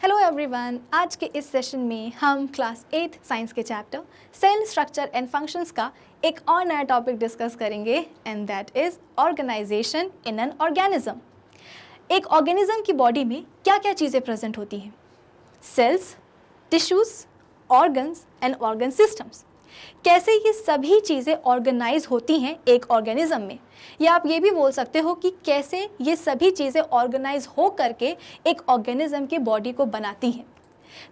Hello everyone, आज के इस सेशन में हम क्लास 8 साइंस के chapter cell structure and functions का एक और नया टॉपिक डिस्कस करेंगे and that is organisation in an organism. एक ऑर्गेनिज्म की बॉडी में क्या क्या चीज़ें प्रेजेंट होती हैं? Cells, tissues, organs and organ systems. कैसे ये सभी चीज़ें ऑर्गेनाइज होती हैं एक ऑर्गेनिज्म में, या आप ये भी बोल सकते हो कि कैसे ये सभी चीज़ें ऑर्गेनाइज हो करके एक ऑर्गेनिज्म की बॉडी को बनाती हैं।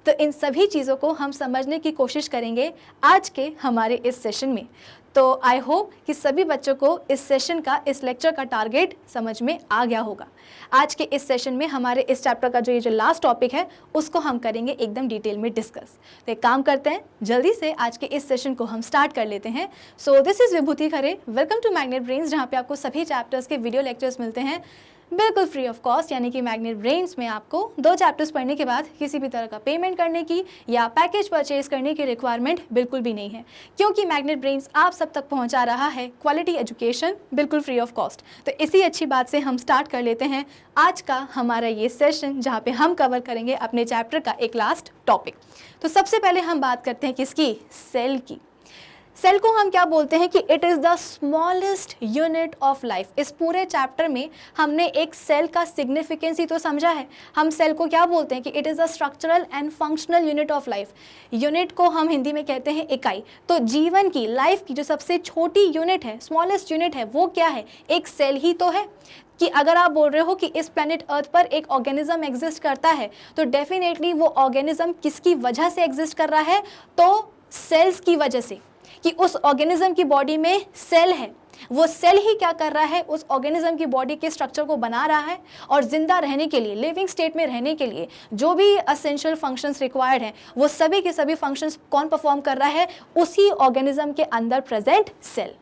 तो इन सभी चीज़ों को हम समझने की कोशिश करेंगे आज के हमारे इस सेशन में। तो आई होप कि सभी बच्चों को इस सेशन का, इस लेक्चर का टारगेट समझ में आ गया होगा। आज के इस सेशन में हमारे इस चैप्टर का जो लास्ट टॉपिक है उसको हम करेंगे एकदम डिटेल में डिस्कस। तो एक काम करते हैं, जल्दी से आज के इस सेशन को हम स्टार्ट कर लेते हैं। So this is Vibhuti Khare, welcome to Magnet Brains, जहाँ पे आपको सभी चैप्टर्स के वीडियो लेक्चर्स मिलते हैं बिल्कुल फ्री ऑफ कॉस्ट। यानी कि मैग्नेट ब्रेन्स में आपको 2 चैप्टर्स पढ़ने के बाद किसी भी तरह का पेमेंट करने की या पैकेज परचेज करने की रिक्वायरमेंट बिल्कुल भी नहीं है, क्योंकि मैग्नेट ब्रेन्स आप सब तक पहुंचा रहा है क्वालिटी एजुकेशन बिल्कुल फ्री ऑफ कॉस्ट। तो इसी अच्छी बात से हम स्टार्ट कर लेते हैं आज का हमारा ये सेशन, जहाँ पे हम कवर करेंगे अपने चैप्टर का एक लास्ट टॉपिक। तो सबसे पहले हम बात करते हैं किसकी? सेल की। सेल को हम क्या बोलते हैं कि it is the smallest unit of life. इस पूरे चैप्टर में हमने एक सेल का सिग्निफिकेंस ही तो समझा है। हम सेल को क्या बोलते हैं कि it is the structural and functional unit of life. Unit को हम हिंदी में कहते हैं इकाई। तो जीवन की, लाइफ की जो सबसे छोटी यूनिट है, स्मॉलेस्ट यूनिट है, वो क्या है? एक सेल ही तो है। कि अगर आप बोल रहे हो कि इस प्लेनेट अर्थ पर एक ऑर्गेनिज्म एग्जिस्ट करता है, तो डेफिनेटली वो ऑर्गेनिज्म किसकी वजह से एग्जिस्ट कर रहा है? तो सेल्स की वजह से। कि उस ऑर्गेनिज्म की बॉडी में सेल है, वो सेल ही क्या कर रहा है? उस ऑर्गेनिज्म की बॉडी के स्ट्रक्चर को बना रहा है, और जिंदा रहने के लिए, लिविंग स्टेट में रहने के लिए जो भी एसेंशियल फंक्शंस रिक्वायर्ड हैं, वो सभी के सभी फंक्शंस कौन परफॉर्म कर रहा है? उसी ऑर्गेनिज्म के अंदर प्रेजेंट सेल।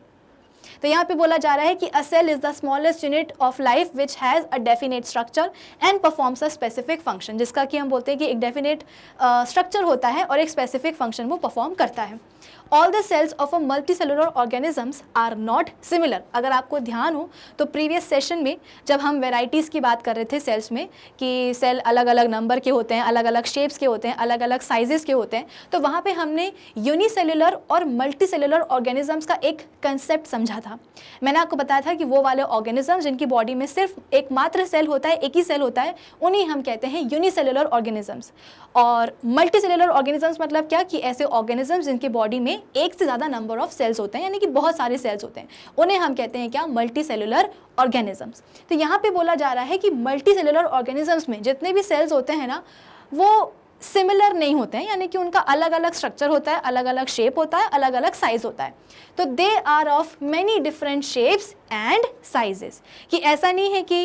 तो यहाँ पे बोला जा रहा है कि a cell is the smallest unit of life which has a definite structure and performs a specific function. जिसका कि हम बोलते हैं कि एक डेफिनेट स्ट्रक्चर होता है और एक स्पेसिफिक फंक्शन वो परफॉर्म करता है। All the cells of a multicellular organisms are not similar. अगर आपको ध्यान हो तो प्रीवियस सेशन में जब हम वेराइटीज़ की बात कर रहे थे सेल्स में, कि सेल अलग अलग नंबर के होते हैं, अलग अलग शेप्स के होते हैं, अलग अलग साइजेस के होते हैं, तो वहाँ पे हमने यूनिसेलुलर और मल्टीसेलुलर ऑर्गेनिजम्स का एक कंसेप्ट समझा था। मैंने आपको बताया था कि वो वाले ऑर्गेनिजम्स जिनकी बॉडी में सिर्फ एकमात्र सेल होता है, एक ही सेल होता है, उन्हीं हम कहते हैं यूनिसेलुलर ऑर्गेनिजम्स। और मल्टीसेलुलर ऑर्गेनिजम्स मतलब क्या? कि ऐसे ऑर्गेनिजम्स जिनकी बॉडी में एक से ज़्यादा नंबर ऑफ सेल्स होते हैं, यानी कि बहुत सारे सेल्स होते हैं, उन्हें हम कहते हैं क्या? Multi cellular organisms. तो यहाँ पे बोला जा रहा है कि मल्टी सेलुलर ऑर्गेनिजम्स में जितने भी सेल्स होते हैं ना, वो सिमिलर नहीं होते हैं, यानी कि उनका अलग अलग स्ट्रक्चर होता है, अलग अलग शेप होता है, अलग अलग साइज होता है। तो they are of many different shapes and sizes. कि ऐसा नहीं है कि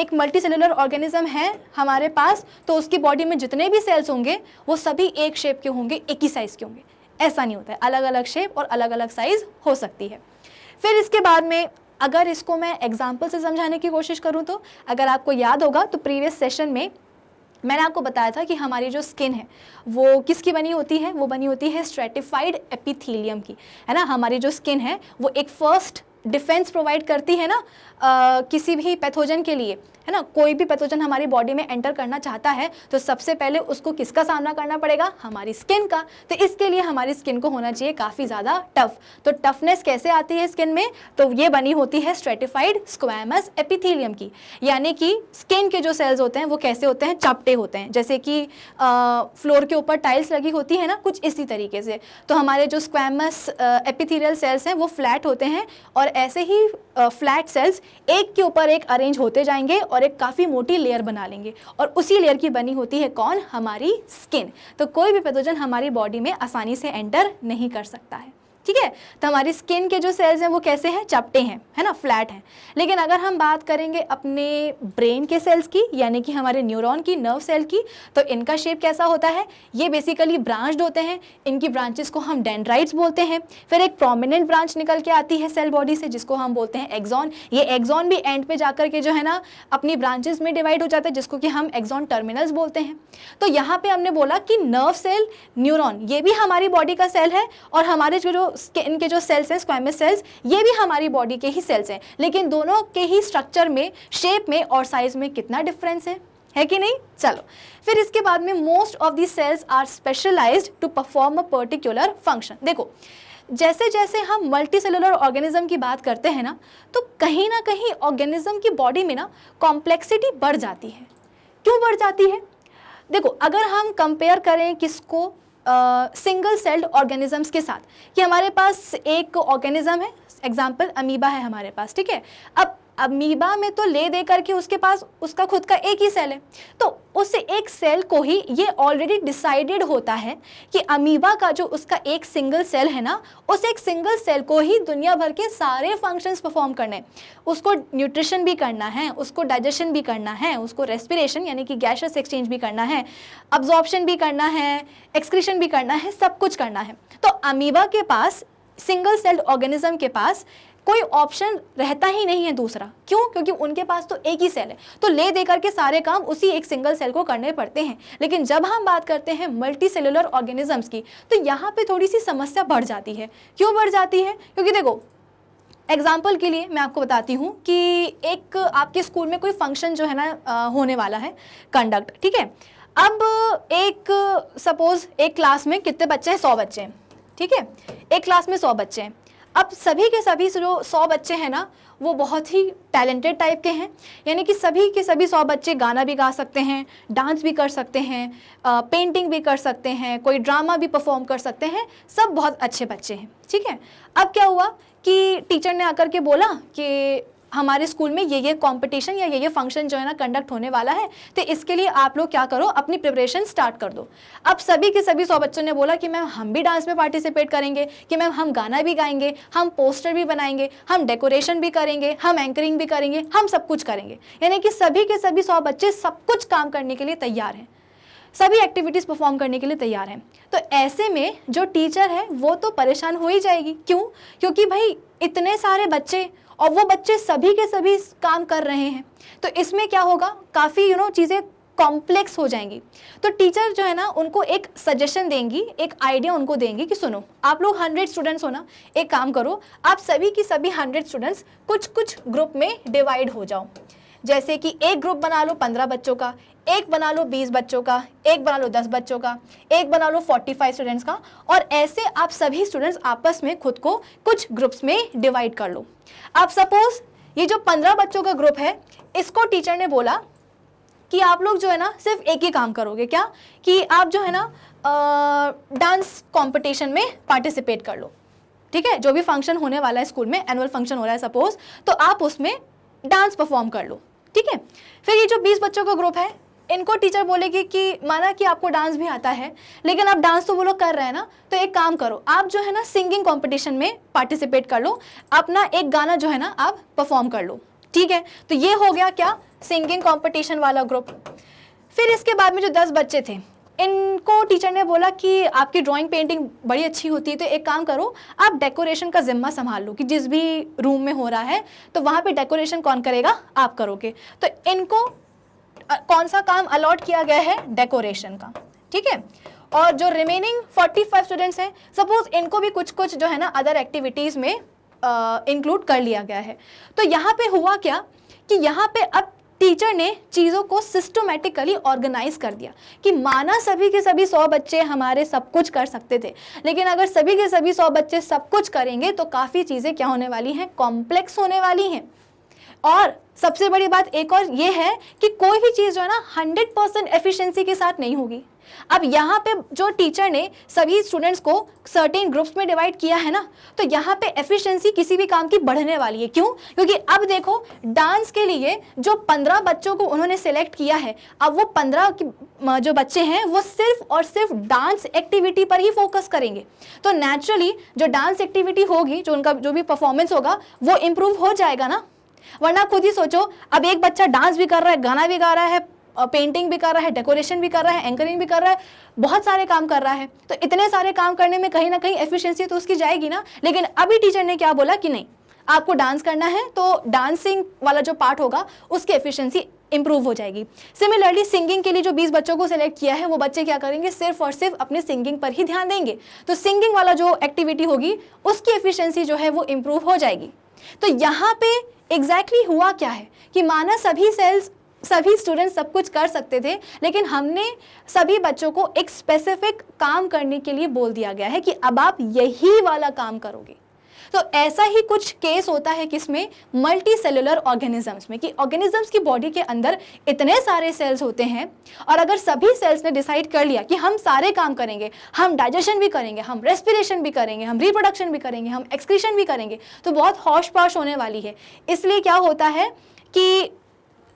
एक मल्टी सेलुलर ऑर्गेनिज्म है हमारे पास, तो उसकी बॉडी में जितने भी सेल्स होंगे वो सभी एक शेप के होंगे, एक ही साइज़ के होंगे। ऐसा नहीं होता है, अलग अलग शेप और अलग अलग साइज़ हो सकती है। फिर इसके बाद में अगर इसको मैं एग्जाम्पल से समझाने की कोशिश करूँ तो, अगर आपको याद होगा तो प्रीवियस सेशन में मैंने आपको बताया था कि हमारी जो स्किन है वो किसकी बनी होती है? वो बनी होती है स्ट्रेटिफाइड एपिथेलियम की, है ना। हमारी जो स्किन है वो एक फर्स्ट डिफेंस प्रोवाइड करती है ना किसी भी पैथोजन के लिए, है ना। कोई भी पैथोजन हमारी बॉडी में एंटर करना चाहता है तो सबसे पहले उसको किसका सामना करना पड़ेगा? हमारी स्किन का। तो इसके लिए हमारी स्किन को होना चाहिए काफ़ी ज़्यादा टफ। तो टफनेस कैसे आती है स्किन में? तो ये बनी होती है स्ट्रेटिफाइड स्क्वैमस एपिथेलियम की। यानी कि स्किन के जो सेल्स होते हैं वो कैसे होते हैं? चपटे होते हैं, जैसे कि फ्लोर के ऊपर टाइल्स लगी होती है ना, कुछ इसी तरीके से। तो हमारे जो स्क्वैमस एपिथेलियल सेल्स हैं वो फ्लैट होते हैं, और ऐसे ही फ्लैट सेल्स एक के ऊपर एक अरेंज होते जाएंगे और एक काफ़ी मोटी लेयर बना लेंगे, और उसी लेयर की बनी होती है कौन? हमारी स्किन। तो कोई भी पैथोजन हमारी बॉडी में आसानी से एंटर नहीं कर सकता है, ठीक है। तो हमारी स्किन के जो सेल्स हैं वो कैसे हैं? चपटे हैं, है ना, फ्लैट हैं। लेकिन अगर हम बात करेंगे अपने ब्रेन के सेल्स की, यानी कि हमारे न्यूरॉन की, नर्व सेल की, तो इनका शेप कैसा होता है? ये बेसिकली ब्रांच्ड होते हैं। इनकी ब्रांचेस को हम डेंड्राइट्स बोलते हैं। फिर एक प्रोमिनेंट ब्रांच निकल के आती है सेल बॉडी से, जिसको हम बोलते हैं एक्सॉन। ये एक्सॉन भी एंड पे जाकर के जो है ना अपनी ब्रांचेस में डिवाइड हो जाता है, जिसको कि हम एक्सॉन टर्मिनल्स बोलते हैं। तो यहाँ पे हमने बोला कि नर्व सेल, न्यूरॉन, ये भी हमारी बॉडी का सेल है, और हमारे जो स्किन के जो सेल्स हैं, स्क्वैमस सेल्स, ये भी हमारी बॉडी के ही सेल्स हैं। लेकिन दोनों के ही स्ट्रक्चर में, शेप में और साइज में कितना डिफरेंस है? है कि नहीं? चलो फिर इसके बाद में most of the cells are specialised to perform a particular function. देखो जैसे जैसे हम मल्टी सेलुलर ऑर्गेनिज्म की बात करते हैं ना, तो कहीं ना कहीं ऑर्गेनिज्म की बॉडी में ना कॉम्प्लेक्सिटी बढ़ जाती है। क्यों बढ़ जाती है? देखो अगर हम कंपेयर करें किसको, सिंगल सेल्ड ऑर्गेनिजम्स के साथ, कि हमारे पास एक ऑर्गेनिज्म है, एग्जाम्पल अमीबा है हमारे पास, ठीक है। अब अमीबा में तो ले दे करके उसके पास उसका खुद का एक ही सेल है, तो उस एक सेल को ही ये ऑलरेडी डिसाइडेड होता है कि अमीबा का जो उसका एक सिंगल सेल है ना, उस एक सिंगल सेल को ही दुनिया भर के सारे फंक्शंस परफॉर्म करने, उसको न्यूट्रिशन भी करना है, उसको डाइजेशन भी करना है, उसको रेस्पिरेशन यानी कि गैसेस एक्सचेंज भी करना है, अब्जॉर्प्शन भी करना है, एक्सक्रीशन भी करना है, सब कुछ करना है। तो अमीबा के पास, सिंगल सेल्ड ऑर्गेनिज्म के पास कोई ऑप्शन रहता ही नहीं है दूसरा। क्यों? क्योंकि उनके पास तो एक ही सेल है, तो ले दे करके सारे काम उसी एक सिंगल सेल को करने पड़ते हैं। लेकिन जब हम बात करते हैं मल्टी सेलुलर ऑर्गेनिजम्स की, तो यहाँ पे थोड़ी सी समस्या बढ़ जाती है। क्यों बढ़ जाती है? क्योंकि देखो एग्जाम्पल के लिए मैं आपको बताती हूँ कि एक आपके स्कूल में कोई फंक्शन जो है ना होने वाला है, कंडक्ट, ठीक है। अब एक सपोज एक क्लास में कितने बच्चे हैं? 100 बच्चे हैं, ठीक है। एक क्लास में 100 बच्चे हैं। अब सभी के सभी जो 100 बच्चे हैं ना, वो बहुत ही टैलेंटेड टाइप के हैं, यानी कि सभी के सभी 100 बच्चे गाना भी गा सकते हैं, डांस भी कर सकते हैं, पेंटिंग भी कर सकते हैं, कोई ड्रामा भी परफॉर्म कर सकते हैं, सब बहुत अच्छे बच्चे हैं, ठीक है। अब क्या हुआ कि टीचर ने आकर के बोला कि हमारे स्कूल में ये कंपटीशन या ये फंक्शन जो है ना कंडक्ट होने वाला है, तो इसके लिए आप लोग क्या करो, अपनी प्रिपरेशन स्टार्ट कर दो। अब सभी के सभी 100 बच्चों ने बोला कि मैम हम भी डांस में पार्टिसिपेट करेंगे, कि मैम हम गाना भी गाएंगे, हम पोस्टर भी बनाएंगे, हम डेकोरेशन भी करेंगे, हम एंकरिंग भी करेंगे, हम सब कुछ करेंगे। यानी कि सभी के सभी 100 बच्चे सब कुछ काम करने के लिए तैयार हैं, सभी एक्टिविटीज़ परफॉर्म करने के लिए तैयार हैं। तो ऐसे में जो टीचर है वो तो परेशान हो ही जाएगी। क्यों? क्योंकि भाई इतने सारे बच्चे और वो बच्चे सभी के सभी काम कर रहे हैं, तो इसमें क्या होगा, काफ़ी चीज़ें कॉम्प्लेक्स हो जाएंगी। तो टीचर जो है ना उनको एक सजेशन देंगी, एक आइडिया उनको देंगी कि सुनो आप लोग 100 स्टूडेंट्स हो ना, एक काम करो, आप सभी की सभी 100 स्टूडेंट्स कुछ कुछ ग्रुप में डिवाइड हो जाओ। जैसे कि एक ग्रुप बना लो 15 बच्चों का, एक बना लो 20 बच्चों का, एक बना लो 10 बच्चों का, एक बना लो 45 स्टूडेंट्स का, और ऐसे आप सभी स्टूडेंट्स आपस में खुद को कुछ ग्रुप्स में डिवाइड कर लो। आप सपोज ये जो 15 बच्चों का ग्रुप है, इसको टीचर ने बोला कि आप लोग जो है ना सिर्फ एक ही काम करोगे, क्या कि आप जो है ना डांस कंपटीशन में पार्टिसिपेट कर लो, ठीक है। जो भी फंक्शन होने वाला है स्कूल में, एनुअल फंक्शन हो रहा है सपोज, तो आप उसमें डांस परफॉर्म कर लो, ठीक है। फिर ये जो 20 बच्चों का ग्रुप है, इनको टीचर बोलेगी कि माना कि आपको डांस भी आता है, लेकिन आप डांस तो वो लोग कर रहे हैं ना, तो एक काम करो, आप जो है ना सिंगिंग कंपटीशन में पार्टिसिपेट कर लो, अपना एक गाना जो है ना आप परफॉर्म कर लो, ठीक है। तो ये हो गया क्या, सिंगिंग कंपटीशन वाला ग्रुप। फिर इसके बाद में जो 10 बच्चे थे, इनको टीचर ने बोला कि आपकी ड्राइंग पेंटिंग बड़ी अच्छी होती है, तो एक काम करो, आप डेकोरेशन का जिम्मा संभाल लो, कि जिस भी रूम में हो रहा है तो वहाँ पे डेकोरेशन कौन करेगा, आप करोगे। तो इनको कौन सा काम अलॉट किया गया है, डेकोरेशन का, ठीक है। और जो रिमेनिंग 45 स्टूडेंट्स हैं, सपोज इनको भी कुछ कुछ जो है ना अदर एक्टिविटीज़ में इंक्लूड कर लिया गया है। तो यहाँ पे हुआ क्या कि यहाँ पे अब टीचर ने चीज़ों को सिस्टमैटिकली ऑर्गेनाइज कर दिया कि माना सभी के सभी 100 बच्चे हमारे सब कुछ कर सकते थे, लेकिन अगर सभी के सभी 100 बच्चे सब कुछ करेंगे तो काफ़ी चीज़ें क्या होने वाली हैं, कॉम्प्लेक्स होने वाली हैं। और सबसे बड़ी बात एक और ये है कि कोई भी चीज़ जो है ना 100% एफिशिएंसी के साथ नहीं होगी। अब यहाँ पे जो टीचर ने सभी स्टूडेंट्स को सर्टेन ग्रुप्स में डिवाइड किया है ना, तो यहाँ पे एफिशिएंसी किसी भी काम की बढ़ने वाली है। क्यों? क्योंकि अब देखो डांस के लिए जो 15 बच्चों को उन्होंने सिलेक्ट किया है, अब वो 15 जो बच्चे हैं वो सिर्फ और सिर्फ डांस एक्टिविटी पर ही फोकस करेंगे। तो नेचुरली जो डांस एक्टिविटी होगी, जो उनका जो भी परफॉर्मेंस होगा वो इम्प्रूव हो जाएगा ना। वरना खुद ही सोचो, अब एक बच्चा डांस भी कर रहा है, गाना भी गा रहा है, पेंटिंग भी कर रहा है, डेकोरेशन भी कर रहा है, एंकरिंग भी कर रहा है, बहुत सारे काम कर रहा है, तो इतने सारे काम करने में कहीं ना कहीं एफिशिएंसी तो उसकी जाएगी ना। लेकिन अभी टीचर ने क्या बोला कि नहीं, आपको डांस करना है तो डांसिंग वाला जो पार्ट होगा उसकी एफिशिएंसी इंप्रूव हो जाएगी। सिमिलरली सिंगिंग के लिए जो 20 बच्चों को सिलेक्ट किया है, वो बच्चे क्या करेंगे, सिर्फ और सिर्फ अपनी सिंगिंग पर ही ध्यान देंगे, तो सिंगिंग वाला जो एक्टिविटी होगी उसकी एफिशिएंसी जो है वो इंप्रूव हो जाएगी। तो यहाँ पे एग्जैक्टली हुआ क्या है कि माना सभी सेल्स सभी स्टूडेंट सब कुछ कर सकते थे, लेकिन हमने सभी बच्चों को एक स्पेसिफिक काम करने के लिए बोल दिया गया है कि अब आप यही वाला काम करोगे। तो ऐसा ही कुछ केस होता है किसमें, मल्टी सेलुलर ऑर्गेनिजम्स में, कि ऑर्गेनिजम्स की बॉडी के अंदर इतने सारे सेल्स होते हैं और अगर सभी सेल्स ने डिसाइड कर लिया कि हम सारे काम करेंगे, हम डाइजेशन भी करेंगे, हम रेस्पिरेशन भी करेंगे, हम रिप्रोडक्शन भी करेंगे, हम एक्सक्रीशन भी करेंगे, तो बहुत हौश पौश होने वाली है। इसलिए क्या होता है कि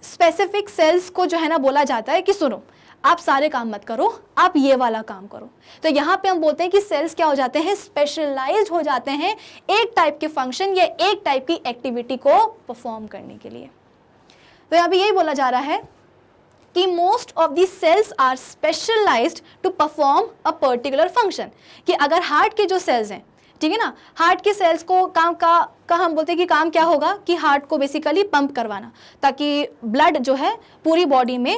स्पेसिफिक सेल्स को जो है ना बोला जाता है कि सुनो, आप सारे काम मत करो, आप ये वाला काम करो। तो यहाँ पे हम बोलते हैं कि सेल्स क्या हो जाते हैं, स्पेशलाइज्ड हो जाते हैं एक टाइप के फंक्शन या एक टाइप की एक्टिविटी को परफॉर्म करने के लिए। तो यहाँ पे यही बोला जा रहा है कि most of the cells are specialised to perform a particular function. कि अगर हार्ट के जो सेल्स हैं, ठीक है ना, हार्ट के सेल्स को काम का हम बोलते हैं कि काम क्या होगा कि हार्ट को बेसिकली पंप करवाना, ताकि ब्लड जो है पूरी बॉडी में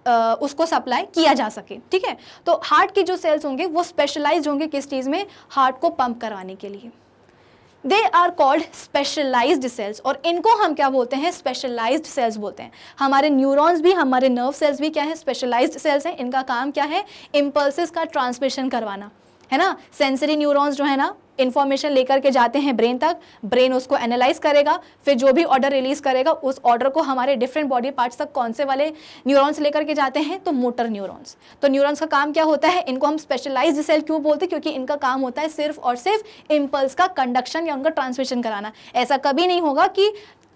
उसको सप्लाई किया जा सके। ठीक है, तो हार्ट के जो सेल्स होंगे वो स्पेशलाइज्ड होंगे किस चीज़ में, हार्ट को पंप करवाने के लिए। They are called specialised cells, और इनको हम क्या बोलते हैं, स्पेशलाइज्ड सेल्स बोलते हैं। हमारे न्यूरॉन्स भी, हमारे नर्व सेल्स भी क्या है, स्पेशलाइज्ड सेल्स हैं। इनका काम क्या है, इम्पल्सेस का ट्रांसमिशन करवाना, है ना। सेंसरी न्यूरॉन्स जो है ना इंफॉर्मेशन लेकर के जाते हैं ब्रेन तक, ब्रेन उसको एनालाइज करेगा, फिर जो भी ऑर्डर रिलीज करेगा उस ऑर्डर को हमारे डिफरेंट बॉडी पार्ट्स तक कौन से वाले न्यूरॉन्स लेकर के जाते हैं, तो मोटर न्यूरॉन्स। तो न्यूरॉन्स का काम क्या होता है, इनको हम स्पेशलाइज्ड सेल क्यों बोलते हैं, क्योंकि इनका काम होता है सिर्फ और सिर्फ इम्पल्स का कंडक्शन या उनका ट्रांसमिशन कराना। ऐसा कभी नहीं होगा कि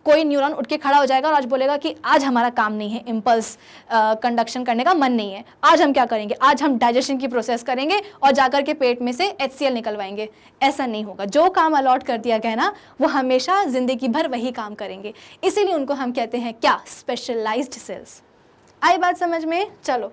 कोई न्यूरॉन उठ के खड़ा हो जाएगा और आज बोलेगा कि आज हमारा काम नहीं है, इम्पल्स कंडक्शन करने का मन नहीं है, आज हम क्या करेंगे, आज हम डाइजेशन की प्रोसेस करेंगे और जाकर के पेट में से HCl निकलवाएंगे। ऐसा नहीं होगा। जो काम अलॉट कर दिया गया ना, वो हमेशा जिंदगी भर वही काम करेंगे। इसीलिए उनको हम कहते हैं क्या, स्पेशलाइज्ड सेल्स। आई बात समझ में? चलो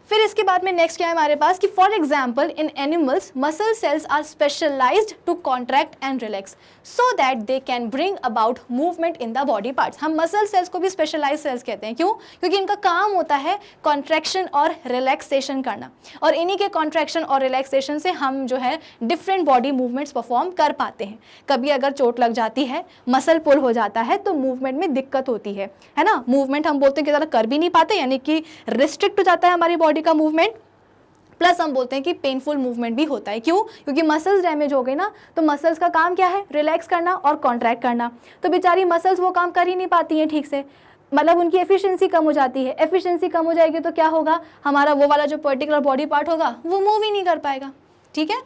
फिर इसके बाद में नेक्स्ट क्या है हमारे पास कि for example in animals muscle cells are specialised to contract and relax so that they can bring about movement in the body parts. हम मसल सेल्स को भी स्पेशलाइज्ड सेल्स कहते हैं। क्यों? क्योंकि इनका काम होता है कॉन्ट्रैक्शन और रिलैक्सेशन करना, और इन्हीं के कॉन्ट्रैक्शन और रिलैक्सेशन से हम जो है डिफरेंट बॉडी मूवमेंट्स परफॉर्म कर पाते हैं। कभी अगर चोट लग जाती है, मसल पुल हो जाता है, तो मूवमेंट में दिक्कत होती है ना। मूवमेंट हम बोलते हैं कि ज़्यादा कर भी नहीं पाते, यानी कि रिस्ट्रिक्ट हो जाता है हमारी बॉडी का मूवमेंट, प्लस हम बोलते हैं कि पेनफुल मूवमेंट भी होता है। क्यों? क्योंकि मसल्स डैमेज हो गई ना, तो मसल्स का काम क्या है, रिलैक्स करना और कॉन्ट्रैक्ट करना। तो बेचारी मसल्स वो काम कर ही नहीं पाती हैं ठीक से, मतलब उनकी एफिशिएंसी कम हो जाती है। एफिशिएंसी कम हो जाएगी तो क्या होगा, हमारा वो वाला जो पर्टिकुलर बॉडी पार्ट होगा वो मूव ही नहीं कर पाएगा। ठीक है,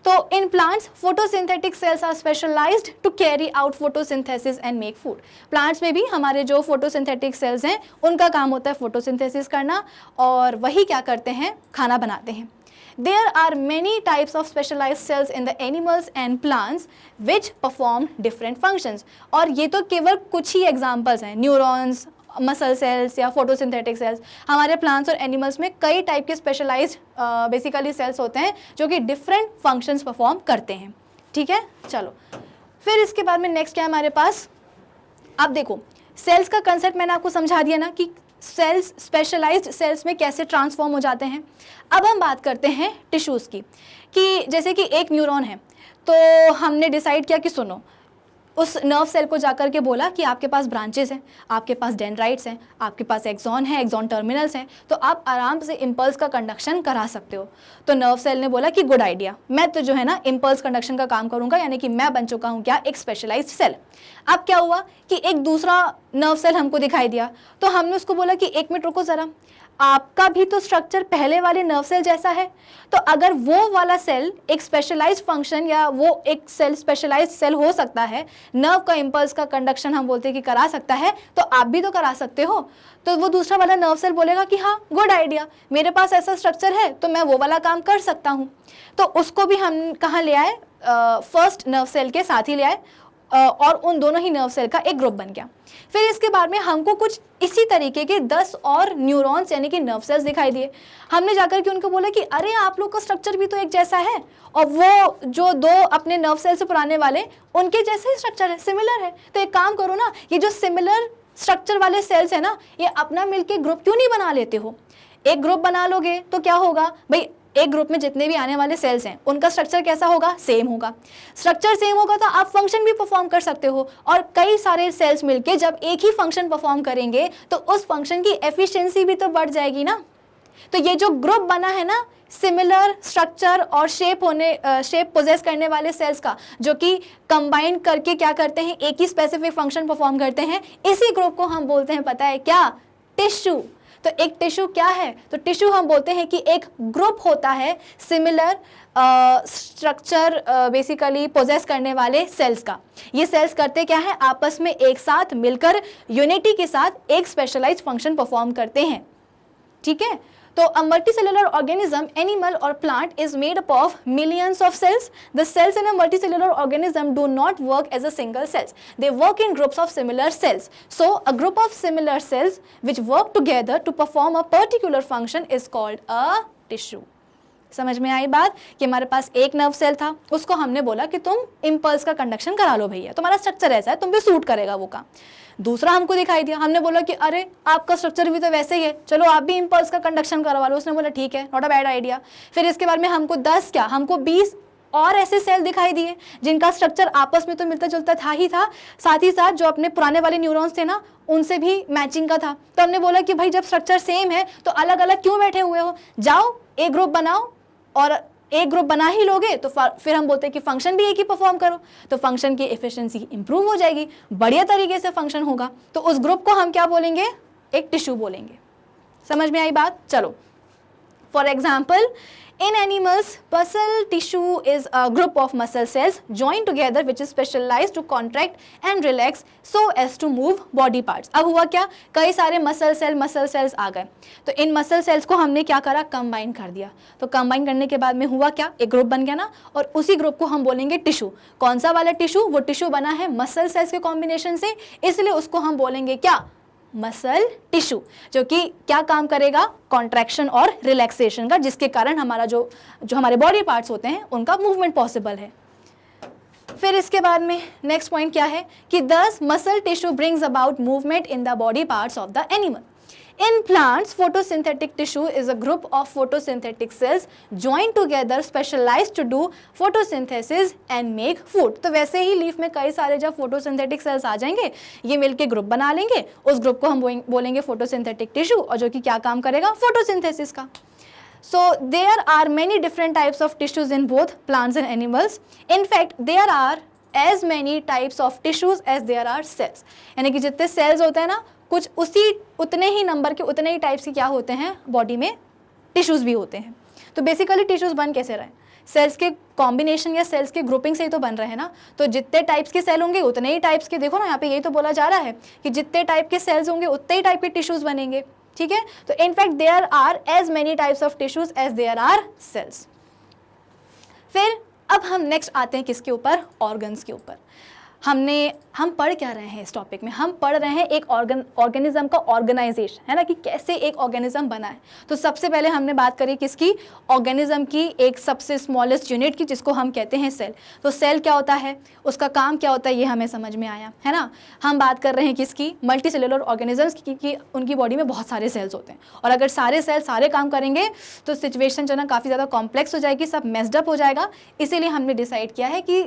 तो in plants photosynthetic cells are specialised to carry out photosynthesis and make food. Plants में भी हमारे जो फोटोसिंथेटिक सेल्स हैं उनका काम होता है फोटोसिंथेसिस करना, और वही क्या करते हैं, खाना बनाते हैं। There are many types of specialized cells in the animals and plants which perform different functions। और ये तो केवल कुछ ही एग्जाम्पल्स हैं, न्यूरॉन्स, मसल सेल्स या फोटोसिंथेटिक सेल्स। हमारे प्लांट्स और एनिमल्स में कई टाइप के स्पेशलाइज्ड बेसिकली सेल्स होते हैं जो कि डिफरेंट फंक्शंस परफॉर्म करते हैं। ठीक है, चलो फिर इसके बाद में नेक्स्ट क्या है हमारे पास। अब देखो, सेल्स का कंसेप्ट मैंने आपको समझा दिया ना कि सेल्स स्पेशलाइज्ड सेल्स में कैसे ट्रांसफॉर्म हो जाते हैं। अब हम बात करते हैं टिश्यूज़ की, कि जैसे कि एक न्यूरॉन है, तो हमने डिसाइड किया कि सुनो, उस नर्व सेल को जाकर के बोला कि आपके पास ब्रांचेस हैं, आपके पास डेंड्राइट्स हैं, आपके पास एक्सॉन है, एक्सॉन टर्मिनल्स हैं, तो आप आराम से इम्पल्स का कंडक्शन करा सकते हो। तो नर्व सेल ने बोला कि गुड आइडिया, मैं तो जो है ना इम्पल्स कंडक्शन का काम करूंगा, यानी कि मैं बन चुका हूँ क्या, एक स्पेशलाइज्ड सेल। अब क्या हुआ कि एक दूसरा नर्व सेल हमको दिखाई दिया, तो हमने उसको बोला कि एक मिनट रुको ज़रा, आपका भी तो स्ट्रक्चर पहले वाले नर्व सेल जैसा है, तो अगर वो वाला सेल एक स्पेशलाइज्ड फंक्शन या वो एक सेल स्पेशलाइज्ड सेल हो सकता है, नर्व का इम्पल्स का कंडक्शन हम बोलते हैं कि करा सकता है, तो आप भी तो करा सकते हो। तो वो दूसरा वाला नर्व सेल बोलेगा कि हाँ गुड आइडिया, मेरे पास ऐसा स्ट्रक्चर है तो मैं वो वाला काम कर सकता हूँ। तो उसको भी हम कहाँ ले आए, फर्स्ट नर्व सेल के साथ ही ले आए, और उन दोनों ही नर्व सेल का एक ग्रुप बन गया। फिर इसके बाद में हमको कुछ इसी तरीके के 10 और न्यूरॉन्स यानी कि नर्व सेल्स दिखाई दिए। हमने जाकर के उनको बोला कि अरे आप लोग का स्ट्रक्चर भी तो एक जैसा है, और वो जो दो अपने नर्व सेल से पुराने वाले उनके जैसे ही स्ट्रक्चर है, सिमिलर है। तो एक काम करो ना, ये जो सिमिलर स्ट्रक्चर वाले सेल्स है ना, ये अपना मिलके ग्रुप क्यों नहीं बना लेते हो। एक ग्रुप बना लोगे तो क्या होगा भाई, एक ग्रुप में जितने भी आने वाले सेल्स हैं उनका स्ट्रक्चर कैसा होगा, सेम होगा। स्ट्रक्चर सेम होगा तो आप फंक्शन भी परफॉर्म कर सकते हो, और कई सारे सेल्स मिलके जब एक ही फंक्शन परफॉर्म करेंगे तो उस फंक्शन की एफिशिएंसी भी तो बढ़ जाएगी ना। तो ये जो ग्रुप बना है ना सिमिलर स्ट्रक्चर और शेप पोजेस करने वाले सेल्स का, जो कि कंबाइन करके क्या करते हैं, एक ही स्पेसिफिक फंक्शन परफॉर्म करते हैं, इसी ग्रुप को हम बोलते हैं पता है क्या, टिश्यू। तो एक टिश्यू क्या है, तो टिश्यू हम बोलते हैं कि एक ग्रुप होता है सिमिलर स्ट्रक्चर बेसिकली पोजेस करने वाले सेल्स का। ये सेल्स करते क्या है, आपस में एक साथ मिलकर यूनिटी के साथ एक स्पेशलाइज्ड फंक्शन परफॉर्म करते हैं। ठीक है, तो a multicellular organism, animal or plant is made up of millions of cells. The cells in a multicellular organism do not work as a single cells. They work in groups of similar cells. So a group of similar cells which work together to perform a particular function is called a tissue. समझ में आई बात कि हमारे पास एक nerve cell था, उसको हमने बोला कि तुम इम्पल्स का कंडक्शन करा लो भैया, तुम्हारा स्ट्रक्चर ऐसा है, तुम पे सूट करेगा वो काम। दूसरा हमको दिखाई दिया, हमने बोला कि अरे आपका स्ट्रक्चर भी तो वैसे ही है, चलो आप भी इम्पल्स का कंडक्शन करवा लो। उसने बोला ठीक है, नॉट अ बैड आइडिया। फिर इसके बाद में हमको 10 क्या, हमको 20 और ऐसे सेल दिखाई दिए जिनका स्ट्रक्चर आपस में तो मिलता जुलता था ही था, साथ ही साथ जो अपने पुराने वाले न्यूरॉन्स थे ना उनसे भी मैचिंग का था। तो हमने बोला कि भाई जब स्ट्रक्चर सेम है तो अलग अलग क्यों बैठे हुए हो, जाओ एक ग्रुप बनाओ, और एक ग्रुप बना ही लोगे तो फिर हम बोलते हैं कि फंक्शन भी एक ही परफॉर्म करो, तो फंक्शन की एफिशिएंसी इंप्रूव हो जाएगी, बढ़िया तरीके से फंक्शन होगा। तो उस ग्रुप को हम क्या बोलेंगे, एक टिश्यू बोलेंगे। समझ में आई बात। चलो for example, in animals muscle tissue is a group of muscle cells joined together which is specialized to contract and relax so as to move body parts. अब हुआ क्या, कई सारे मसल सेल्स आ गए, तो इन मसल सेल्स को हमने क्या करा, कंबाइन कर दिया। तो कंबाइन करने के बाद में हुआ क्या, एक ग्रुप बन गया ना, और उसी ग्रुप को हम बोलेंगे टिश्यू। कौन सा वाला टिश्यू, वो टिश्यू बना है मसल सेल्स के कॉम्बिनेशन से, इसलिए उसको हम बोलेंगे क्या, मसल टिश्यू, जो कि क्या काम करेगा, कॉन्ट्रैक्शन और रिलैक्सेशन का, जिसके कारण हमारा जो हमारे बॉडी पार्ट्स होते हैं उनका मूवमेंट पॉसिबल है। फिर इसके बाद में नेक्स्ट पॉइंट क्या है कि दस muscle tissue brings about movement in the body parts of the animal. In plants, photosynthetic tissue is a group of photosynthetic cells joined together specialized to do photosynthesis and make food. तो वैसे ही leaf में कई सारे जब photosynthetic cells आ जाएंगे, ये मिलके group बना लेंगे, उस ग्रुप को हम बोलेंगे photosynthetic tissue, और जो कि क्या काम करेगा, photosynthesis का। So there are many different types of tissues in both plants and animals. In fact, there are as many types of tissues as there are cells. यानी कि जितने cells होते हैं ना, कुछ उतने ही नंबर के उतने ही टाइप्स के क्या होते हैं, बॉडी में टिश्यूज़ भी होते हैं। तो बेसिकली टिश्यूज़ बन कैसे रहे, सेल्स के कॉम्बिनेशन या सेल्स के ग्रुपिंग से ही तो बन रहे हैं ना। तो जितने टाइप्स के सेल होंगे उतने ही टाइप्स के, देखो ना यहाँ पे यही तो बोला जा रहा है कि जितने टाइप के सेल्स होंगे उतने ही टाइप के टिश्यूज़ बनेंगे। ठीक है, तो in fact there are as many types of tissues as there are cells. फिर अब हम नेक्स्ट आते हैं किसके ऊपर, ऑर्गन्स के ऊपर। हम पढ़ क्या रहे हैं इस टॉपिक में, हम पढ़ रहे हैं एक ऑर्गेनिज्म का ऑर्गेनाइजेशन, है ना, कि कैसे एक ऑर्गेनिज्म बना है। तो सबसे पहले हमने बात करी किसकी, ऑर्गेनिज्म की, एक सबसे स्मॉलेस्ट यूनिट की, जिसको हम कहते हैं सेल। तो सेल क्या होता है, उसका काम क्या होता है, ये हमें समझ में आया, है ना। हम बात कर रहे हैं किसकी, मल्टी सेलुलर ऑर्गेनिजम्स की, उनकी बॉडी में बहुत सारे सेल्स होते हैं, और अगर सारे सेल सारे काम करेंगे तो सिचुएशन जो ना काफ़ी ज़्यादा कॉम्प्लेक्स हो जाएगी, सब मेस्ड अप हो जाएगा। इसीलिए हमने डिसाइड किया है कि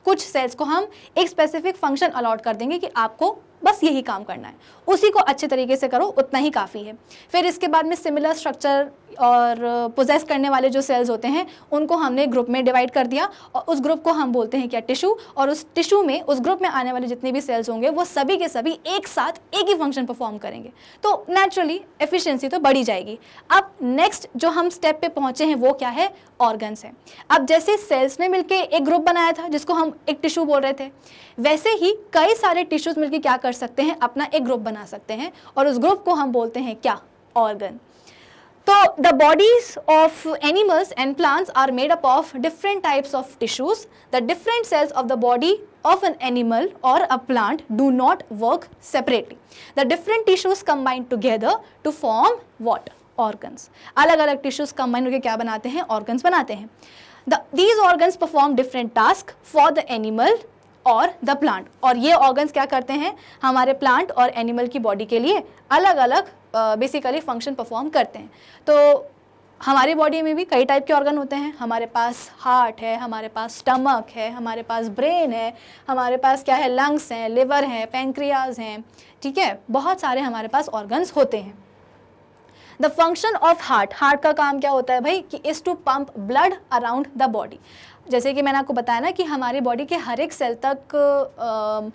कुछ सेल्स को हम एक स्पेसिफिक फंक्शन अलॉट कर देंगे कि आपको बस यही काम करना है, उसी को अच्छे तरीके से करो, उतना ही काफ़ी है। फिर इसके बाद में सिमिलर स्ट्रक्चर और पोजेस करने वाले जो सेल्स होते हैं उनको हमने ग्रुप में डिवाइड कर दिया, और उस ग्रुप को हम बोलते हैं क्या, टिश्यू। और उस टिश्यू में उस ग्रुप में आने वाले जितने भी सेल्स होंगे वो सभी के सभी एक साथ एक ही फंक्शन परफॉर्म करेंगे, तो नेचुरली एफिशिएंसी तो बढ़ी जाएगी। अब नेक्स्ट जो हम स्टेप पे पहुंचे हैं वो क्या है, ऑर्गन्स है। अब जैसे सेल्स ने मिलकर एक ग्रुप बनाया था जिसको हम एक टिश्यू बोल रहे थे, वैसे ही कई सारे टिश्यूज मिलकर क्या कर सकते हैं, अपना एक ग्रुप बना सकते हैं, और उस ग्रुप को हम बोलते हैं क्या, ऑर्गन। तो the bodies of animals and plants are made up of different types of tissues. The different cells of the body of an animal or a plant do not work separately. The different tissues combine together to form what? Organs. अलग अलग tissues combine होकर क्या बनाते हैं, organs बनाते हैं। These organs perform different tasks for the animal और the plant, और ये ऑर्गन्स क्या करते हैं, हमारे प्लांट और एनिमल की बॉडी के लिए अलग अलग बेसिकली फंक्शन परफॉर्म करते हैं। तो हमारी बॉडी में भी कई टाइप के ऑर्गन होते हैं, हमारे पास हार्ट है, हमारे पास स्टमक है, हमारे पास ब्रेन है, हमारे पास क्या है, लंग्स हैं, लिवर हैं, पैंक्रियाज हैं, ठीक है, बहुत सारे हमारे पास ऑर्गन्स होते हैं। The function of heart, heart का काम क्या होता है भाई कि is to pump blood around the body. जैसे कि मैंने आपको बताया ना कि हमारी बॉडी के हर एक सेल तक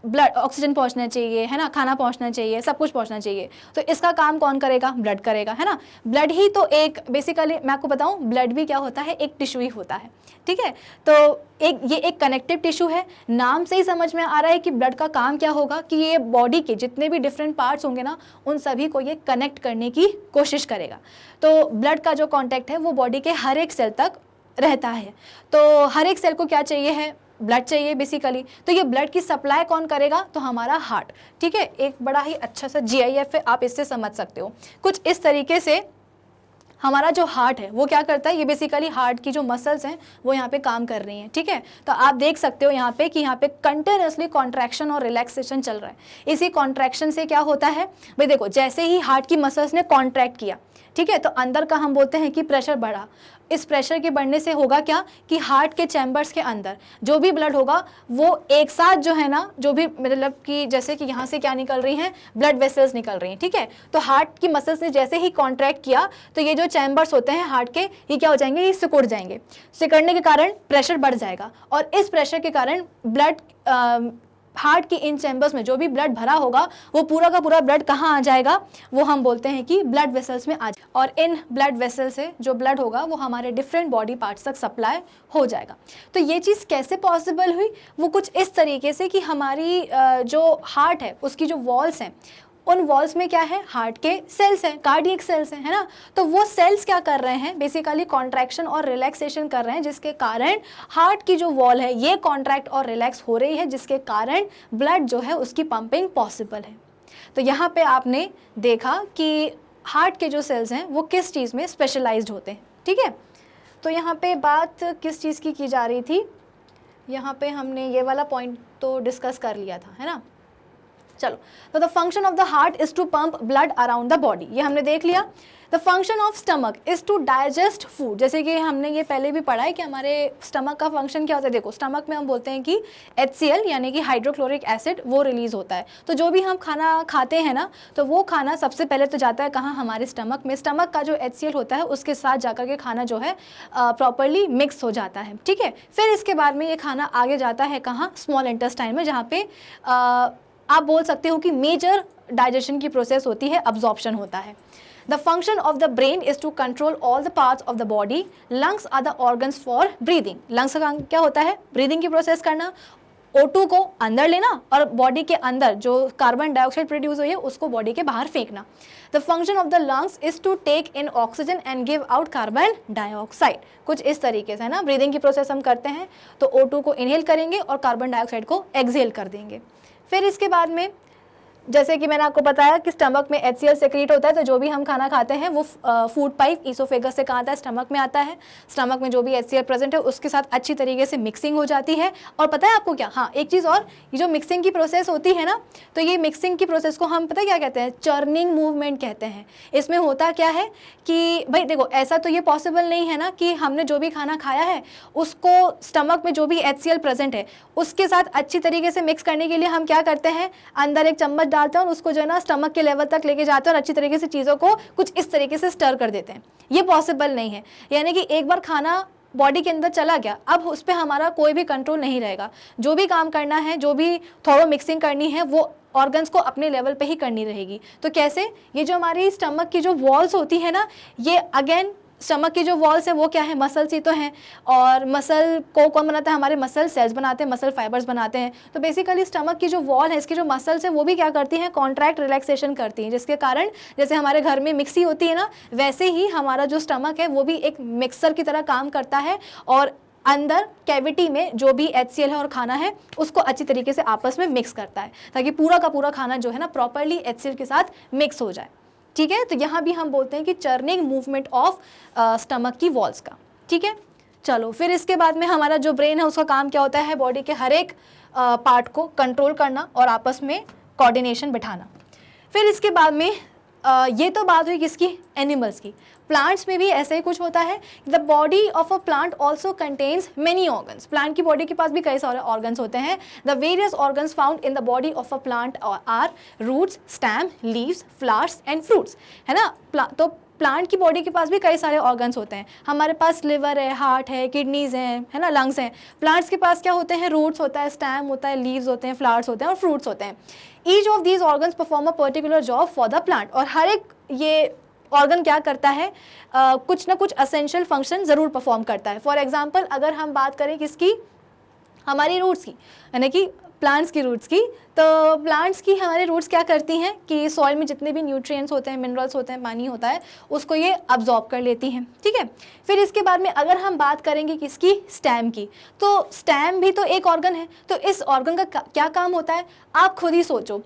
ब्लड, ऑक्सीजन पहुंचना चाहिए, है ना, खाना पहुंचना चाहिए, सब कुछ पहुंचना चाहिए। तो इसका काम कौन करेगा, ब्लड करेगा, है ना। ब्लड ही तो एक, बेसिकली मैं आपको बताऊं, ब्लड भी क्या होता है, एक टिश्यू ही होता है, ठीक है। तो ये एक कनेक्टिव टिश्यू है। नाम से ही समझ में आ रहा है कि ब्लड का काम क्या होगा कि ये बॉडी के जितने भी डिफरेंट पार्ट्स होंगे ना, उन सभी को ये कनेक्ट करने की कोशिश करेगा। तो ब्लड का जो कॉन्टैक्ट है वो बॉडी के हर एक सेल तक रहता है। तो हर एक सेल को क्या चाहिए है, ब्लड चाहिए बेसिकली। तो ये ब्लड की सप्लाई कौन करेगा, तो हमारा हार्ट, ठीक है। एक बड़ा ही अच्छा सा GIF है, आप इससे समझ सकते हो। कुछ इस तरीके से हमारा जो हार्ट है वो क्या करता है, ये बेसिकली हार्ट की जो मसल्स हैं वो यहाँ पे काम कर रही हैं, ठीक है। तो आप देख सकते हो यहाँ पे कि यहाँ पे कंटिन्यूसली कॉन्ट्रैक्शन और रिलैक्सेशन चल रहा है। इसी कॉन्ट्रैक्शन से क्या होता है भाई, देखो जैसे ही हार्ट की मसल्स ने कॉन्ट्रैक्ट किया, ठीक है, तो अंदर का हम बोलते हैं कि प्रेशर बढ़ा। इस प्रेशर के बढ़ने से होगा क्या कि हार्ट के चैम्बर्स के अंदर जो भी ब्लड होगा वो एक साथ जो है ना, जो भी मतलब कि जैसे कि यहाँ से क्या निकल रही हैं, ब्लड वेसल्स निकल रही हैं, ठीक है। तो हार्ट की मसल्स ने जैसे ही कॉन्ट्रैक्ट किया तो ये जो चैम्बर्स होते हैं हार्ट के, ये क्या हो जाएंगे, ये सिकुड़ जाएंगे। सिकुड़ने के कारण प्रेशर बढ़ जाएगा और इस प्रेशर के कारण ब्लड, हार्ट की इन चैम्बर्स में जो भी ब्लड भरा होगा वो पूरा का पूरा ब्लड कहाँ आ जाएगा, वो हम बोलते हैं कि ब्लड वेसल्स में आ जाए। और इन ब्लड वेसल से जो ब्लड होगा वो हमारे डिफरेंट बॉडी पार्ट्स तक सप्लाई हो जाएगा। तो ये चीज़ कैसे पॉसिबल हुई, वो कुछ इस तरीके से कि हमारी जो हार्ट है उसकी जो वॉल्स हैं, उन वॉल्स में क्या है, हार्ट के सेल्स हैं, कार्डियक सेल्स हैं, है ना। तो वो सेल्स क्या कर रहे हैं, बेसिकली कॉन्ट्रैक्शन और रिलैक्सेशन कर रहे हैं, जिसके कारण हार्ट की जो वॉल है ये कॉन्ट्रैक्ट और रिलैक्स हो रही है, जिसके कारण ब्लड जो है उसकी पंपिंग पॉसिबल है। तो यहाँ पे आपने देखा कि हार्ट के जो सेल्स हैं वो किस चीज़ में स्पेशलाइज्ड होते हैं, ठीक है। तो यहाँ पे बात किस चीज़ की जा रही थी, यहाँ पे हमने ये वाला पॉइंट तो डिस्कस कर लिया था, है ना। चलो, तो the function of the heart is to pump blood around the body, ये हमने देख लिया। The function of stomach is to digest food, जैसे कि हमने ये पहले भी पढ़ा है कि हमारे स्टमक का फंक्शन क्या होता है। देखो स्टमक में हम बोलते हैं कि HCl यानी कि हाइड्रोक्लोरिक एसिड वो रिलीज होता है। तो जो भी हम खाना खाते हैं ना, तो वो खाना सबसे पहले तो जाता है कहाँ, हमारे स्टमक में। स्टमक का जो HCl होता है उसके साथ जाकर के खाना जो है प्रॉपरली मिक्स हो जाता है, ठीक है। फिर इसके बाद में ये खाना आगे जाता है कहाँ, स्मॉल इंटेस्टाइन में, जहाँ पे आप बोल सकते हो कि मेजर डाइजेशन की प्रोसेस होती है, अब्जॉर्प्शन होता है। The function of the brain is to control all the parts of the body. Lungs are the organs for breathing, lungs का काम क्या होता है, ब्रीदिंग की प्रोसेस करना, O2 को अंदर लेना और बॉडी के अंदर जो कार्बन डाइऑक्साइड प्रोड्यूस हुई है उसको बॉडी के बाहर फेंकना। The function of the lungs is to take in oxygen and give out carbon dioxide, कुछ इस तरीके से, है ना। ब्रीदिंग की प्रोसेस हम करते हैं तो O2 को इनहेल करेंगे और कार्बन डाइऑक्साइड को एक्सहेल कर देंगे। फिर इसके बाद में जैसे कि मैंने आपको बताया कि स्टमक में HCl सेक्रेट होता है, तो जो भी हम खाना खाते हैं वो फूड पाइप ईसोफेगस से कहाँ आता है, स्टमक में आता है। स्टमक में जो भी HCl प्रेजेंट है उसके साथ अच्छी तरीके से मिक्सिंग हो जाती है। और पता है आपको क्या, हाँ एक चीज़ और, ये जो मिक्सिंग की प्रोसेस होती है ना, तो ये मिक्सिंग की प्रोसेस को हम पता है क्या कहते हैं, चर्निंग मूवमेंट कहते हैं। इसमें होता क्या है कि भाई देखो ऐसा तो ये पॉसिबल नहीं है ना कि हमने जो भी खाना खाया है उसको स्टमक में जो भी HCl प्रेजेंट है उसके साथ अच्छी तरीके से मिक्स करने के लिए हम क्या करते हैं, अंदर एक चम्मच डालते हैं और उसको जो है ना स्टमक के लेवल तक लेके जाते हैं और अच्छी तरीके से चीज़ों को कुछ इस तरीके से स्टर कर देते हैं। ये पॉसिबल नहीं है, यानी कि एक बार खाना बॉडी के अंदर चला गया, अब उस पर हमारा कोई भी कंट्रोल नहीं रहेगा। जो भी काम करना है, जो भी थोड़ा मिक्सिंग करनी है, वो ऑर्गन्स को अपने लेवल पे ही करनी रहेगी। तो कैसे, ये जो हमारी स्टमक की जो वॉल्स होती है ना, ये अगेन स्टमक की जो वॉल्स है वो क्या है, मसल्स ही तो हैं। और मसल को कौन बनाता है, हमारे मसल सेल्स बनाते हैं, मसल फाइबर्स बनाते हैं। तो बेसिकली स्टमक की जो वॉल है, इसकी जो मसल्स है वो भी क्या करती हैं, कॉन्ट्रैक्ट रिलैक्सेशन करती हैं, जिसके कारण जैसे हमारे घर में मिक्सी होती है ना, वैसे ही हमारा जो स्टमक है वो भी एक मिक्सर की तरह काम करता है और अंदर कैविटी में जो भी HCl है और खाना है उसको अच्छी तरीके से आपस में मिक्स करता है, ताकि पूरा का पूरा खाना जो है ना प्रॉपरली HCl के साथ मिक्स हो जाए, ठीक है। तो यहाँ भी हम बोलते हैं कि चर्निंग मूवमेंट ऑफ स्टमक की वॉल्स का, ठीक है। चलो, फिर इसके बाद में हमारा जो ब्रेन है उसका काम क्या होता है, बॉडी के हर एक पार्ट को कंट्रोल करना और आपस में कोऑर्डिनेशन बिठाना। फिर इसके बाद में ये तो बात हुई किसकी, एनिमल्स की। प्लांट्स में भी ऐसा ही कुछ होता है। The body of a plant also contains many organs, plant की बॉडी के पास भी कई सारे ऑर्गन्स होते हैं। The various organs found in the body of a plant are roots, stem, leaves, flowers and fruits, है ना। तो प्लांट की बॉडी के पास भी कई सारे ऑर्गन्स होते हैं। हमारे पास लिवर है, हार्ट है, किडनीज हैं, है ना, लंग्स हैं। प्लांट्स के पास क्या होते हैं, रूट्स होता है, स्टेम होता है, लीव्स होते हैं, फ्लावर्स होते हैं और फ्रूट्स होते हैं। Each of these organs perform a particular job for the plant, और हर एक ये ऑर्गन क्या करता है, कुछ ना कुछ असेंशियल फंक्शन ज़रूर परफॉर्म करता है। फॉर एग्जाम्पल अगर हम बात करें किसकी, हमारी रूट्स की, यानी कि प्लांट्स की रूट्स की, तो प्लांट्स की हमारे रूट्स क्या करती हैं कि सॉइल में जितने भी न्यूट्रिएंट्स होते हैं, मिनरल्स होते हैं, पानी होता है, उसको ये अब्जॉर्ब कर लेती हैं, ठीक है। फिर इसके बाद में अगर हम बात करेंगे किसकी, स्टेम की, तो स्टेम भी तो एक ऑर्गन है। तो इस ऑर्गन का क्या काम होता है, आप खुद ही सोचो।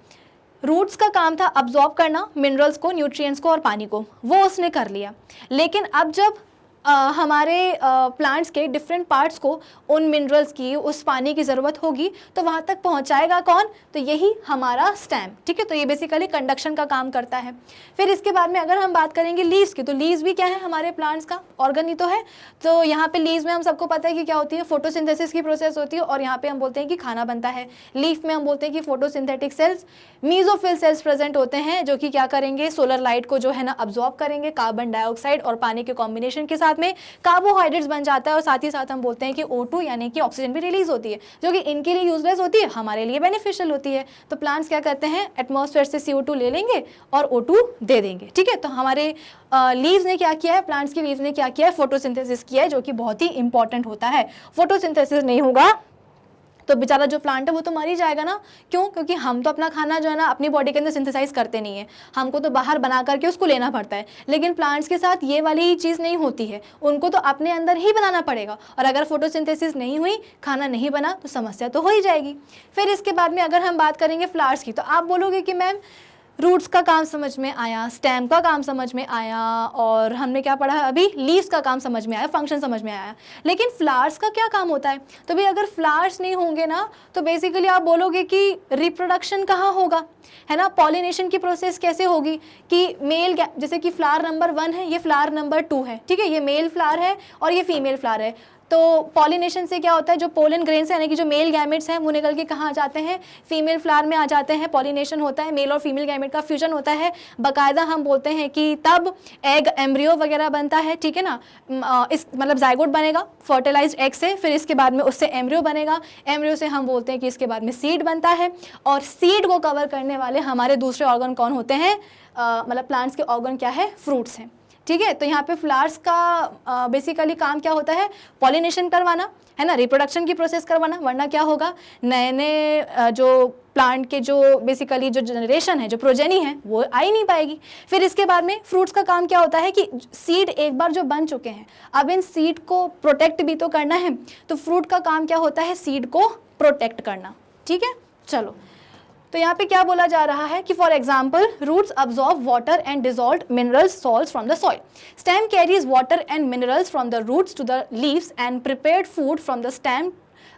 रूट्स का काम था अब्जॉर्ब करना मिनरल्स को, न्यूट्रिएंट्स को और पानी को, वो उसने कर लिया। लेकिन अब जब हमारे प्लांट्स के डिफरेंट पार्ट्स को उन मिनरल्स की, उस पानी की ज़रूरत होगी, तो वहाँ तक पहुँचाएगा कौन, तो यही हमारा स्टेम, ठीक है। तो ये बेसिकली कंडक्शन का काम करता है। फिर इसके बाद में अगर हम बात करेंगे लीव्स की, तो लीव्स भी क्या है, हमारे प्लांट्स का ऑर्गन ही तो है। तो यहाँ पे लीव्स में हम सबको पता है कि क्या होती है, फोटोसिंथेसिस की प्रोसेस होती है, और यहाँ पे हम बोलते हैं कि खाना बनता है। लीफ में हम बोलते हैं कि photosynthetic cells, mesophyll cells present होते हैं, जो कि क्या करेंगे, सोलर लाइट को जो है ना अब्जॉर्ब करेंगे, कार्बन डाइऑक्साइड और पानी के कॉम्बिनेशन के साथ में कार्बोहाइड्रेट्स बन जाता है, और साथ ही साथ हम बोलते हैं कि O2 यानी कि ऑक्सीजन भी रिलीज होती है, जो कि इनके लिए यूजलेस होती है, हमारे लिए बेनिफिशियल होती है। तो प्लांट्स क्या करते हैं, एटमॉस्फेयर से CO2 ले लेंगे और O2 दे देंगे, ठीक है। तो हमारे लीव्स ने क्या किया है, प्लांट्स की लीव्स ने क्या किया है, फोटोसिंथेसिस किया है, जो कि बहुत ही इंपॉर्टेंट होता है। फोटोसिंथेसिस नहीं होगा तो बेचारा जो प्लांट है वो तो मर ही जाएगा ना। क्यों, क्योंकि हम तो अपना खाना जो है ना अपनी बॉडी के अंदर सिंथेसाइज करते नहीं है, हमको तो बाहर बना करके उसको लेना पड़ता है। लेकिन प्लांट्स के साथ ये वाली चीज़ नहीं होती है, उनको तो अपने अंदर ही बनाना पड़ेगा, और अगर फोटोसिंथेसिस नहीं हुई, खाना नहीं बना, तो समस्या तो हो ही जाएगी। फिर इसके बाद में अगर हम बात करेंगे फ्लावर्स की, तो आप बोलोगे कि मैम रूट्स का काम समझ में आया, स्टेम का काम समझ में आया, और हमने क्या पढ़ा अभी, लीव्स का काम समझ में आया, फंक्शन समझ में आया, लेकिन फ्लावर्स का क्या काम होता है। तो भाई अगर फ्लावर्स नहीं होंगे ना, तो बेसिकली आप बोलोगे कि रिप्रोडक्शन कहाँ होगा, है ना, पॉलिनेशन की प्रोसेस कैसे होगी, कि मेल, जैसे कि फ्लावर नंबर 1 है, ये फ्लावर नंबर 2 है, ठीक है, ये मेल फ्लावर है और ये फीमेल फ्लावर है। तो पॉलिनेशन से क्या होता है, जो पोलन ग्रेन्स यानी कि जो मेल गैमेट्स हैं वो निकल के कहाँ आ जाते हैं, फीमेल फ्लावर में आ जाते हैं। पॉलिनेशन होता है, मेल और फीमेल गैमेट का फ्यूजन होता है, बाकायदा हम बोलते हैं कि तब एग एम्ब्रियो वगैरह बनता है, ठीक है ना। इस मतलब जाइगोट बनेगा फर्टिलाइज्ड एग से, फिर इसके बाद में उससे एम्ब्रियो बनेगा, एम्ब्रियो से हम बोलते हैं कि इसके बाद में सीड बनता है, और सीड को कवर करने वाले हमारे दूसरे ऑर्गन कौन होते हैं, मतलब प्लांट्स के ऑर्गन क्या है, फ्रूट्स हैं, ठीक है। तो यहाँ पे फ्लावर्स का बेसिकली काम क्या होता है, पॉलिनेशन करवाना, है ना, रिप्रोडक्शन की प्रोसेस करवाना, वरना क्या होगा, नए नए जो प्लांट के जो बेसिकली जो जनरेशन है, जो प्रोजेनी है, वो आ ही नहीं पाएगी। फिर इसके बाद में फ्रूट्स का काम क्या होता है कि सीड एक बार जो बन चुके हैं, अब इन सीड को प्रोटेक्ट भी तो करना है, तो फ्रूट का काम क्या होता है, सीड को प्रोटेक्ट करना, ठीक है। चलो, तो यहाँ पे क्या बोला जा रहा है कि for example roots absorb water and dissolved minerals salts from the soil, stem carries water and minerals from the roots to the leaves and prepared food from the stem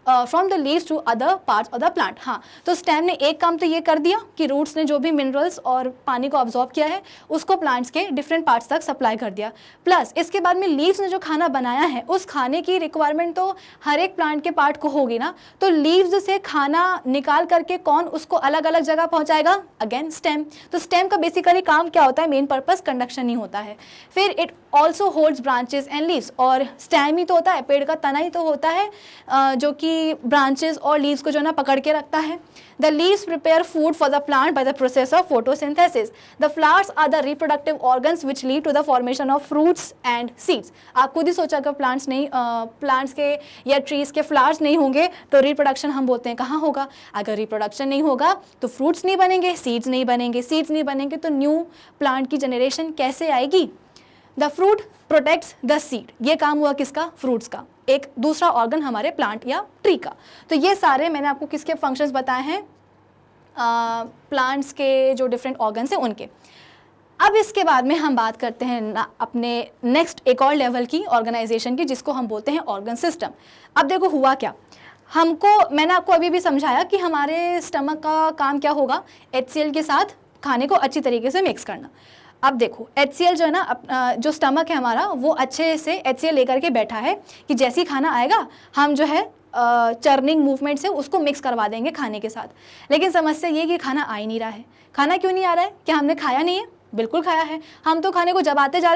from the leaves to other parts of the plant. हाँ, तो stem ने एक काम तो ये कर दिया कि रूट्स ने जो भी मिनरल्स और पानी को अब्जॉर्ब किया है उसको प्लांट्स के डिफरेंट पार्ट्स तक सप्लाई कर दिया, प्लस इसके बाद में लीव्स ने जो खाना बनाया है उस खाने की रिक्वायरमेंट तो हर एक प्लांट के पार्ट को होगी ना, तो लीव्स से खाना निकाल करके कौन उसको अलग अलग जगह पहुँचाएगा, अगेन स्टेम। तो स्टेम का बेसिकली काम क्या होता है, मेन पर्पस कंडक्शन ही होता है। फिर it also holds branches and leaves, और स्टेम ही तो होता है, पेड़ का तना ही तो होता है जो कि ब्रांचेस और लीव्स को जो ना पकड़ के रखता है। The leaves prepare food for the plant by the process of photosynthesis. The flowers are the reproductive organs which lead to the formation of fruits and seeds. आप खुद ही सोचा, अगर प्लांट्स के या ट्रीज के फ्लावर्स नहीं होंगे तो रिप्रोडक्शन हम बोलते हैं कहाँ होगा, अगर रिप्रोडक्शन नहीं होगा तो फ्रूट्स नहीं बनेंगे, सीड्स नहीं बनेंगे, सीड्स नहीं बनेंगे तो न्यू प्लांट की जनरेशन कैसे आएगी। The fruit protects the seed, ये काम हुआ किसका, फ्रूट्स का, एक दूसरा ऑर्गन हमारे प्लांट या ट्री का। तो ये सारे मैंने आपको किसके फंक्शंस बताए हैं, प्लांट्स के जो डिफरेंट ऑर्गन्स हैं उनके। अब इसके बाद में हम बात करते हैं अपने नेक्स्ट एक और लेवल की ऑर्गेनाइजेशन की, जिसको हम बोलते हैं ऑर्गन सिस्टम। अब देखो हुआ क्या, मैंने आपको अभी भी समझाया कि हमारे स्टमक का काम क्या होगा, HCl के साथ खाने को अच्छी तरीके से मिक्स करना। अब देखो HCl जो है ना, जो स्टमक है हमारा वो अच्छे से HCl लेकर के बैठा है कि जैसे ही खाना आएगा हम जो है चर्निंग मूवमेंट से उसको मिक्स करवा देंगे खाने के साथ। लेकिन समस्या ये कि खाना आ ही नहीं रहा है। खाना क्यों नहीं आ रहा है? क्या हमने खाया नहीं है? बिल्कुल खाया है। हम तो खाने को चबाते जा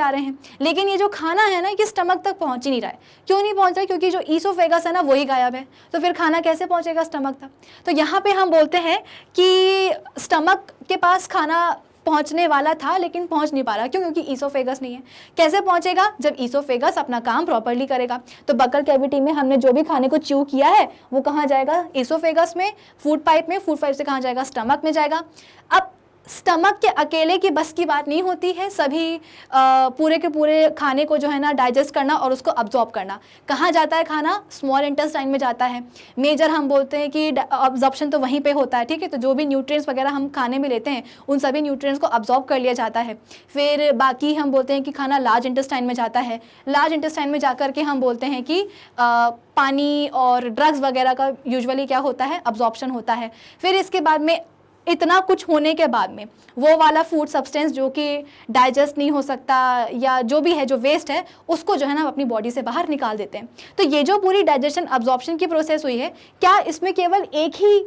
रहे हैं, लेकिन ये जो खाना है ना, ये स्टमक तक पहुंच ही नहीं रहा है। क्यों नहीं पहुंच रहा है? क्योंकि जो ईसोफेगस है ना वही गायब है। तो फिर खाना कैसे पहुंचेगा स्टमक तक? तो यहाँ पे हम बोलते हैं कि स्टमक के पास खाना पहुंचने वाला था लेकिन पहुंच नहीं पा रहा। क्यों? क्योंकि ईसोफेगस नहीं है। कैसे पहुंचेगा? जब ईसोफेगस अपना काम प्रॉपर्ली करेगा। तो बकल कैविटी में हमने जो भी खाने को च्यू किया है वो कहाँ जाएगा? ईसोफेगस में, फूड पाइप में, फूड पाइप से कहाँ जाएगा? स्टमक में जाएगा। अब स्टमक के अकेले की बस की बात नहीं होती है सभी पूरे के पूरे खाने को जो है ना डाइजेस्ट करना और उसको अब्जॉर्ब करना। कहाँ जाता है खाना? स्मॉल इंटेस्टाइन में जाता है। मेजर हम बोलते हैं कि अब्जॉर्प्शन तो वहीं पे होता है, ठीक है। तो जो भी न्यूट्रिएंट्स वगैरह हम खाने में लेते हैं उन सभी न्यूट्रिएंट्स को अब्जॉर्ब कर लिया जाता है। फिर बाकी हम बोलते हैं कि खाना लार्ज इंटेस्टाइन में जाता है। लार्ज इंटेस्टाइन में जाकर के हम बोलते हैं कि पानी और ड्रग्स वगैरह का यूजुअली क्या होता है? अब्जॉर्प्शन होता है। फिर इसके बाद में इतना कुछ होने के बाद में वो वाला फूड सब्सटेंस जो कि डाइजेस्ट नहीं हो सकता या जो भी है, जो वेस्ट है, उसको जो है ना अपनी बॉडी से बाहर निकाल देते हैं। तो ये जो पूरी डाइजेशन अब्जॉर्प्शन की प्रोसेस हुई है, क्या इसमें केवल एक ही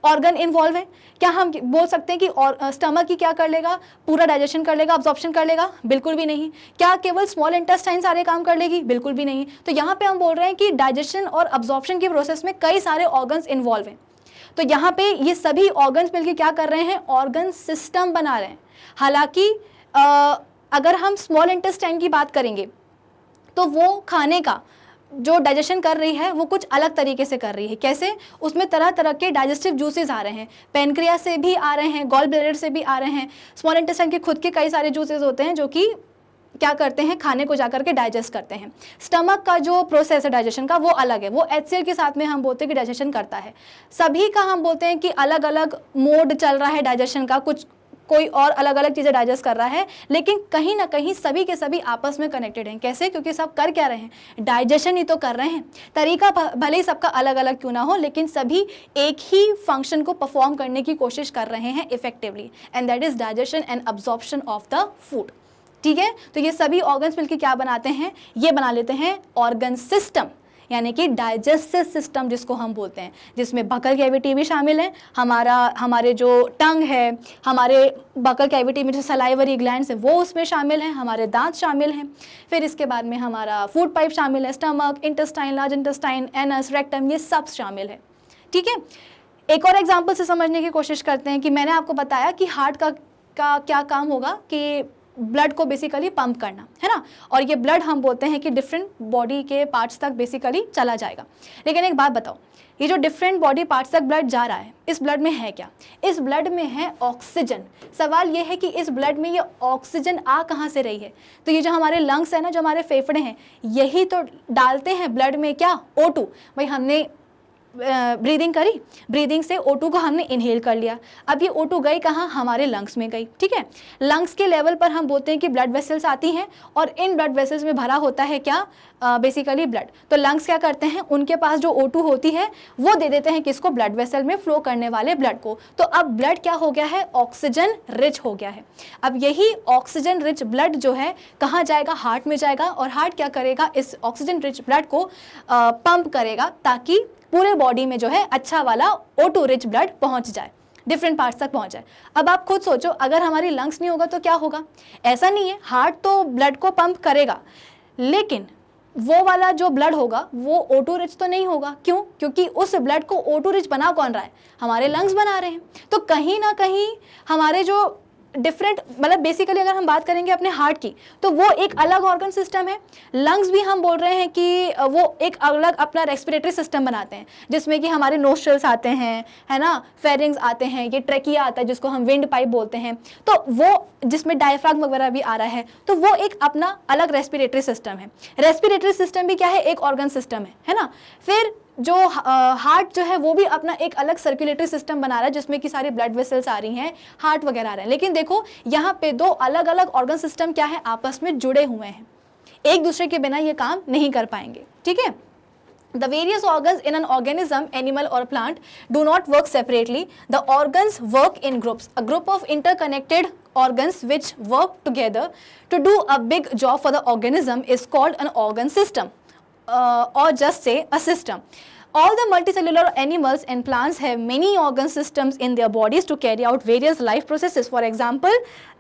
ऑर्गन इन्वॉल्व है? क्या हम बोल सकते हैं कि स्टमक ही क्या कर लेगा? पूरा डाइजेशन कर लेगा, अब्जॉर्प्शन कर लेगा? बिल्कुल भी नहीं। क्या केवल स्मॉल इंटेस्टाइन सारे काम कर लेगी? बिल्कुल भी नहीं। तो यहाँ पे हम बोल रहे हैं कि डाइजेशन और अब्जॉर्प्शन की प्रोसेस में कई सारे ऑर्गन्स इन्वॉल्व हैं। तो यहाँ पे ये सभी ऑर्गन्स मिलकर क्या कर रहे हैं? ऑर्गन सिस्टम बना रहे हैं। हालांकि अगर हम स्मॉल इंटेस्टाइन की बात करेंगे तो वो खाने का जो डाइजेशन कर रही है वो कुछ अलग तरीके से कर रही है। कैसे? उसमें तरह तरह के डाइजेस्टिव जूसेस आ रहे हैं, पेनक्रियास से भी आ रहे हैं, गॉल ब्लैडर से भी आ रहे हैं। स्मॉल इंटेस्टाइन के खुद के कई सारे जूसेस होते हैं जो कि क्या करते हैं? खाने को जाकर के डाइजेस्ट करते हैं। स्टमक का जो प्रोसेस है डाइजेशन का वो अलग है। वो HCl के साथ में हम बोलते हैं कि डाइजेशन करता है। सभी का हम बोलते हैं कि अलग अलग मोड चल रहा है डाइजेशन का, कुछ कोई और अलग अलग चीज़ें डाइजेस्ट कर रहा है, लेकिन कहीं ना कहीं सभी के सभी आपस में कनेक्टेड हैं। कैसे? क्योंकि सब कर क्या रहे हैं? डाइजेशन ही तो कर रहे हैं। तरीका भले ही सबका अलग अलग क्यों ना हो, लेकिन सभी एक ही फंक्शन को परफॉर्म करने की कोशिश कर रहे हैं effectively, and that is digestion and absorption of the food. ठीक है। तो ये सभी ऑर्गन्स मिलकर क्या बनाते हैं? ये बना लेते हैं ऑर्गन सिस्टम, यानी कि डाइजेस्टिव सिस्टम जिसको हम बोलते हैं, जिसमें बकल कैविटी भी शामिल है, हमारे जो टंग है, हमारे बकल कैविटी में जो सलाइवरी ग्लैंड्स हैं वो उसमें शामिल हैं, हमारे दांत शामिल हैं। फिर इसके बाद में हमारा फूड पाइप शामिल है, stomach, intestine, large intestine, anus, rectum, ये सब शामिल है। ठीक है। एक और एग्जाम्पल से समझने की कोशिश करते हैं कि मैंने आपको बताया कि हार्ट का क्या काम होगा कि ब्लड को बेसिकली पंप करना, है ना। और ये ब्लड हम बोलते हैं कि डिफरेंट बॉडी के पार्ट्स तक बेसिकली चला जाएगा। लेकिन एक बात बताओ, ये जो डिफरेंट बॉडी पार्ट्स तक ब्लड जा रहा है, इस ब्लड में है क्या? इस ब्लड में है ऑक्सीजन। सवाल ये है कि इस ब्लड में ये ऑक्सीजन आ कहाँ से रही है? तो ये जो हमारे लंग्स है ना, जो हमारे फेफड़े हैं, यही तो डालते हैं ब्लड में क्या? O2। भाई हमने ब्रीदिंग करी, ब्रीदिंग से O2 को हमने इनहेल कर लिया। अब ये O2 गई कहाँ? हमारे लंग्स में गई। ठीक है। लंग्स के लेवल पर हम बोलते हैं कि ब्लड वेसल्स आती हैं और इन ब्लड वेसल्स में भरा होता है क्या? Basically blood. तो लंग्स क्या करते हैं? उनके पास जो O2 होती है वो दे देते हैं किसको? ब्लड वेसल में फ्लो करने वाले ब्लड को। तो अब ब्लड क्या हो गया है? ऑक्सीजन रिच हो गया है। अब यही ऑक्सीजन रिच ब्लड जो है कहाँ जाएगा? हार्ट में जाएगा। और हार्ट क्या करेगा? इस ऑक्सीजन रिच ब्लड को पंप करेगा ताकि पूरे बॉडी में जो है अच्छा वाला O2 रिच ब्लड पहुंच जाए, डिफरेंट पार्ट्स तक पहुंच जाए। अब आप खुद सोचो, अगर हमारी लंग्स नहीं होगा तो क्या होगा? ऐसा नहीं है, हार्ट तो ब्लड को पंप करेगा, लेकिन वो वाला जो ब्लड होगा वो O2 रिच तो नहीं होगा। क्यों? क्योंकि उस ब्लड को O2 रिच बना कौन रहा है? हमारे लंग्स बना रहे हैं। तो कहीं ना कहीं हमारे जो डिफरेंट, मतलब बेसिकली अगर हम बात करेंगे अपने हार्ट की, तो वो एक अलग ऑर्गन सिस्टम है। लंग्स भी हम बोल रहे हैं कि वो एक अलग अपना रेस्पिरेटरी सिस्टम बनाते हैं, जिसमें कि हमारे नोस्ट्रल्स आते हैं, है ना, फेरिंग्स आते हैं, ये ट्रेकिया आता है जिसको हम विंड पाइप बोलते हैं, तो वो जिसमें डायफ्राग्म वगैरह भी आ रहा है, तो वो एक अपना अलग रेस्पिरेटरी सिस्टम है। रेस्पिरेटरी सिस्टम भी क्या है? एक ऑर्गन सिस्टम है ना। फिर जो हार्ट जो है वो भी अपना एक अलग सर्कुलेटरी सिस्टम बना रहा है, जिसमें कि सारी ब्लड वेसल्स आ रही हैं, हार्ट वगैरह आ रहे हैं। लेकिन देखो यहाँ पे दो अलग अलग ऑर्गन सिस्टम क्या है? आपस में जुड़े हुए हैं, एक दूसरे के बिना ये काम नहीं कर पाएंगे। ठीक है। The various organs in an organism, animal or plant, do not work separately. The organs work in groups. A group of interconnected organs which work together to do a big job for the organism is called an organ system, or just say a system. All the multicellular animals and plants have many organ systems in their bodies to carry out various life processes. For example,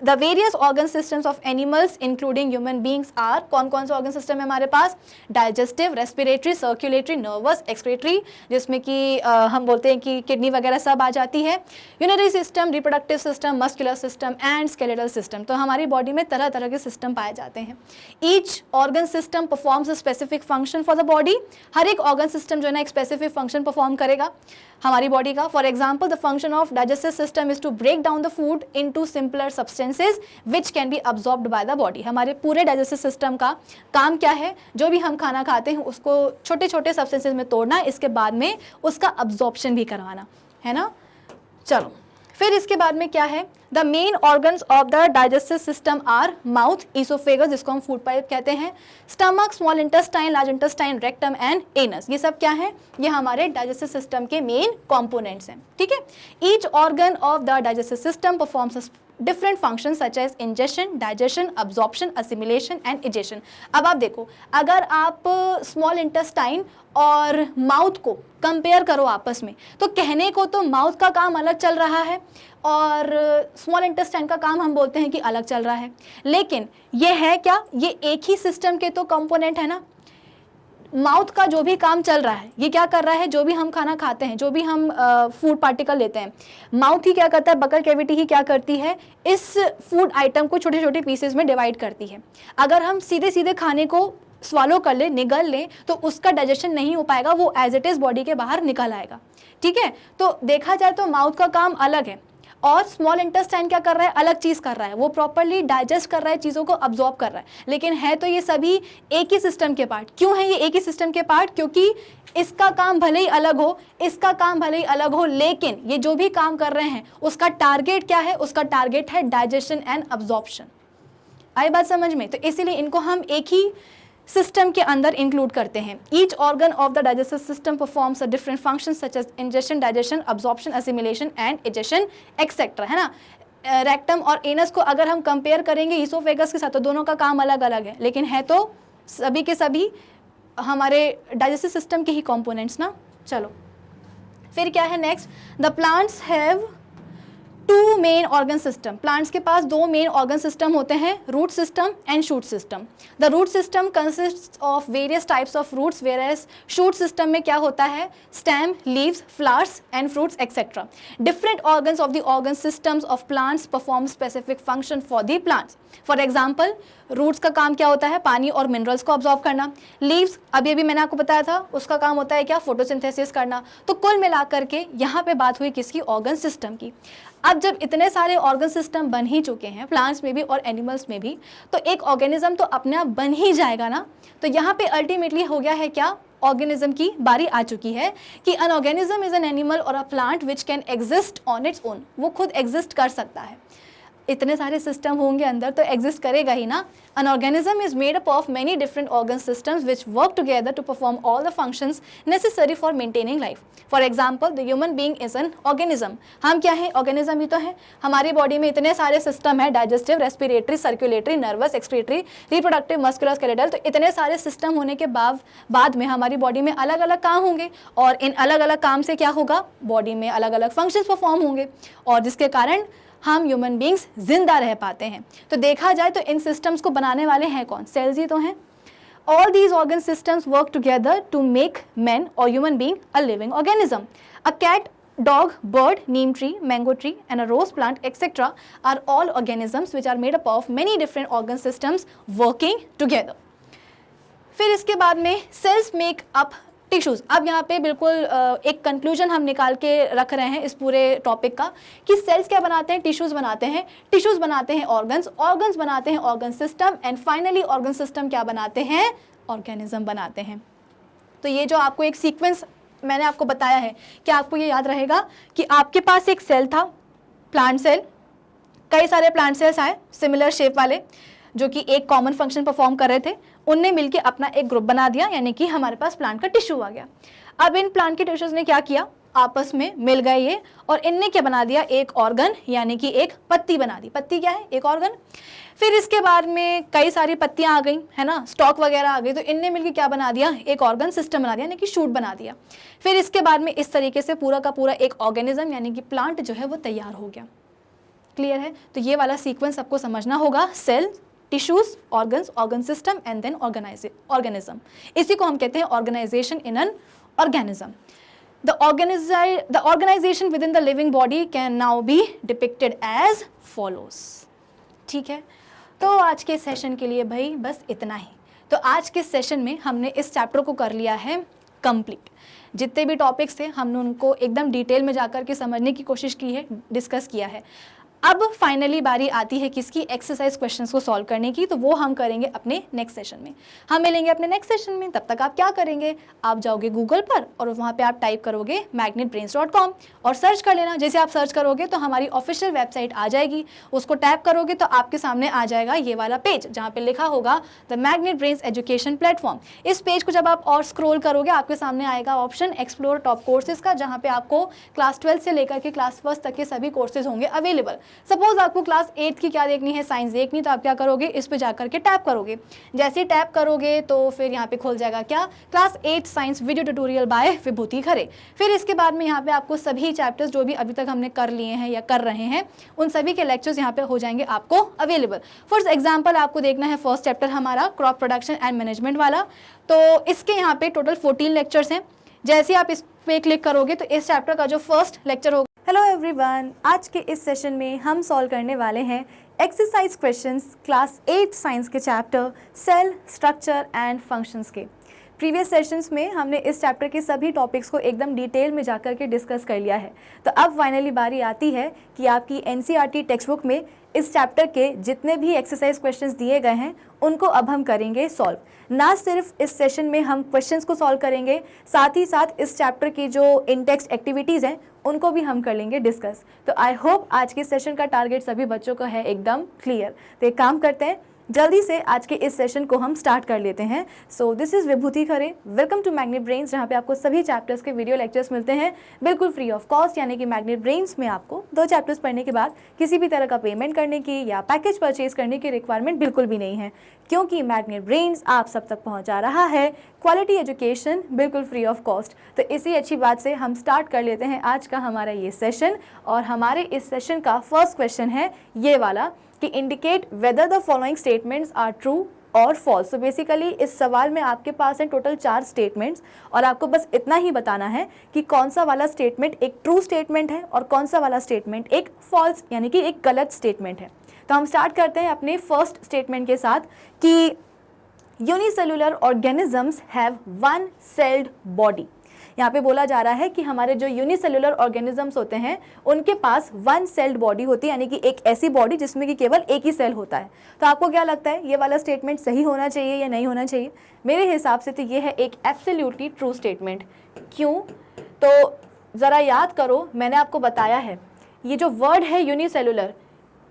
the various organ systems of animals including human beings are, कौन-कौन से organ system है हमारे पास? Digestive, respiratory, circulatory, nervous, excretory, जिसमें कि हम बोलते हैं कि किडनी वगैरह सब आ जाती है. Urinary system, reproductive system, muscular system and skeletal system. तो हमारी बॉडी में तरह तरह के सिस्टम पाए जाते हैं. Each organ system performs a specific function for the body. हर एक organ system जो है ना स्पेसिफिक फंक्शन परफॉर्म करेगा हमारी बॉडी का. For example, the function of digestive system is to break down the food into simpler substances which can be absorbed by the body. हमारे पूरे digestive system का काम क्या है? जो भी हम खाना खाते हैं उसको छोटे छोटे सब्सटेंसेज में तोड़ना, इसके बाद में उसका अब्जॉर्प्शन भी करवाना है ना. चलो फिर इसके बाद में क्या है? The main organs of the digestive system are mouth, oesophagus जिसको हम फूड पाइप कहते हैं, stomach, small intestine, large intestine, rectum and anus. ये सब क्या है? ये हमारे डाइजेस्टिव सिस्टम के मेन कंपोनेंट्स हैं. ठीक है. Each organ of the digestive system performs different function such as ingestion, digestion, absorption, assimilation and egestion. अब आप देखो, अगर आप स्मॉल इंटेस्टाइन और माउथ को कंपेयर करो आपस में, तो कहने को तो माउथ का काम अलग चल रहा है और स्मॉल इंटेस्टाइन का काम हम बोलते हैं कि अलग चल रहा है, लेकिन ये है क्या? ये एक ही सिस्टम के तो कंपोनेंट है ना. माउथ का जो भी काम चल रहा है, ये क्या कर रहा है? जो भी हम खाना खाते हैं, जो भी हम फूड पार्टिकल लेते हैं, माउथ ही क्या करता है? बकल कैविटी ही क्या करती है? इस फूड आइटम को छोटे छोटे पीसेस में डिवाइड करती है. अगर हम सीधे सीधे खाने को स्वालो कर ले, निगल ले, तो उसका डाइजेशन नहीं हो पाएगा, वो एज इट इज बॉडी के बाहर निकल आएगा. ठीक है. तो देखा जाए तो माउथ का काम अलग है और स्मॉल इंटेस्टाइन क्या कर रहा है? अलग चीज़ कर रहा है. वो प्रॉपरली डाइजेस्ट कर रहा है, चीज़ों को अब्जॉर्ब कर रहा है, लेकिन है तो ये सभी एक ही सिस्टम के पार्ट. क्यों है ये एक ही सिस्टम के पार्ट? क्योंकि इसका काम भले ही अलग हो, इसका काम भले ही अलग हो, लेकिन ये जो भी काम कर रहे हैं उसका टारगेट क्या है? उसका टारगेट है डाइजेशन एंड अब्जॉर्प्शन. आई बात समझ में? तो इसीलिए इनको हम एक ही सिस्टम के अंदर इंक्लूड करते हैं. Each organ of the digestive system performs a different function such as ingestion, digestion, absorption, assimilation and egestion etcetera. है ना. रेक्टम और एनस को अगर हम कंपेयर करेंगे ईसोफेगस के साथ, तो दोनों का काम अलग अलग है, लेकिन है तो सभी के सभी हमारे डाइजेस्टिव सिस्टम के ही कंपोनेंट्स ना. चलो फिर क्या है next? The plants have two main organ system. Plants के पास दो मेन ऑर्गन सिस्टम होते हैं, root system and shoot system. The root system consist of various types of roots, whereas shoot system में क्या होता है? Stem, leaves, flowers and fruits etcetera. Different organs of the organ systems of plants perform specific function for the plants. For example, roots का काम क्या होता है? पानी और मिनरल्स को ऑब्जॉर्ब करना. लीव्स, अभी मैंने आपको बताया था, उसका काम होता है क्या? फोटोसिंथेसिस करना. तो कुल मिलाकर के यहाँ पे बात हुई किसकी? ऑर्गन सिस्टम की. अब जब इतने सारे ऑर्गन सिस्टम बन ही चुके हैं, प्लांट्स में भी और एनिमल्स में भी, तो एक ऑर्गेनिज्म तो अपने आप बन ही जाएगा ना. तो यहाँ पे अल्टीमेटली हो गया है क्या? ऑर्गेनिज्म की बारी आ चुकी है कि an organism is an animal or a plant which can exist on its own. वो खुद एग्जिस्ट कर सकता है. इतने सारे सिस्टम होंगे अंदर तो एग्जिस्ट करेगा ही ना. An organism is made up of many different organ systems which work together to perform all the functions necessary for maintaining life. For example, the human being is an organism. हम क्या है? Organism ही तो है. हमारी body में इतने सारे system है, digestive, respiratory, circulatory, nervous, excretory, reproductive, muscular, skeletal. तो इतने सारे सिस्टम होने के बाद में हमारी बॉडी में अलग अलग काम होंगे और इन अलग अलग काम से क्या होगा? बॉडी में अलग अलग फंक्शंस परफॉर्म होंगे और जिसके कारण हम ह्यूमन बींग्स जिंदा रह पाते हैं. तो देखा जाए तो इन सिस्टम्स को बनाने वाले हैं कौन? सेल्स ही तो हैं. All these organ systems work together to make man or human being a living organism. A cat, dog, bird, neem tree, mango tree and a rose plant etc. are all organisms which are made up of many different organ systems working together. फिर इसके बाद में cells make up tissues. अब यहाँ पे बिल्कुल एक conclusion हम निकाल के रख रहे हैं इस पूरे टॉपिक का कि सेल्स क्या बनाते हैं? टिश्यूज़ बनाते हैं. टिश्यूज़ बनाते हैं ऑर्गन्स, ऑर्गन्स बनाते हैं organ system and finally organ system क्या बनाते हैं? ऑर्गेनिज्म बनाते हैं. तो ये जो आपको एक सीक्वेंस मैंने आपको बताया है, क्या आपको ये याद रहेगा कि आपके पास एक सेल था, प्लांट सेल, कई सारे प्लांट सेल्स आए सिमिलर शेप वाले जो कि एक कॉमन फंक्शन परफॉर्म कर रहे थे. उनने मिलकर अपना एक ग्रुप बना दिया, यानी कि हमारे पास प्लांट का टिश्यू आ गया. अब इन प्लांट के टिश्यूज़ ने क्या किया? आपस में मिल गए ये, और इनने क्या बना दिया, एक ऑर्गन यानी कि एक पत्ती बना दी। पत्ती क्या है, एक ऑर्गन। फिर इसके बाद में कई सारी पत्तियां आ गई, है ना, स्टॉक वगैरह आ गई, तो इनने मिलकर क्या बना दिया, एक ऑर्गन सिस्टम बना दिया, यानी कि शूट बना दिया। फिर इसके बाद में इस तरीके से पूरा का पूरा एक ऑर्गेनिज्म यानी कि प्लांट जो है वो तैयार हो गया। क्लियर है? तो ये वाला सीक्वेंस आपको समझना होगा, cell, tissues, organs, organ system and then organism. इसी को हम कहते हैं organisation in an organism. The organization within the living body can now be depicted as follows। ठीक है, तो आज के सेशन के लिए भाई बस इतना ही। तो आज के सेशन में हमने इस चैप्टर को कर लिया है कंप्लीट। जितने भी टॉपिक्स थे हमने उनको एकदम डिटेल में जाकर के समझने की कोशिश की है, डिस्कस किया है। अब फाइनली बारी आती है किसकी, एक्सरसाइज क्वेश्चंस को सॉल्व करने की। तो वो हम करेंगे अपने नेक्स्ट सेशन में। हम मिलेंगे अपने नेक्स्ट सेशन में। तब तक आप क्या करेंगे, आप जाओगे गूगल पर और वहाँ पे आप टाइप करोगे magnetbrains.com और सर्च कर लेना। जैसे आप सर्च करोगे तो हमारी ऑफिशियल वेबसाइट आ जाएगी, उसको टैप करोगे तो आपके सामने आ जाएगा ये वाला पेज जहाँ पे लिखा होगा the magnet brains education platform. इस पेज को जब आप और स्क्रॉल करोगे आपके सामने आएगा ऑप्शन एक्सप्लोर टॉप कोर्सेज का, जहाँ पे आपको क्लास 12 से लेकर के क्लास 1 तक के सभी कोर्सेज होंगे अवेलेबल। सपोज आपको क्लास 8 की क्या देखनी है, साइंस देखनी, तो आप क्या करोगे, इस पे जाकर के टैप करोगे। जैसे ही टैप करोगे तो फिर यहाँ पे खुल जाएगा क्या, class 8 science video tutorial by Vibhuti Khare. फिर इसके बाद में यहाँ पे आपको सभी चैप्टर्स जो भी अभी तक हमने कर लिए हैं या कर रहे हैं उन सभी के लेक्चर्स यहाँ पे हो जाएंगे आपको अवेलेबल। फॉर एग्जाम्पल आपको देखना है फर्स्ट चैप्टर हमारा क्रॉप प्रोडक्शन एंड मैनेजमेंट वाला, तो इसके यहाँ पे टोटल 14 लेक्चर्स हैं। जैसे आप इस पे क्लिक करोगे तो इस चैप्टर का जो फर्स्ट लेक्चर होगा। हेलो एवरीवन, आज के इस सेशन में हम सॉल्व करने वाले हैं एक्सरसाइज क्वेश्चंस क्लास 8 साइंस के chapter cell structure and functions के। प्रीवियस सेशंस में हमने इस चैप्टर के सभी टॉपिक्स को एकदम डिटेल में जाकर के डिस्कस कर लिया है। तो अब फाइनली बारी आती है कि आपकी एनसीईआरटी टेक्स्ट बुक में इस चैप्टर के जितने भी एक्सरसाइज क्वेश्चंस दिए गए हैं उनको अब हम करेंगे सॉल्व। ना सिर्फ इस सेशन में हम क्वेश्चंस को सॉल्व करेंगे, साथ ही साथ इस चैप्टर की जो इन टेक्स्ट एक्टिविटीज़ हैं उनको भी हम कर लेंगे डिस्कस। तो आई होप आज के सेशन का टारगेट सभी बच्चों का है एकदम क्लियर। तो एक काम करते हैं, जल्दी से आज के इस सेशन को हम स्टार्ट कर लेते हैं। So this is Vibhuti Khare, welcome to Magnet Brains, जहाँ पे आपको सभी चैप्टर्स के वीडियो लेक्चर्स मिलते हैं बिल्कुल फ्री ऑफ कॉस्ट। यानी कि मैग्नेट ब्रेन्स में आपको 2 चैप्टर्स पढ़ने के बाद किसी भी तरह का पेमेंट करने की या पैकेज परचेज करने की रिक्वायरमेंट बिल्कुल भी नहीं है, क्योंकि मैग्नेट ब्रेन्स आप सब तक पहुँचा रहा है क्वालिटी एजुकेशन बिल्कुल फ्री ऑफ कॉस्ट। तो इसी अच्छी बात से हम स्टार्ट कर लेते हैं आज का हमारा ये सेशन। और हमारे इस सेशन का फर्स्ट क्वेश्चन है ये वाला कि indicate whether the following statements are true और फॉल्स। तो बेसिकली इस सवाल में आपके पास है टोटल 4 स्टेटमेंट्स और आपको बस इतना ही बताना है कि कौन सा वाला स्टेटमेंट एक ट्रू स्टेटमेंट है और कौन सा वाला स्टेटमेंट एक फॉल्स यानी कि एक गलत स्टेटमेंट है। तो हम स्टार्ट करते हैं अपने फर्स्ट स्टेटमेंट के साथ कि unicellular organisms have one sailed body. यहाँ पे बोला जा रहा है कि हमारे जो यूनिसेलुलर ऑर्गेनिजम्स होते हैं उनके पास वन सेल्ड बॉडी होती है, यानी कि एक ऐसी बॉडी जिसमें कि केवल एक ही सेल होता है। तो आपको क्या लगता है ये वाला स्टेटमेंट सही होना चाहिए या नहीं होना चाहिए? मेरे हिसाब से तो ये है एक एब्सोल्युटली ट्रू स्टेटमेंट। क्यों? तो ज़रा याद करो, मैंने आपको बताया है ये जो वर्ड है यूनिसेलुलर,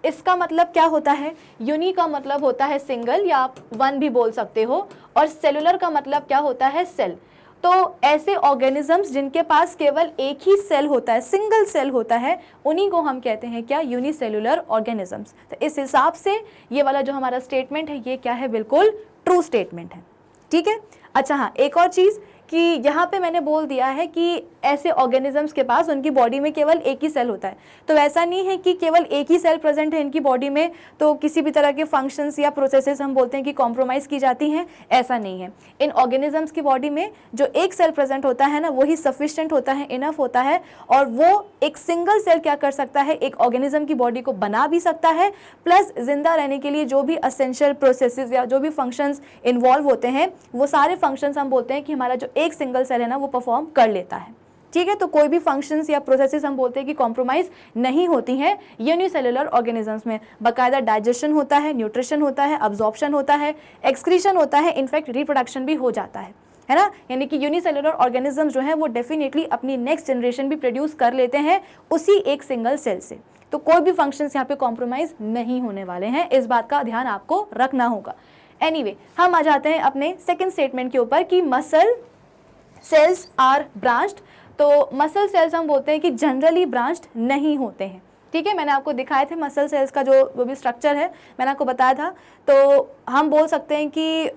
इसका मतलब क्या होता है? यूनि का मतलब होता है सिंगल या आप वन भी बोल सकते हो, और सेलुलर का मतलब क्या होता है? सेल। तो ऐसे ऑर्गेनिजम्स जिनके पास केवल एक ही सेल होता है, सिंगल सेल होता है, उन्हीं को हम कहते हैं क्या? Unicellular organisms. तो इस हिसाब से ये वाला जो हमारा स्टेटमेंट है ये क्या है? बिल्कुल ट्रू स्टेटमेंट है। ठीक है। अच्छा हाँ, एक और चीज़ कि यहाँ पे मैंने बोल दिया है कि ऐसे ऑर्गेनिजम्स के पास उनकी बॉडी में केवल एक ही सेल होता है। तो ऐसा नहीं है कि केवल एक ही सेल प्रेजेंट है इनकी बॉडी में तो किसी भी तरह के फंक्शंस या प्रोसेसेस हम बोलते हैं कि कॉम्प्रोमाइज़ की जाती हैं, ऐसा नहीं है। इन ऑर्गेनिजम्स की बॉडी में जो एक सेल प्रेजेंट होता है ना, वही सफिशिएंट होता है, इनफ होता है, और वो एक सिंगल सेल क्या कर सकता है? एक ऑर्गेनिज्म की बॉडी को बना भी सकता है, प्लस जिंदा रहने के लिए जो भी असेंशियल प्रोसेसेस या जो भी फंक्शंस इन्वॉल्व होते हैं वो सारे फंक्शंस हम बोलते हैं कि हमारा जो एक सिंगल सेल है ना वो परफॉर्म कर लेता है। ठीक है। तो कोई भी फंक्शंस या प्रोसेसेस हम बोलते हैं कि कॉम्प्रोमाइज नहीं होती हैं यूनिसेलुलर ऑर्गेनिजम्स में। बाकायदा डाइजेशन होता है, न्यूट्रिशन होता है, अब्जॉर्प्शन होता है, एक्सक्रीशन होता है, इनफैक्ट रिप्रोडक्शन भी हो जाता है ना। यानी कि यूनिसेलुलर ऑर्गेनिजम्स जो है वो डेफिनेटली अपनी नेक्स्ट जनरेशन भी प्रोड्यूस कर लेते हैं उसी एक सिंगल सेल से। तो कोई भी फंक्शंस यहाँ पे कॉम्प्रोमाइज नहीं होने वाले हैं, इस बात का ध्यान आपको रखना होगा। एनीवे, हम आ जाते हैं अपने सेकेंड स्टेटमेंट के ऊपर कि मसल सेल्स आर ब्रांच्ड तो मसल सेल्स हम बोलते हैं कि जनरली ब्रांच्ड नहीं होते हैं, ठीक है। मैंने आपको दिखाए थे मसल सेल्स का जो भी स्ट्रक्चर है, मैंने आपको बताया था। तो हम बोल सकते हैं कि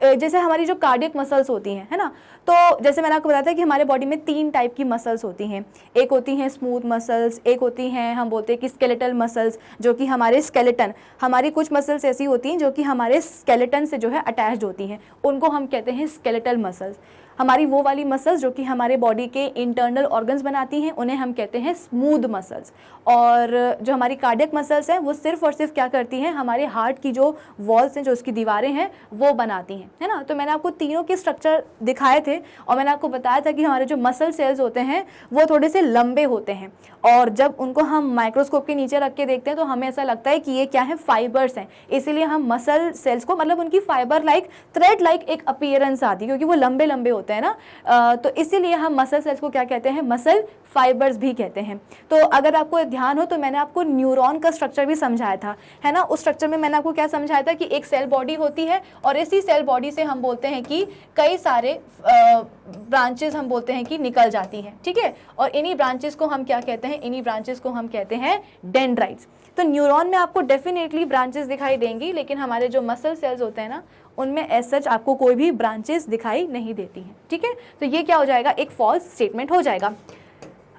जैसे हमारी जो कार्डियक मसल्स होती हैं, है ना, तो जैसे मैंने आपको बताया था कि हमारे बॉडी में 3 टाइप की मसल्स होती हैं। एक होती हैं स्मूथ मसल्स, एक होती हैं हम बोलते हैं कि स्केलेटल मसल्स, जो कि हमारे स्केलेटन, हमारी कुछ मसल्स ऐसी होती हैं जो कि हमारे स्केलेटन से जो है अटैच्ड होती हैं, उनको हम कहते हैं स्केलेटल मसल्स। हमारी वो वाली मसल्स जो कि हमारे बॉडी के इंटरनल ऑर्गन्स बनाती हैं, उन्हें हम कहते हैं स्मूथ मसल्स। और जो हमारी कार्डियक मसल्स हैं वो सिर्फ और सिर्फ क्या करती हैं, हमारे हार्ट की जो वॉल्स हैं, जो उसकी दीवारें हैं, वो बनाती हैं, है ना। तो मैंने आपको तीनों के स्ट्रक्चर दिखाए थे और मैंने आपको बताया था कि हमारे जो मसल सेल्स होते हैं वो थोड़े से लंबे होते हैं, और जब उनको हम माइक्रोस्कोप के नीचे रख के देखते हैं तो हमें ऐसा लगता है कि ये क्या है, फाइबर्स हैं। इसीलिए हम मसल सेल्स को, मतलब उनकी फाइबर लाइक, थ्रेड लाइक एक अपीयरेंस आती है, क्योंकि वो लंबे लंबे होते हैं ना। तो इसीलिए हम मसल सेल्स को क्या कहते हैं, मसल फाइबर्स भी कहते हैं। तो अगर आपको ध्यान हो तो मैंने आपको न्यूरॉन का स्ट्रक्चर भी समझाया था, है ना। उस स्ट्रक्चर में मैंने आपको क्या समझाया था कि एक सेल बॉडी होती है और इसी सेल बॉडी से हम बोलते हैं कि कई सारे ब्रांचेस हम बोलते हैं कि निकल जाती हैं, ठीक है। और इन्हीं ब्रांचेस को हम क्या कहते हैं, इन्हीं ब्रांचेस को हम कहते हैं डेंड्राइट्स। तो न्यूरॉन में आपको डेफिनेटली ब्रांचेस दिखाई देंगी, लेकिन हमारे जो मसल सेल्स होते हैं ना, उनमें एज सच आपको कोई भी ब्रांचेस दिखाई नहीं देती हैं, ठीक है। तो ये क्या हो जाएगा, एक फॉल्स स्टेटमेंट हो जाएगा।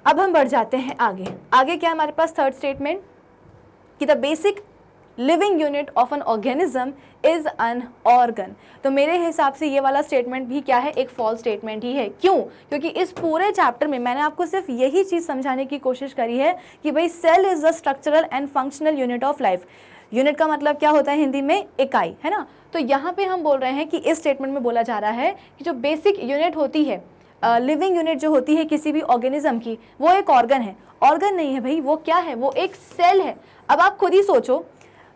अब हम बढ़ जाते हैं आगे। आगे क्या हमारे पास थर्ड स्टेटमेंट, कि the basic living unit of N organism is an organ. तो मेरे हिसाब से ये वाला स्टेटमेंट भी क्या है, एक फॉल्स स्टेटमेंट ही है। क्यों? क्योंकि इस पूरे चैप्टर में मैंने आपको सिर्फ यही चीज़ समझाने की कोशिश करी है कि भाई cell is the structural and functional unit of life. Unit का मतलब क्या होता है हिंदी में, इकाई, है ना। तो यहाँ पे हम बोल रहे हैं कि इस स्टेटमेंट में बोला जा रहा है कि जो बेसिक यूनिट होती है, लिविंग यूनिट जो होती है किसी भी ऑर्गेनिज्म की, वो एक ऑर्गन है। ऑर्गन नहीं है भाई, वो क्या है, वो एक सेल है। अब आप खुद ही सोचो,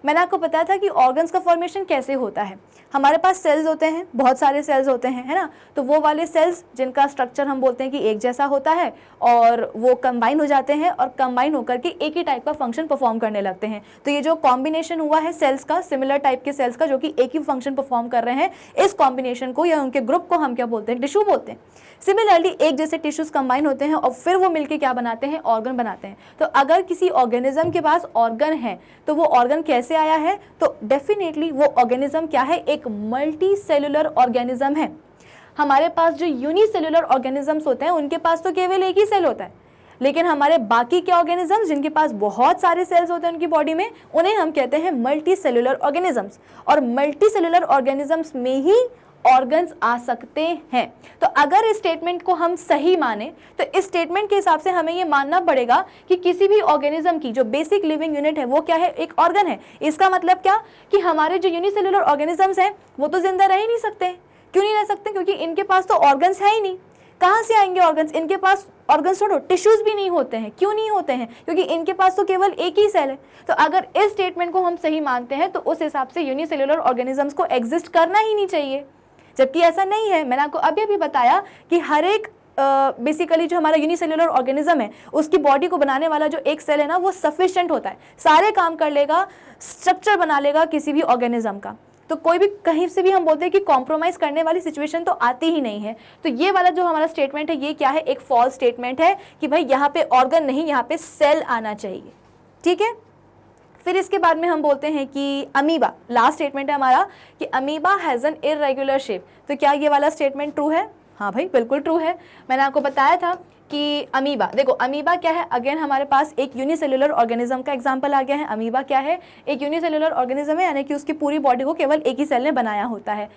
मैंने आपको बताया था कि ऑर्गन्स का फॉर्मेशन कैसे होता है। हमारे पास सेल्स होते हैं, बहुत सारे सेल्स होते हैं, है ना। तो वो वाले सेल्स जिनका स्ट्रक्चर हम बोलते हैं कि एक जैसा होता है, और वो कंबाइन हो जाते हैं और कंबाइन होकर के एक ही टाइप का फंक्शन परफॉर्म करने लगते हैं। तो ये जो कॉम्बिनेशन हुआ है सेल्स का, सिमिलर टाइप के सेल्स का, जो कि एक ही फंक्शन परफॉर्म कर रहे हैं, इस कॉम्बिनेशन को या उनके ग्रुप को हम क्या बोलते हैं, टिश्यू बोलते हैं। सिमिलरली एक जैसे टिश्यूज कंबाइन होते हैं और फिर वो मिलके क्या बनाते हैं, ऑर्गन बनाते हैं। तो अगर किसी ऑर्गेनिज्म के पास ऑर्गन है तो वो ऑर्गन कैसे आया है, तो डेफिनेटली वो ऑर्गेनिज्म क्या है, एक मल्टी सेलुलर ऑर्गेनिज्म है। हमारे पास जो यूनिसेलुलर ऑर्गेनिजम्स होते हैं उनके पास तो केवल एक ही सेल होता है, लेकिन हमारे बाकी के ऑर्गेनिजम्स जिनके पास बहुत सारे सेल्स होते हैं उनकी बॉडी में, उन्हें हम कहते हैं मल्टी सेलुलर ऑर्गेनिजम्स। और मल्टी सेलुलर ऑर्गेनिजम्स में ही ऑर्गन्स आ सकते हैं। तो अगर इस स्टेटमेंट को हम सही माने तो इस स्टेटमेंट के हिसाब से हमें ये मानना पड़ेगा कि किसी भी ऑर्गेनिज्म की जो बेसिक लिविंग यूनिट है वो क्या है, एक ऑर्गन है। इसका मतलब क्या कि हमारे जो यूनिसेलुलर ऑर्गेनिजम्स हैं वो तो जिंदा रह ही नहीं सकते। क्यों नहीं रह सकते? क्योंकि इनके पास तो ऑर्गन्स है ही नहीं। कहाँ से आएंगे ऑर्गन्स? इनके पास ऑर्गन्स छोड़ो, टिश्यूज भी नहीं होते हैं। क्यों नहीं होते हैं? क्योंकि इनके पास तो केवल एक ही सेल है। तो अगर इस स्टेटमेंट को हम सही मानते हैं तो उस हिसाब से यूनिसेलुलर ऑर्गेनिजम्स को एग्जिस्ट करना ही नहीं चाहिए, जबकि ऐसा नहीं है। मैंने आपको अभी बताया कि हर एक बेसिकली जो हमारा यूनिसेलुलर ऑर्गेनिज्म है उसकी बॉडी को बनाने वाला जो एक सेल है ना, वो सफिशिएंट होता है, सारे काम कर लेगा, स्ट्रक्चर बना लेगा किसी भी ऑर्गेनिज्म का। तो कोई भी कहीं से भी हम बोलते हैं कि कॉम्प्रोमाइज करने वाली सिचुएशन तो आती ही नहीं है। तो ये वाला जो हमारा स्टेटमेंट है ये क्या है, एक फॉल्स स्टेटमेंट है कि भाई यहाँ पे ऑर्गन नहीं, यहाँ पे सेल आना चाहिए, ठीक है। फिर इसके बाद में हम बोलते हैं कि अमीबा, लास्ट स्टेटमेंट है हमारा कि amoeba has an irregular shape. तो क्या ये वाला स्टेटमेंट ट्रू है? हाँ भाई बिल्कुल ट्रू है। मैंने आपको बताया था कि अमीबा, देखो अमीबा क्या है, अगेन हमारे पास एक यूनिसेलुलर ऑर्गेनिज्म का एग्जांपल आ गया है। अमीबा क्या है, एक यूनिसेलुलर ऑर्गेनिज्म है, यानी कि उसकी पूरी बॉडी को केवल एक ही सेल ने बनाया होता है।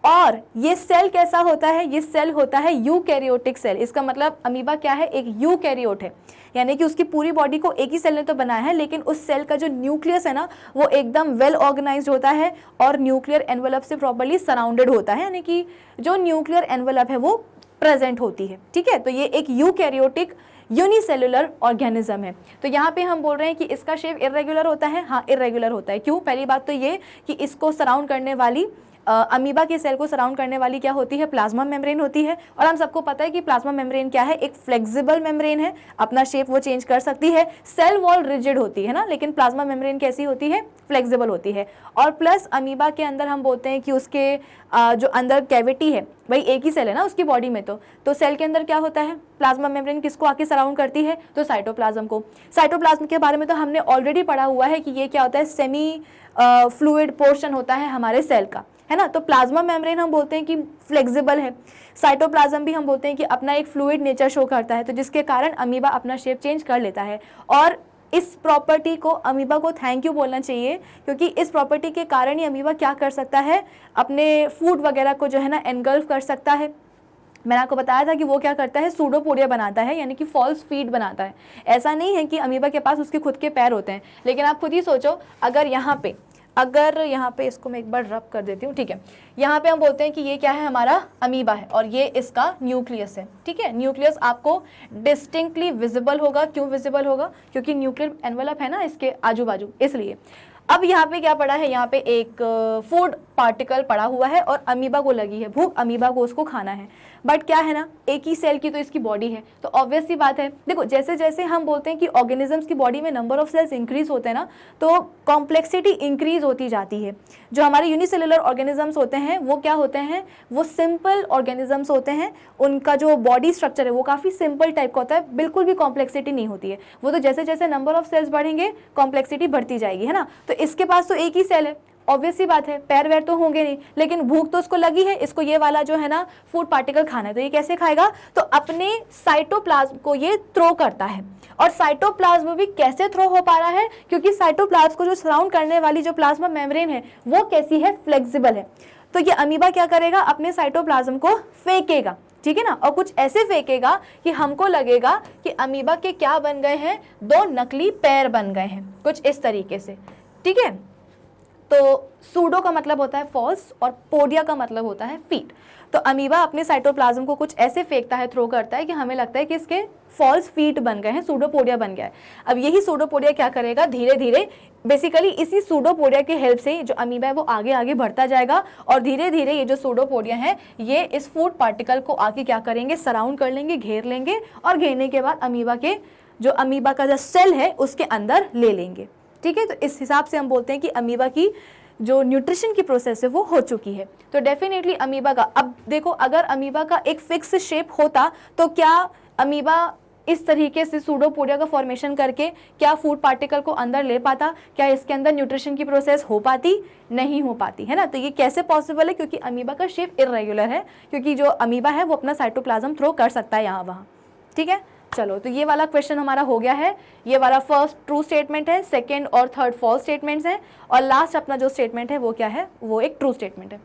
और ये सेल कैसा होता है, ये सेल होता है यूकैरियोटिक सेल। इसका मतलब अमीबा क्या है, एक यूकैरियोट है, यानी कि उसकी पूरी बॉडी को एक ही सेल ने तो बनाया है, लेकिन उस सेल का जो न्यूक्लियस है ना वो एकदम वेल ऑर्गेनाइज्ड होता है और न्यूक्लियर एनवेलप से प्रॉपर्ली सराउंडेड होता है, यानी कि जो न्यूक्लियर एनवेलप है वो प्रेजेंट होती है, ठीक है। तो ये एक यूकैरियोटिक यूनिसेलुलर ऑर्गेनिज्म है। तो यहाँ पे हम बोल रहे हैं कि इसका शेप इर्रेगुलर होता है। हाँ इर्रेगुलर होता है। क्यों? पहली बात तो ये कि इसको सराउंड करने वाली अमीबा के सेल को सराउंड करने वाली क्या होती है, प्लाज्मा मेम्ब्रेन होती है। और हम सबको पता है कि प्लाज्मा मेम्ब्रेन क्या है, एक फ्लेक्सिबल मेम्ब्रेन है, अपना शेप वो चेंज कर सकती है। सेल वॉल रिजिड होती है ना, लेकिन प्लाज्मा मेम्ब्रेन कैसी होती है, फ्लेक्सिबल होती है। और प्लस अमीबा के अंदर हम बोलते हैं कि उसके जो अंदर कैविटी है, भाई एक ही सेल है ना उसकी बॉडी में, तो सेल के अंदर क्या होता है, प्लाज्मा मेम्ब्रेन किसको आके सराउंड करती है, तो साइटोप्लाज्म को। साइटोप्लाज्म के बारे में तो हमने ऑलरेडी पढ़ा हुआ है कि ये क्या होता है, सेमी फ्लूइड पोर्शन होता है हमारे सेल का, है ना। तो प्लाज्मा मेम्ब्रेन हम बोलते हैं कि फ्लेक्सिबल है, साइटोप्लाज्म भी हम बोलते हैं कि अपना एक फ्लूइड नेचर शो करता है, तो जिसके कारण अमीबा अपना शेप चेंज कर लेता है। और इस प्रॉपर्टी को अमीबा को थैंक यू बोलना चाहिए, क्योंकि इस प्रॉपर्टी के कारण ही अमीबा क्या कर सकता है, अपने फूड वगैरह को जो है ना एनगल्फ कर सकता है। मैंने आपको बताया था कि वो क्या करता है, सूडोपोडिया बनाता है, यानी कि फॉल्स फीट बनाता है। ऐसा नहीं है कि अमीबा के पास उसके खुद के पैर होते हैं, लेकिन आप खुद ही सोचो, अगर यहाँ पे इसको मैं एक बार रब कर देती हूँ, ठीक है। यहाँ पे हम बोलते हैं कि ये क्या है, हमारा अमीबा है और ये इसका न्यूक्लियस है, ठीक है। न्यूक्लियस आपको डिस्टिंक्टली विजिबल होगा। क्यों विजिबल होगा, क्योंकि न्यूक्लियर एनवेलप है ना इसके आजू बाजू, इसलिए। अब यहाँ पे क्या पड़ा है, यहाँ पे एक फूड पार्टिकल पड़ा हुआ है और अमीबा को लगी है भूख, अमीबा को उसको खाना है। बट क्या है ना, एक ही सेल की तो इसकी बॉडी है, तो ऑब्वियस सी बात है। देखो जैसे जैसे हम बोलते हैं कि ऑर्गेनिजम्स की बॉडी में नंबर ऑफ सेल्स इंक्रीज होते हैं ना, तो कॉम्प्लेक्सिटी इंक्रीज होती जाती है। जो हमारे यूनिसेलुलर ऑर्गेनिजम्स होते हैं वो क्या होते हैं, वो सिंपल ऑर्गेनिजम्स होते हैं। उनका जो बॉडी स्ट्रक्चर है वो काफ़ी सिंपल टाइप का होता है, बिल्कुल भी कॉम्प्लेक्सिटी नहीं होती है। वो तो जैसे जैसे नंबर ऑफ सेल्स बढ़ेंगे कॉम्प्लेक्सिटी बढ़ती जाएगी, है ना। तो इसके पास तो एक ही सेल है, ऑब्वियस सी बात है, पैर वैर तो होंगे नहीं, लेकिन भूख तो उसको लगी है, इसको ये वाला जो है ना फूड पार्टिकल खाना है। तो ये कैसे खाएगा, तो अपने साइटोप्लाज्म को ये थ्रो करता है। और साइटोप्लाज्म भी कैसे थ्रो हो पा रहा है, क्योंकि साइटोप्लाज्म को जो सराउंड करने वाली जो प्लाज्मा मेम्ब्रेन है वो कैसी है, फ्लेक्सिबल है। तो ये अमीबा क्या करेगा, अपने साइटोप्लाज्म को फेंकेगा, ठीक है ना। और कुछ ऐसे फेंकेगा कि हमको लगेगा कि अमीबा के क्या बन गए हैं, दो नकली पैर बन गए हैं, कुछ इस तरीके से, ठीक है। तो सूडो का मतलब होता है फॉल्स और पोडिया का मतलब होता है फीट। तो अमीबा अपने साइटोप्लाज्म को कुछ ऐसे फेंकता है, थ्रो करता है कि हमें लगता है कि इसके फॉल्स फीट बन गए हैं, सूडोपोडिया बन गया है। अब यही सूडोपोडिया क्या करेगा, धीरे धीरे बेसिकली इसी सूडोपोडिया की हेल्प से जो अमीबा है वो आगे आगे बढ़ता जाएगा और धीरे धीरे ये जो सूडोपोडिया है ये इस फूड पार्टिकल को आके क्या करेंगे, सराउंड कर लेंगे, घेर लेंगे और घेरने के बाद अमीबा का जो सेल है उसके अंदर ले लेंगे, ठीक है। तो इस हिसाब से हम बोलते हैं कि अमीबा की जो न्यूट्रिशन की प्रोसेस है वो हो चुकी है। तो डेफिनेटली अमीबा का, अब देखो अगर अमीबा का एक फिक्स शेप होता तो क्या अमीबा इस तरीके से सूडोपोडिया का फॉर्मेशन करके क्या फूड पार्टिकल को अंदर ले पाता, क्या इसके अंदर न्यूट्रिशन की प्रोसेस हो पाती, नहीं हो पाती, है ना। तो ये कैसे पॉसिबल है, क्योंकि अमीबा का शेप इरेगुलर है, क्योंकि जो अमीबा है वो अपना साइटोप्लाज्म थ्रो कर सकता है यहाँ वहाँ, ठीक है। चलो, तो ये वाला क्वेश्चन हमारा हो गया है। ये वाला फर्स्ट ट्रू स्टेटमेंट है, सेकंड और थर्ड फॉल्स स्टेटमेंट्स हैं और लास्ट अपना जो स्टेटमेंट है वो क्या है, वो एक ट्रू स्टेटमेंट है।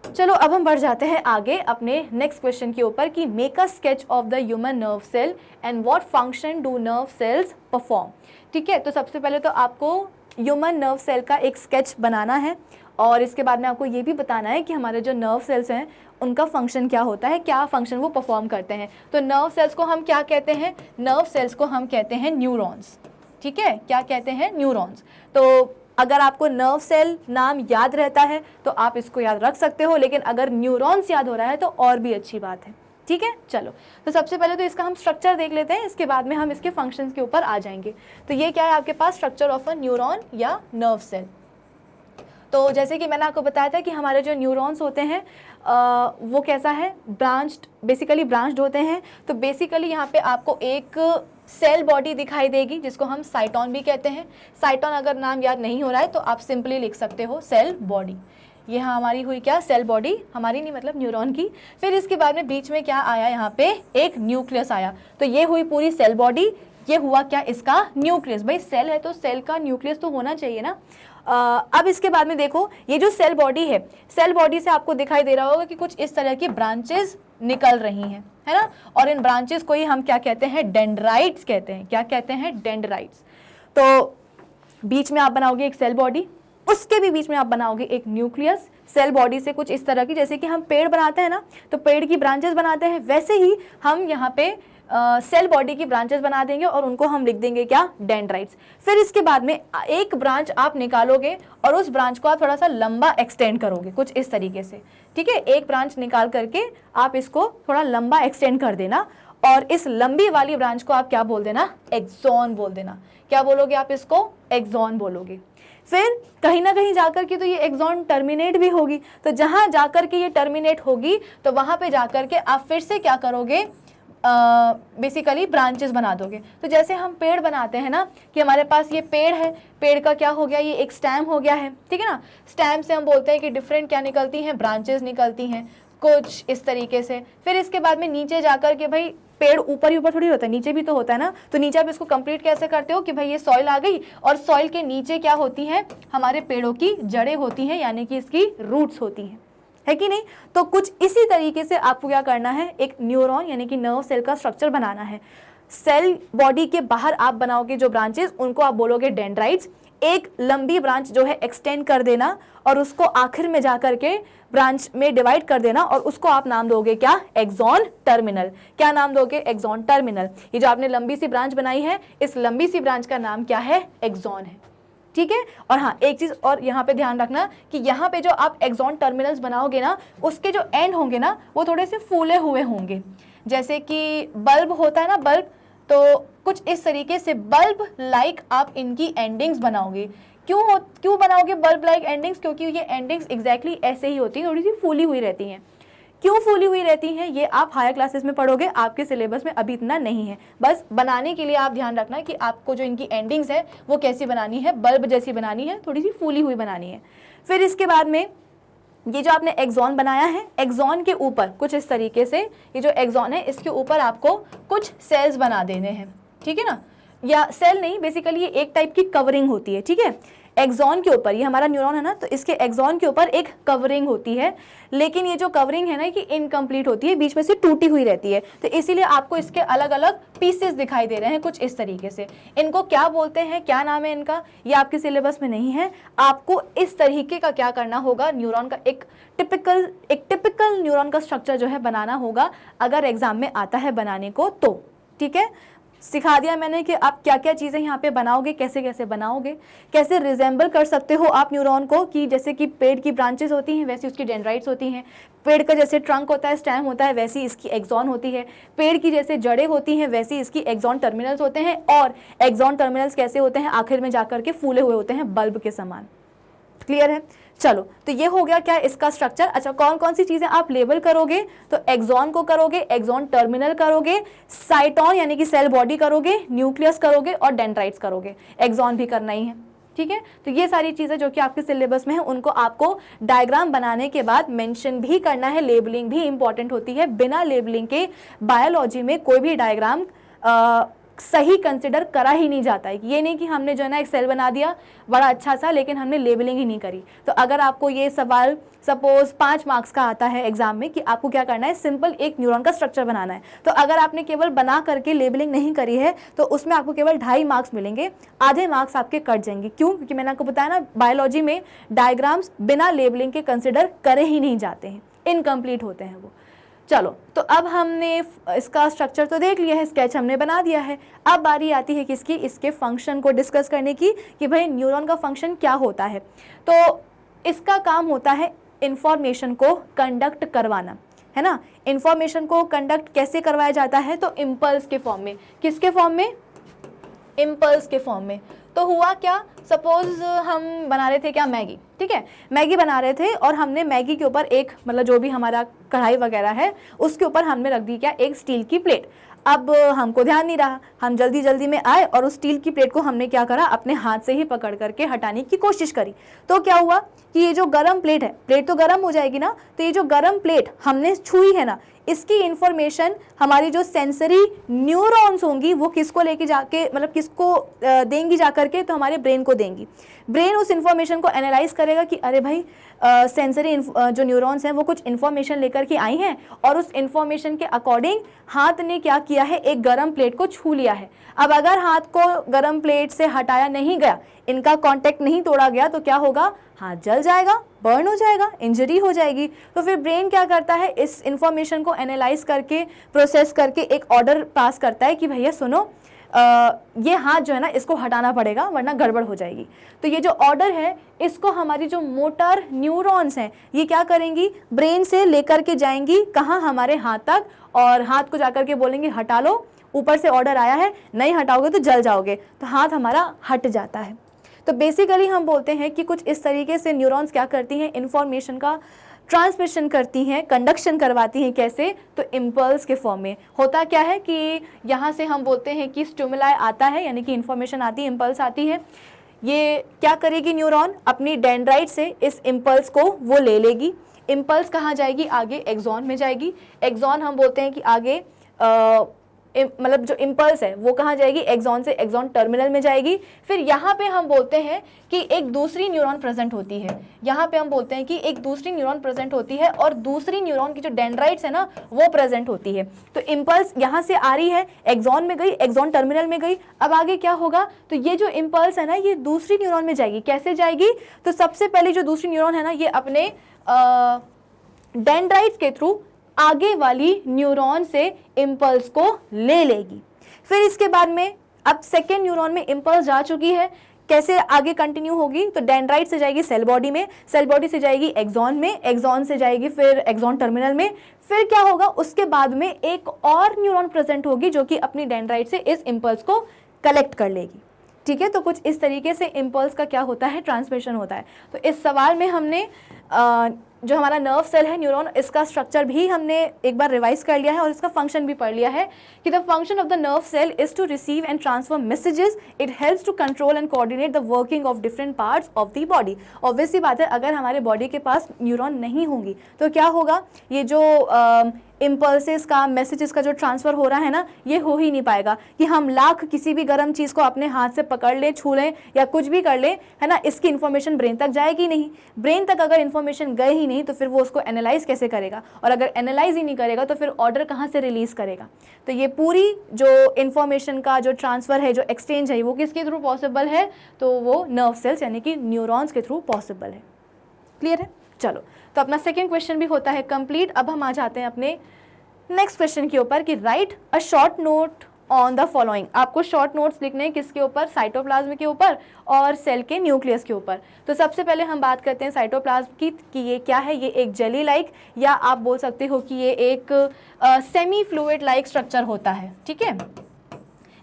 चलो अब हम बढ़ जाते हैं आगे अपने नेक्स्ट क्वेश्चन के ऊपर कि make a sketch of the human nerve cell and what function do nerve cells perform. ठीक है, तो सबसे पहले तो आपको ह्यूमन नर्व सेल का एक स्केच बनाना है और इसके बाद में आपको ये भी बताना है कि हमारे जो नर्व सेल्स हैं उनका फंक्शन क्या होता है, क्या फंक्शन वो परफॉर्म करते हैं। तो नर्व सेल्स को हम क्या कहते हैं, नर्व सेल्स को हम कहते हैं न्यूरॉन्स। ठीक है, क्या कहते हैं, न्यूरॉन्स। तो अगर आपको नर्व सेल नाम याद रहता है तो आप इसको याद रख सकते हो, लेकिन अगर न्यूरॉन्स याद हो रहा है तो और भी अच्छी बात है। ठीक है, चलो तो सबसे पहले तो इसका हम स्ट्रक्चर देख लेते हैं, इसके बाद में हम इसके फंक्शंस के ऊपर आ जाएंगे। तो ये क्या है आपके पास, स्ट्रक्चर ऑफ अ न्यूरॉन या नर्व सेल। तो जैसे कि मैंने आपको बताया था कि हमारे जो न्यूरॉन्स होते हैं वो कैसा है, ब्रांच्ड, बेसिकली ब्रांच्ड होते हैं। तो बेसिकली यहाँ पे आपको एक सेल बॉडी दिखाई देगी जिसको हम साइटोन भी कहते हैं। साइटोन अगर नाम याद नहीं हो रहा है तो आप सिंपली लिख सकते हो सेल बॉडी। ये हमारी हुई क्या, सेल बॉडी, हमारी नहीं मतलब न्यूरॉन की। फिर इसके बाद में बीच में क्या आया, यहाँ पे एक न्यूक्लियस आया। तो ये हुई पूरी सेल बॉडी, ये हुआ क्या, इसका न्यूक्लियस। भाई सेल है तो सेल का न्यूक्लियस तो होना चाहिए ना। अब इसके बाद में देखो ये जो सेल बॉडी है, सेल बॉडी से आपको दिखाई दे रहा होगा कि कुछ इस तरह की ब्रांचेस निकल रही हैं, है ना। और इन ब्रांचेस को ही हम क्या कहते हैं, डेंड्राइट्स कहते हैं। क्या कहते हैं, डेंड्राइट्स। तो बीच में आप बनाओगे एक सेल बॉडी, उसके भी बीच में आप बनाओगे एक न्यूक्लियस। सेल बॉडी से कुछ इस तरह की, जैसे कि हम पेड़ बनाते हैं ना, तो पेड़ की ब्रांचेस बनाते हैं, वैसे ही हम यहाँ पे सेल बॉडी की ब्रांचेस बना देंगे और उनको हम लिख देंगे क्या, डेंड्राइट्स। फिर इसके बाद में एक ब्रांच आप निकालोगे और उस ब्रांच को आप थोड़ा सा लंबा एक्सटेंड करोगे कुछ इस तरीके से, ठीक है। एक ब्रांच निकाल करके आप इसको थोड़ा लंबा एक्सटेंड कर देना और इस लंबी वाली ब्रांच को आप क्या बोल देना, एक्सॉन बोल देना। क्या बोलोगे आप इसको, एक्सॉन बोलोगे। फिर कहीं ना कहीं जाकर के तो ये एक्सॉन टर्मिनेट भी होगी, तो जहां जाकर के ये टर्मिनेट होगी तो वहां पे जाकर के आप फिर से क्या करोगे, बेसिकली ब्रांचेस बना दोगे। तो जैसे हम पेड़ बनाते हैं ना कि हमारे पास ये पेड़ है, पेड़ का क्या हो गया, ये एक स्टेम हो गया है, ठीक है ना। स्टेम से हम बोलते हैं कि डिफरेंट क्या निकलती हैं, ब्रांचेस निकलती हैं कुछ इस तरीके से। फिर इसके बाद में नीचे जाकर के भाई पेड़ ऊपर ही ऊपर थोड़ी होता है, नीचे भी तो होता है ना, तो नीचे आप इसको कंप्लीट कैसे करते हो कि भाई ये सॉइल आ गई और सॉइल के नीचे क्या होती है, हमारे पेड़ों की जड़ें होती हैं, यानी कि इसकी रूट्स होती हैं, है कि नहीं। तो कुछ इसी तरीके से आपको क्या करना है, एक न्यूरॉन यानी कि नर्व सेल का स्ट्रक्चर बनाना है। सेल बॉडी के बाहर आप बनाओगे जो ब्रांचेस, उनको आप बोलोगे डेंड्राइट्स। एक लंबी ब्रांच जो है एक्सटेंड कर देना और उसको आखिर में जाकर के ब्रांच में डिवाइड कर देना और उसको आप नाम दोगे क्या, एक्सॉन टर्मिनल। क्या नाम दोगे, एक्सॉन टर्मिनल। ये जो आपने लंबी सी ब्रांच बनाई है, इस लंबी सी ब्रांच का नाम क्या है, एक्सॉन है, ठीक है। और हाँ, एक चीज और यहाँ पे ध्यान रखना कि यहाँ पे जो आप एक्सॉन टर्मिनल्स बनाओगे ना, उसके जो एंड होंगे ना वो थोड़े से फूले हुए होंगे। जैसे कि बल्ब होता है ना, बल्ब, तो कुछ इस तरीके से बल्ब लाइक आप इनकी एंडिंग्स बनाओगे। क्यों बनाओगे बल्ब लाइक एंडिंग्स, क्योंकि ये एंडिंग्स एग्जैक्टली ऐसे ही होती हैं, थोड़ी सी फूली हुई रहती हैं। क्यों फूली हुई रहती हैं ये आप हायर क्लासेस में पढ़ोगे, आपके सिलेबस में अभी इतना नहीं है। बस बनाने के लिए आप ध्यान रखना कि आपको जो इनकी एंडिंग्स है वो कैसी बनानी है, बल्ब जैसी बनानी है, थोड़ी सी फूली हुई बनानी है। फिर इसके बाद में ये जो आपने एक्सॉन बनाया है, एक्सॉन के ऊपर कुछ इस तरीके से ये जो एक्सॉन है इसके ऊपर आपको कुछ सेल्स बना देने हैं, ठीक है ना। या सेल नहीं, बेसिकली ये एक टाइप की कवरिंग होती है, ठीक है। एक्सॉन के ऊपर, ये हमारा न्यूरॉन है ना, तो इसके एक्सॉन के ऊपर एक कवरिंग होती है, लेकिन ये जो कवरिंग है ना कि इनकम्प्लीट होती है, बीच में से टूटी हुई रहती है, तो इसीलिए आपको इसके अलग अलग पीसेस दिखाई दे रहे हैं कुछ इस तरीके से। इनको क्या बोलते हैं, क्या नाम है इनका, ये आपके सिलेबस में नहीं है। आपको इस तरीके का क्या करना होगा, न्यूरॉन का एक टिपिकल न्यूरॉन का स्ट्रक्चर जो है बनाना होगा, अगर एग्जाम में आता है बनाने को तो, ठीक है। सिखा दिया मैंने कि आप क्या क्या चीज़ें यहाँ पे बनाओगे, कैसे कैसे बनाओगे, कैसे रिजेंबल कर सकते हो आप न्यूरॉन को, कि जैसे कि पेड़ की ब्रांचेस होती हैं वैसी उसकी डेंड्राइट्स होती हैं, पेड़ का जैसे ट्रंक होता है, स्टेम होता है, वैसी इसकी एक्सॉन होती है, पेड़ की जैसे जड़ें होती हैं वैसी इसकी एक्सॉन टर्मिनल्स होते हैं, और एक्सॉन टर्मिनल्स कैसे होते हैं, आखिर में जाकर के फूले हुए होते हैं बल्ब के समान। क्लियर है। चलो, तो ये हो गया क्या इसका स्ट्रक्चर। अच्छा, कौन कौन सी चीजें आप लेबल करोगे, तो एक्सॉन को करोगे, एक्सॉन टर्मिनल करोगे, साइटोन यानी कि सेल बॉडी करोगे, न्यूक्लियस करोगे और डेंड्राइट्स करोगे। एक्सॉन भी करना ही है, ठीक है। तो ये सारी चीजें जो कि आपके सिलेबस में है उनको आपको डायग्राम बनाने के बाद मेंशन भी करना है। लेबलिंग भी इंपॉर्टेंट होती है, बिना लेबलिंग के बायोलॉजी में कोई भी डायग्राम सही कंसिडर करा ही नहीं जाता है। ये नहीं कि हमने जो है ना एक सेल बना दिया बड़ा अच्छा सा, लेकिन हमने लेबलिंग ही नहीं करी। तो अगर आपको ये सवाल सपोज 5 मार्क्स का आता है एग्जाम में कि आपको क्या करना है, सिंपल एक न्यूरॉन का स्ट्रक्चर बनाना है, तो अगर आपने केवल बना करके लेबलिंग नहीं करी है तो उसमें आपको केवल 2.5 मार्क्स मिलेंगे, आधे मार्क्स आपके कट जाएंगे। क्यों? क्योंकि मैंने आपको बताया ना, बायोलॉजी में डायग्राम्स बिना लेबलिंग के कंसिडर करे ही नहीं जाते हैं, इनकम्प्लीट होते हैं वो। चलो, तो अब हमने इसका स्ट्रक्चर तो देख लिया है, स्केच हमने बना दिया है। अब बारी आती है किसकी, इसके फंक्शन को डिस्कस करने की, कि भाई न्यूरॉन का फंक्शन क्या होता है। तो इसका काम होता है इंफॉर्मेशन को कंडक्ट करवाना, है ना। इंफॉर्मेशन को कंडक्ट कैसे करवाया जाता है, तो इम्पल्स के फॉर्म में। किसके फॉर्म में? इम्पल्स के फॉर्म में। तो हुआ क्या, सपोज हम बना रहे थे क्या, मैगी, ठीक है, मैगी बना रहे थे और हमने मैगी के ऊपर एक, मतलब जो भी हमारा कढ़ाई वगैरह है उसके ऊपर हमने रख दी क्या, एक स्टील की प्लेट। अब हमको ध्यान नहीं रहा, हम जल्दी जल्दी में आए और उस स्टील की प्लेट को हमने क्या करा, अपने हाथ से ही पकड़ करके हटाने की कोशिश करी। तो क्या हुआ कि ये जो गरम प्लेट है, प्लेट तो गरम हो जाएगी ना, तो ये जो गरम प्लेट हमने छुई है ना, इसकी इंफॉर्मेशन हमारी जो सेंसरी न्यूरॉन्स होंगी वो किसको लेके जाके, मतलब किसको देंगी जा करके, तो हमारे ब्रेन को देंगी। ब्रेन उस इन्फॉर्मेशन को एनालाइज करेगा कि अरे भाई सेंसरी जो न्यूरॉन्स हैं वो कुछ इन्फॉर्मेशन लेकर के आई हैं और उस इन्फॉर्मेशन के अकॉर्डिंग हाथ ने क्या किया है, एक गर्म प्लेट को छू लिया है। अब अगर हाथ को गर्म प्लेट से हटाया नहीं गया, इनका कांटेक्ट नहीं तोड़ा गया, तो क्या होगा, हाथ जल जाएगा, बर्न हो जाएगा, इंजरी हो जाएगी। तो फिर ब्रेन क्या करता है, इस इंफॉर्मेशन को एनालाइज करके प्रोसेस करके एक ऑर्डर पास करता है कि भैया सुनो, ये हाथ जो है ना इसको हटाना पड़ेगा वरना गड़बड़ हो जाएगी। तो ये जो ऑर्डर है इसको हमारी जो मोटर न्यूरॉन्स हैं ये क्या करेंगी, ब्रेन से लेकर के जाएंगी कहाँ, हमारे हाथ तक, और हाथ को जाकर के बोलेंगे हटा लो, ऊपर से ऑर्डर आया है, नहीं हटाओगे तो जल जाओगे, तो हाथ हमारा हट जाता है। तो बेसिकली हम बोलते हैं कि कुछ इस तरीके से न्यूरॉन्स क्या करती हैं, इन्फॉर्मेशन का ट्रांसमिशन करती हैं, कंडक्शन करवाती हैं। कैसे, तो इम्पल्स के फॉर्म में। होता क्या है कि यहाँ से हम बोलते हैं कि स्टिमुलाई आता है, यानी कि इन्फॉर्मेशन आती है, इम्पल्स आती है। ये क्या करेगी, न्यूरॉन अपनी डेंड्राइट से इस इम्पल्स को वो ले लेगी। इम्पल्स कहाँ जाएगी, आगे एक्सॉन में जाएगी। एक्सॉन हम बोलते हैं कि आगे मतलब जो इम्पल्स है वो कहाँ जाएगी, एक्सॉन से एक्सॉन टर्मिनल में जाएगी। फिर यहाँ पे हम बोलते हैं कि एक दूसरी न्यूरॉन प्रेजेंट होती है। यहाँ पे हम बोलते हैं कि एक दूसरी न्यूरॉन प्रेजेंट होती है और दूसरी न्यूरॉन की जो डेंड्राइट्स है ना वो प्रेजेंट होती है। तो इम्पल्स यहाँ से आ रही है, एक्सॉन में गई, एक्सॉन टर्मिनल में गई। अब आगे क्या होगा, तो ये जो इम्पल्स है ना ये दूसरी न्यूरॉन में जाएगी। कैसे जाएगी, तो सबसे पहले जो दूसरी न्यूरॉन है ना ये अपने डेंड्राइट्स के थ्रू आगे वाली न्यूरॉन से इम्पल्स को ले लेगी। फिर इसके बाद में अब सेकेंड न्यूरॉन में इम्पल्स जा चुकी है, कैसे आगे कंटिन्यू होगी, तो डेंड्राइट से जाएगी सेल बॉडी में, सेल बॉडी से जाएगी एक्सॉन में, एक्सॉन से जाएगी फिर एक्सॉन टर्मिनल में। फिर क्या होगा, उसके बाद में एक और न्यूरॉन प्रेजेंट होगी जो कि अपनी डेंड्राइट से इस इम्पल्स को कलेक्ट कर लेगी। ठीक है, तो कुछ इस तरीके से इम्पल्स का क्या होता है, ट्रांसमिशन होता है। तो इस सवाल में हमने जो हमारा नर्व सेल है, न्यूरॉन, इसका स्ट्रक्चर भी हमने एक बार रिवाइज कर लिया है और इसका फंक्शन भी पढ़ लिया है कि the function of the nerve cell is to receive and transfer messages, it helps to control and coordinate the working of different parts of the body. Obviously बात है, अगर हमारे बॉडी के पास न्यूरॉन नहीं होंगी तो क्या होगा, ये जो इम्पल्सेस का, मैसेजेस का जो ट्रांसफ़र हो रहा है ना ये हो ही नहीं पाएगा। कि हम लाख किसी भी गर्म चीज़ को अपने हाथ से पकड़ लें, छू लें या कुछ भी कर लें, है ना, इसकी इन्फॉर्मेशन ब्रेन तक जाएगी नहीं। ब्रेन तक अगर इन्फॉर्मेशन गए ही नहीं तो फिर वो उसको एनालाइज कैसे करेगा, और अगर एनालाइज ही नहीं करेगा तो फिर ऑर्डर कहाँ से रिलीज़ करेगा। तो ये पूरी जो इन्फॉर्मेशन का जो ट्रांसफ़र है, जो एक्सचेंज है, वो किसके थ्रू पॉसिबल है, तो वो नर्व सेल्स यानी कि न्यूरॉन्स के थ्रू पॉसिबल है। क्लियर है, चलो तो अपना सेकेंड क्वेश्चन भी होता है कंप्लीट। अब हम आ जाते हैं अपने नेक्स्ट क्वेश्चन के ऊपर कि right a short note on the following. आपको शॉर्ट नोट्स लिखने हैं किसके ऊपर, साइटोप्लाज्म के ऊपर और सेल के न्यूक्लियस के ऊपर। तो सबसे पहले हम बात करते हैं साइटोप्लाज्म की कि ये क्या है। ये एक जेली लाइक या आप बोल सकते हो कि ये एक सेमी फ्लूइड लाइक स्ट्रक्चर होता है। ठीक है,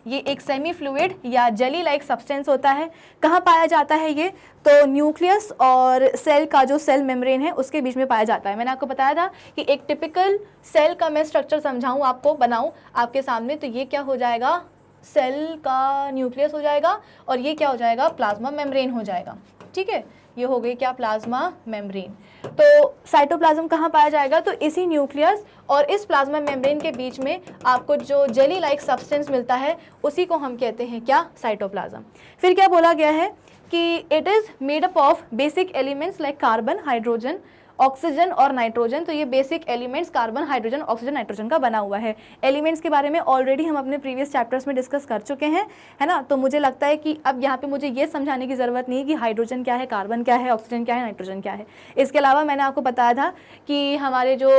ये एक सेमी फ्लूइड या जेली लाइक सब्सटेंस होता है। कहाँ पाया जाता है ये, तो न्यूक्लियस और सेल का जो सेल मेम्ब्रेन है उसके बीच में पाया जाता है। मैंने आपको बताया था कि एक टिपिकल सेल का मैं स्ट्रक्चर समझाऊं आपको, बनाऊं आपके सामने, तो ये क्या हो जाएगा, सेल का न्यूक्लियस हो जाएगा और ये क्या हो जाएगा, प्लाज्मा मेम्ब्रेन हो जाएगा। ठीक है, ये हो गई क्या, प्लाज्मा मेम्ब्रेन। तो साइटोप्लाज्म कहाँ पाया जाएगा, तो इसी न्यूक्लियस और इस प्लाज्मा मेम्ब्रेन के बीच में आपको जो जेली लाइक सब्सटेंस मिलता है उसी को हम कहते हैं क्या, साइटोप्लाज्म। फिर क्या बोला गया है कि it is made up of basic elements like carbon, hydrogen, oxygen और नाइट्रोजन। तो ये basic elements carbon, hydrogen, oxygen, nitrogen का बना हुआ है। एलिमेंट्स के बारे में ऑलरेडी हम अपने प्रीवियस चैप्टर्स में डिस्कस कर चुके हैं, है ना। तो मुझे लगता है कि अब यहाँ पे मुझे ये समझाने की ज़रूरत नहीं है कि हाइड्रोजन क्या है, कार्बन क्या है, ऑक्सीजन क्या है, नाइट्रोजन क्या है। इसके अलावा मैंने आपको बताया था कि हमारे जो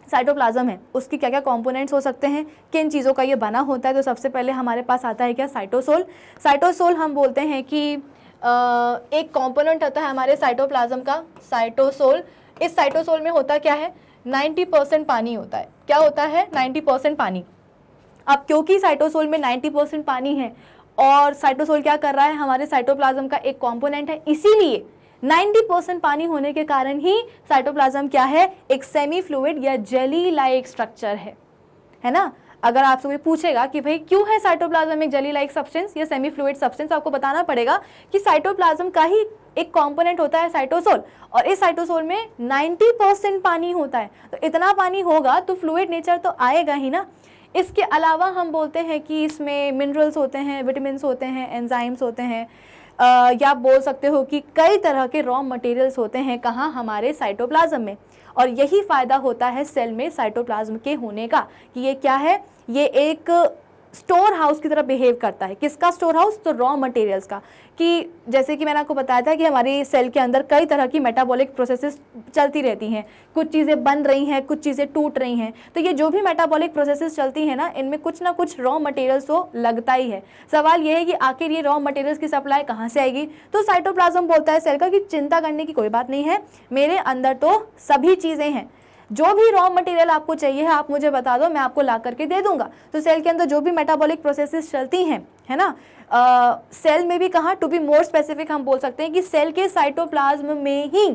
साइटोप्लाज्म है उसकी क्या क्या कंपोनेंट्स हो सकते हैं, किन चीज़ों का ये बना होता है। तो सबसे पहले हमारे पास आता है क्या, साइटोसोल। साइटोसोल हम बोलते हैं कि एक कंपोनेंट होता है हमारे साइटोप्लाज्म का, साइटोसोल। इस साइटोसोल में होता क्या है, 90% पानी होता है। क्या होता है, 90% पानी। अब क्योंकि साइटोसोल में 90% पानी है और साइटोसोल क्या कर रहा है, हमारे साइटोप्लाज्म का एक कंपोनेंट है, इसीलिए 90% पानी होने के कारण ही साइटोप्लाज्म क्या है, एक सेमी फ्लूइड या जेली लाइक स्ट्रक्चर है ना। अगर आपसे कोई पूछेगा कि भाई क्यों है साइटोप्लाज्म एक जेली लाइक सब्सटेंस या सेमी फ्लूइड सब्सटेंस, आपको बताना पड़ेगा कि साइटोप्लाज्म का ही एक कंपोनेंट होता है साइटोसोल, और इस साइटोसोल में 90% पानी होता है। तो इतना पानी होगा तो फ्लूइड नेचर तो आएगा ही ना। इसके अलावा हम बोलते हैं कि इसमें मिनरल्स होते हैं, विटामिन्स होते हैं, एंजाइम्स होते हैं, या आप बोल सकते हो कि कई तरह के रॉ मटेरियल्स होते हैं कहाँ, हमारे साइटोप्लाज्म में। और यही फायदा होता है सेल में साइटोप्लाज्म के होने का कि ये क्या है, ये एक स्टोर हाउस की तरह बिहेव करता है। किसका स्टोर हाउस? तो रॉ मटेरियल्स का। कि जैसे कि मैंने आपको बताया था कि हमारी सेल के अंदर कई तरह की मेटाबॉलिक प्रोसेसेस चलती रहती हैं, कुछ चीज़ें बन रही हैं, कुछ चीज़ें टूट रही हैं। तो ये जो भी मेटाबॉलिक प्रोसेसेस चलती हैं ना, इनमें कुछ ना कुछ रॉ मटेरियल्स तो लगता ही है। सवाल ये है कि आखिर ये रॉ मटेरियल्स की सप्लाई कहाँ से आएगी? तो साइटोप्लाज्म बोलता है सेल का कि चिंता करने की कोई बात नहीं है, मेरे अंदर तो सभी चीज़ें हैं, जो भी रॉ मटेरियल आपको चाहिए है आप मुझे बता दो, मैं आपको ला करके दे दूंगा। तो सेल के अंदर जो भी मेटाबॉलिक प्रोसेसेस चलती हैं, है ना, सेल में भी कहाँ, टू बी मोर स्पेसिफिक हम बोल सकते हैं कि सेल के साइटोप्लाज्म में ही,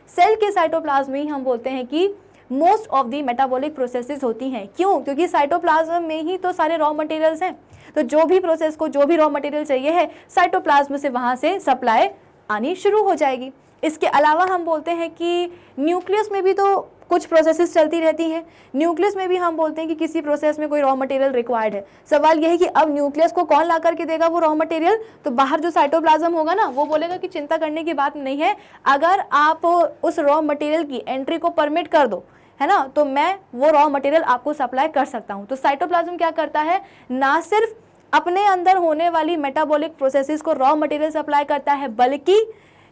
सेल के साइटोप्लाज्म में ही हम बोलते हैं कि most of the metabolic processes होती हैं। क्यों? क्योंकि साइटोप्लाज्म में ही तो सारे रॉ मटेरियल्स हैं। तो जो भी प्रोसेस को जो भी रॉ मटेरियल चाहिए है, साइटोप्लाज्म से वहाँ से सप्लाई आनी शुरू हो जाएगी। इसके अलावा हम बोलते हैं कि न्यूक्लियस में भी तो कुछ प्रोसेसेस चलती रहती हैं। न्यूक्लियस में भी हम बोलते हैं कि किसी प्रोसेस में कोई रॉ मटेरियल रिक्वायर्ड है। सवाल यह है कि अब न्यूक्लियस को कौन ला करके देगा वो रॉ मटेरियल? तो बाहर जो साइटोप्लाज्म होगा ना, वो बोलेगा कि चिंता करने की बात नहीं है, अगर आप उस रॉ मटेरियल की एंट्री को परमिट कर दो, है ना, तो मैं वो रॉ मटेरियल आपको सप्लाई कर सकता हूँ। तो साइटोप्लाज्म क्या करता है, ना सिर्फ अपने अंदर होने वाली मेटाबॉलिक प्रोसेसेस को रॉ मटेरियल सप्लाई करता है, बल्कि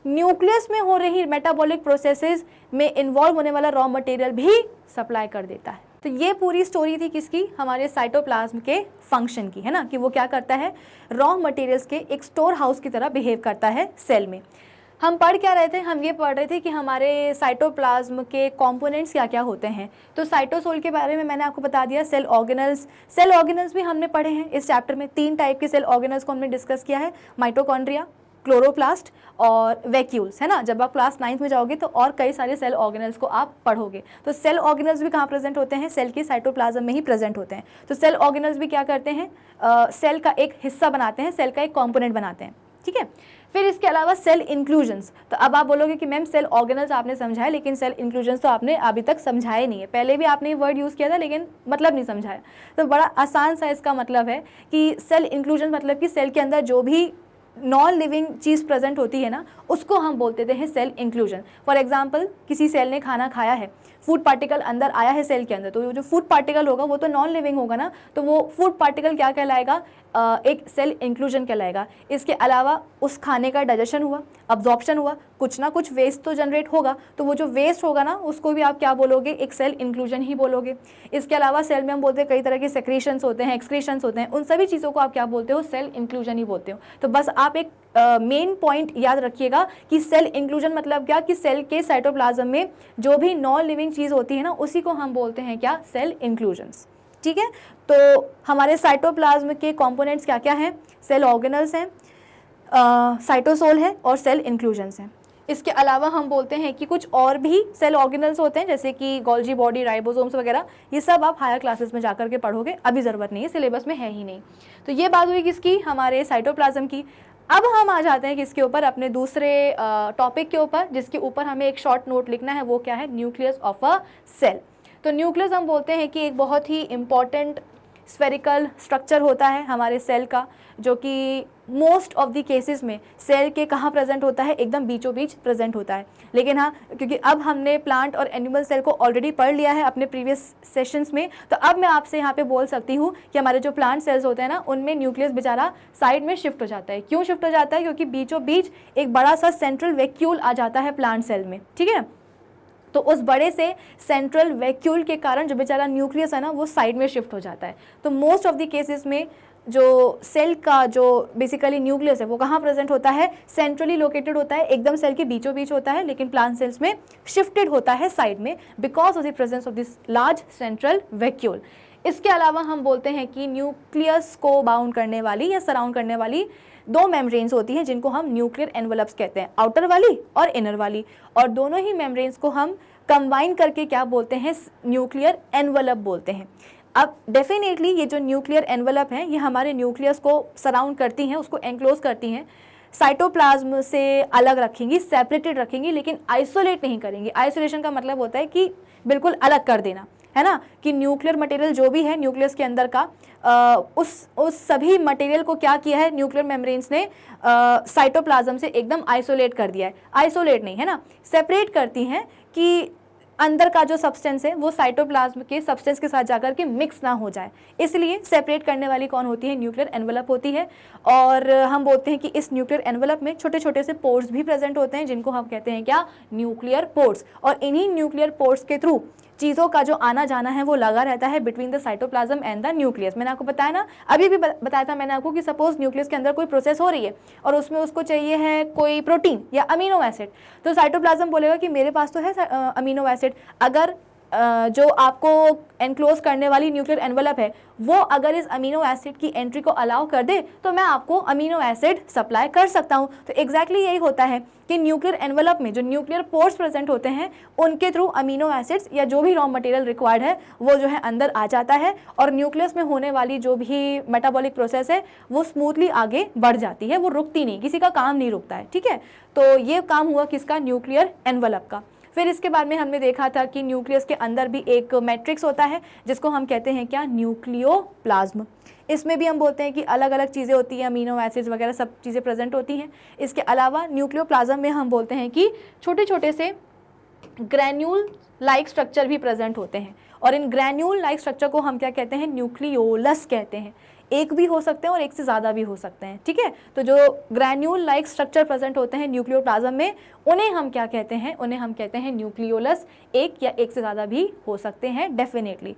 न्यूक्लियस में हो रही मेटाबॉलिक प्रोसेसेस में इन्वॉल्व होने वाला रॉ मटेरियल भी सप्लाई कर देता है। तो ये पूरी स्टोरी थी किसकी? हमारे साइटोप्लाज्म के फंक्शन की, है ना, कि वो क्या करता है, रॉ मटेरियल्स के एक स्टोर हाउस की तरह बिहेव करता है सेल में। हम पढ़ क्या रहे थे? हम ये पढ़ रहे थे कि हमारे साइटोप्लाज्म के कंपोनेंट्स क्या क्या होते हैं। तो साइटोसोल के बारे में मैंने आपको बता दिया। सेल ऑर्गेनल्स, सेल ऑर्गेनल्स भी हमने पढ़े हैं इस चैप्टर में। 3 टाइप के सेल ऑर्गेनल्स को हमने डिस्कस किया है, माइटोकॉन्ड्रिया, क्लोरोप्लास्ट और वैक्यूल्स, है ना। जब आप क्लास 9th में जाओगे तो और कई सारे सेल ऑर्गेनल्स को आप पढ़ोगे। तो सेल ऑर्गेनल्स भी कहाँ प्रेजेंट होते हैं? सेल की साइटोप्लाज्म में ही प्रेजेंट होते हैं। तो सेल ऑर्गेनल्स भी क्या करते हैं, सेल का एक हिस्सा बनाते हैं, सेल का एक कॉम्पोनेंट बनाते हैं, ठीक है। फिर इसके अलावा सेल इंक्लूजन्स। तो अब आप बोलोगे कि मैम सेल ऑर्गेनल्स आपने समझाया, लेकिन सेल इंक्लूजन्स तो आपने अभी तक समझाया नहीं है। पहले भी आपने ये वर्ड यूज़ किया था लेकिन मतलब नहीं समझाया। तो बड़ा आसान सा इसका मतलब है कि सेल इंक्लूजन मतलब कि सेल के अंदर जो भी नॉन लिविंग चीज़ प्रेजेंट होती है ना, उसको हम बोलते हैं सेल इंक्लूजन। फॉर एग्जांपल, किसी सेल ने खाना खाया है, फूड पार्टिकल अंदर आया है सेल के अंदर, तो जो फूड पार्टिकल होगा वो तो नॉन लिविंग होगा ना, तो वो फूड पार्टिकल क्या कहलाएगा? एक सेल इंक्लूजन कहलाएगा। इसके अलावा उस खाने का डाइजेशन हुआ, अब्जॉर्प्शन हुआ, कुछ ना कुछ वेस्ट तो जनरेट होगा, तो वो जो वेस्ट होगा ना, उसको भी आप क्या बोलोगे? एक सेल इंक्लूजन ही बोलोगे। इसके अलावा सेल में हम बोलते हैं कई तरह के सेक्रेशंस होते हैं, एक्सक्रीशंस होते हैं, उन सभी चीज़ों को आप क्या बोलते हो? सेल इंक्लूजन ही बोलते हो। तो बस आप एक मेन पॉइंट याद रखिएगा कि सेल इंक्लूजन मतलब क्या, कि सेल के साइटोप्लाज्म में जो भी नॉन लिविंग चीज़ होती है ना, उसी को हम बोलते हैं क्या? सेल इंक्लूजन्स, ठीक है। तो हमारे साइटोप्लाज्म के कंपोनेंट्स क्या क्या हैं? सेल ऑर्गेनल्स हैं, साइटोसोल है और सेल इंक्लूजन्स हैं। इसके अलावा हम बोलते हैं कि कुछ और भी सेल ऑर्गेनल्स होते हैं, जैसे कि गोल्जी बॉडी, राइबोसोम्स वगैरह। ये सब आप हायर क्लासेस में जाकर के पढ़ोगे, अभी ज़रूरत नहीं है, सिलेबस में है ही नहीं। तो ये बात हुई किसकी? हमारे साइटोप्लाज्म की। अब हम आ जाते हैं किसके ऊपर? अपने दूसरे टॉपिक के ऊपर, जिसके ऊपर हमें एक शॉर्ट नोट लिखना है। वो क्या है? Nucleus of a cell. तो न्यूक्लियस हम बोलते हैं कि एक बहुत ही इम्पॉर्टेंट स्फेरिकल स्ट्रक्चर होता है हमारे सेल का, जो कि मोस्ट ऑफ द केसेस में सेल के कहाँ प्रेजेंट होता है? एकदम बीचों बीच प्रेजेंट होता है। लेकिन हाँ, क्योंकि अब हमने प्लांट और एनिमल सेल को ऑलरेडी पढ़ लिया है अपने प्रीवियस सेशंस में, तो अब मैं आपसे यहाँ पे बोल सकती हूँ कि हमारे जो प्लांट सेल्स होते हैं ना, उनमें न्यूक्लियस बेचारा साइड में शिफ्ट हो जाता है। क्यों शिफ्ट हो जाता है? क्योंकि बीचों बीच एक बड़ा सा सेंट्रल वैक्यूल आ जाता है प्लांट सेल में, ठीक है। तो उस बड़े से सेंट्रल वैक्यूल के कारण जो बेचारा न्यूक्लियस है ना, वो साइड में शिफ्ट हो जाता है। तो मोस्ट ऑफ द केसेस में जो सेल का जो बेसिकली न्यूक्लियस है वो कहाँ प्रेजेंट होता है? सेंट्रली लोकेटेड होता है, एकदम सेल के बीचों बीच होता है, लेकिन प्लांट सेल्स में शिफ्टेड होता है साइड में, because of the presence of this large central vacuole. इसके अलावा हम बोलते हैं कि न्यूक्लियस को बाउंड करने वाली या सराउंड करने वाली 2 मेम्ब्रेन्स होती हैं, जिनको हम न्यूक्लियर एनवलप्स कहते हैं, आउटर वाली और इनर वाली। और दोनों ही मेम्ब्रेन्स को हम कंबाइन करके क्या बोलते हैं? न्यूक्लियर एनवलप बोलते हैं। अब डेफिनेटली ये जो न्यूक्लियर एनवलप है, ये हमारे न्यूक्लियस को सराउंड करती हैं, उसको एनक्लोज करती हैं। साइटोप्लाज्म से अलग रखेंगी, सेपरेटेड रखेंगी, लेकिन आइसोलेट नहीं करेंगी। आइसोलेशन का मतलब होता है कि बिल्कुल अलग कर देना, है ना, कि न्यूक्लियर मटेरियल जो भी है न्यूक्लियस के अंदर का उस सभी मटेरियल को क्या किया है न्यूक्लियर मेम्ब्रेन्स ने साइटोप्लाज्म से एकदम आइसोलेट कर दिया है। आइसोलेट नहीं, है ना, सेपरेट करती हैं कि अंदर का जो सब्सटेंस है वो साइटोप्लाज्म के सब्सटेंस के साथ जाकर के मिक्स ना हो जाए, इसलिए सेपरेट करने वाली कौन होती है, न्यूक्लियर एनवलप होती है। और हम बोलते हैं कि इस न्यूक्लियर एनवलप में छोटे छोटे से पोर्स भी प्रेजेंट होते हैं, जिनको हम कहते हैं क्या, न्यूक्लियर पोर्स। और इन्हीं न्यूक्लियर पोर्स के थ्रू चीज़ों का जो आना जाना है वो लगा रहता है between the cytoplasm and the nucleus. मैंने आपको बताया ना, अभी भी बताया था मैंने आपको कि सपोज न्यूक्लियस के अंदर कोई प्रोसेस हो रही है और उसमें उसको चाहिए है कोई प्रोटीन या अमीनो एसिड, तो साइटोप्लाज्म बोलेगा कि मेरे पास तो है अमीनो एसिड। अगर जो आपको एनक्लोज करने वाली न्यूक्लियर एनवलप है वो अगर इस अमीनो एसिड की एंट्री को अलाउ कर दे तो मैं आपको अमीनो एसिड सप्लाई कर सकता हूं। तो एग्जैक्टली यही होता है कि न्यूक्लियर एनवलप में जो न्यूक्लियर पोर्स प्रेजेंट होते हैं उनके थ्रू अमीनो एसिड्स या जो भी रॉ मटेरियल रिक्वायर्ड है वो जो है अंदर आ जाता है, और न्यूक्लियस में होने वाली जो भी मेटाबॉलिक प्रोसेस है वो स्मूथली आगे बढ़ जाती है, वो रुकती नहीं, किसी का काम नहीं रुकता है, ठीक है। तो ये काम हुआ किसका, न्यूक्लियर एनवलप का। फिर इसके बाद में हमने देखा था कि न्यूक्लियस के अंदर भी एक मैट्रिक्स होता है जिसको हम कहते हैं क्या, न्यूक्लियोप्लाज्म। इसमें भी हम बोलते हैं कि अलग अलग चीज़ें होती हैं, अमीनो एसिड्स वगैरह सब चीज़ें प्रेजेंट होती हैं। इसके अलावा न्यूक्लियोप्लाज्म में हम बोलते हैं कि छोटे छोटे से ग्रैन्यूल लाइक स्ट्रक्चर भी प्रेजेंट होते हैं, और इन ग्रैन्यूल लाइक स्ट्रक्चर को हम क्या कहते हैं, न्यूक्लियोलस कहते हैं। एक भी हो सकते हैं और एक से ज़्यादा भी हो सकते हैं, ठीक है। तो जो ग्रैन्यूल लाइक स्ट्रक्चर प्रेजेंट होते हैं न्यूक्लियोप्लाज्म में उन्हें हम क्या कहते हैं, उन्हें हम कहते हैं न्यूक्लियोलस। एक या एक से ज़्यादा भी हो सकते हैं डेफिनेटली।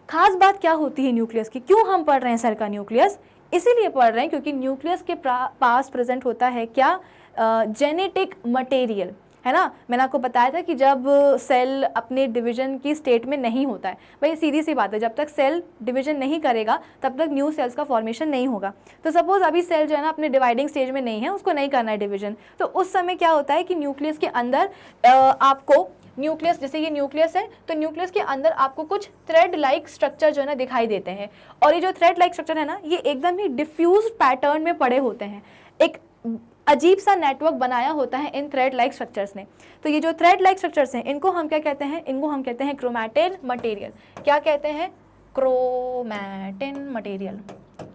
खास बात क्या होती है न्यूक्लियस की, क्यों हम पढ़ रहे हैं सेल का न्यूक्लियस, इसीलिए पढ़ रहे हैं क्योंकि न्यूक्लियस के पास प्रेजेंट होता है क्या, जेनेटिक मटेरियल, है ना। मैंने आपको बताया था कि जब सेल अपने डिवीजन की स्टेट में नहीं होता है, भाई सीधी सी बात है, जब तक सेल डिवीजन नहीं करेगा तब तक न्यू सेल्स का फॉर्मेशन नहीं होगा। तो सपोज अभी सेल जो है ना अपने डिवाइडिंग स्टेज में नहीं है, उसको नहीं करना है डिवीजन, तो उस समय क्या होता है कि न्यूक्लियस के अंदर आपको न्यूक्लियस, जैसे ये न्यूक्लियस है तो न्यूक्लियस के अंदर आपको कुछ थ्रेड लाइक स्ट्रक्चर जो है ना दिखाई देते हैं, और ये जो थ्रेड लाइक स्ट्रक्चर है ना ये एकदम ही डिफ्यूज पैटर्न में पड़े होते हैं, एक अजीब सा नेटवर्क बनाया होता है इन थ्रेड लाइक स्ट्रक्चर्स ने। तो ये जो थ्रेड लाइक स्ट्रक्चर्स हैं इनको हम क्या कहते हैं, इनको हम कहते हैं क्रोमैटिन मटेरियल। क्या कहते हैं, क्रोमैटिन मटेरियल,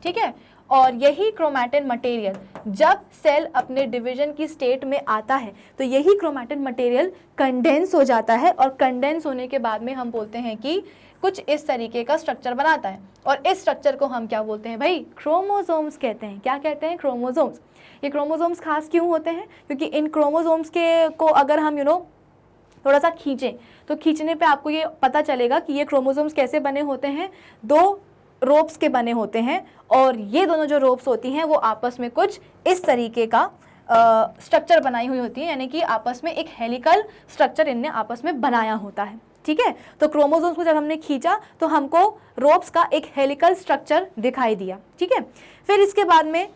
ठीक है। और यही क्रोमैटिन मटेरियल जब सेल अपने डिवीजन की स्टेट में आता है तो यही क्रोमैटिन मटेरियल कंडेंस हो जाता है, और कंडेंस होने के बाद में हम बोलते हैं कि कुछ इस तरीके का स्ट्रक्चर बनाता है, और इस स्ट्रक्चर को हम क्या बोलते हैं भाई, क्रोमोसोम्स कहते हैं। क्या कहते हैं, क्रोमोसोम्स। ये क्रोमोसोम्स खास क्यों होते हैं, क्योंकि इन क्रोमोसोम्स के को अगर हम थोड़ा सा खींचें तो खींचने पे आपको ये पता चलेगा कि ये क्रोमोसोम्स कैसे बने होते हैं, दो रोप्स के बने होते हैं, और ये दोनों जो रोप्स होती हैं वो आपस में कुछ इस तरीके का स्ट्रक्चर बनाई हुई होती है, यानी कि आपस में एक हेलिकल स्ट्रक्चर इनने आपस में बनाया होता है, ठीक है। तो क्रोमोसोम्स को जब हमने खींचा तो हमको रोप्स का एक हेलिकल स्ट्रक्चर दिखाई दिया, ठीक है। फिर इसके बाद में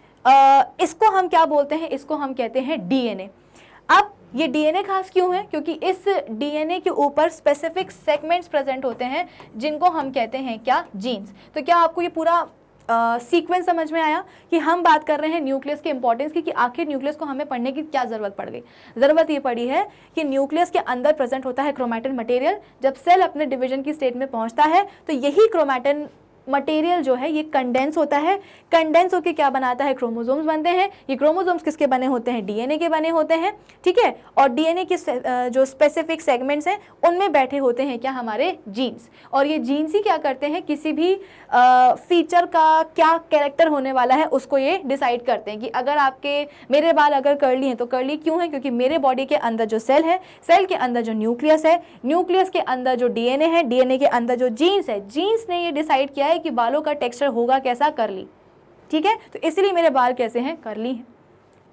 इसको हम क्या बोलते हैं, इसको हम कहते हैं डीएनए। अब ये डीएनए खास क्यों है, क्योंकि इस डीएनए के ऊपर स्पेसिफिक सेगमेंट्स प्रेजेंट होते हैं जिनको हम कहते हैं क्या, जीन्स। तो क्या आपको ये पूरा सीक्वेंस समझ में आया कि हम बात कर रहे हैं न्यूक्लियस के इंपॉर्टेंस की, कि आखिर न्यूक्लियस को हमें पढ़ने की क्या जरूरत पड़ गई। जरूरत ये पड़ी है कि न्यूक्लियस के अंदर प्रेजेंट होता है क्रोमैटिन मटेरियल। जब सेल अपने डिवीजन की स्टेट में पहुंचता है तो यही क्रोमैटिन मटेरियल जो है ये कंडेंस होता है। कंडेंस होकर क्या बनाता है, क्रोमोसोम्स बनते हैं। ये क्रोमोसोम्स किसके बने होते हैं, डीएनए के बने होते हैं, ठीक है। और डीएनए के जो स्पेसिफिक सेगमेंट्स हैं उनमें बैठे होते हैं क्या, हमारे जीन्स। और ये जीन्स ही क्या करते हैं, किसी भी फीचर का क्या कैरेक्टर होने वाला है उसको ये डिसाइड करते हैं। कि अगर आपके, मेरे बाल अगर कर्ली हैं तो कर्ली क्यों है, क्योंकि मेरे बॉडी के अंदर जो सेल है, सेल के अंदर जो न्यूक्लियस है, न्यूक्लियस के अंदर जो डीएनए है, डीएनए के अंदर जो जीन्स है, जीन्स ने ये डिसाइड किया है कि बालों का टेक्सचर होगा कैसा, कर्ली, ठीक है। तो इसीलिए मेरे बाल कैसे हैं, कर्ली हैं।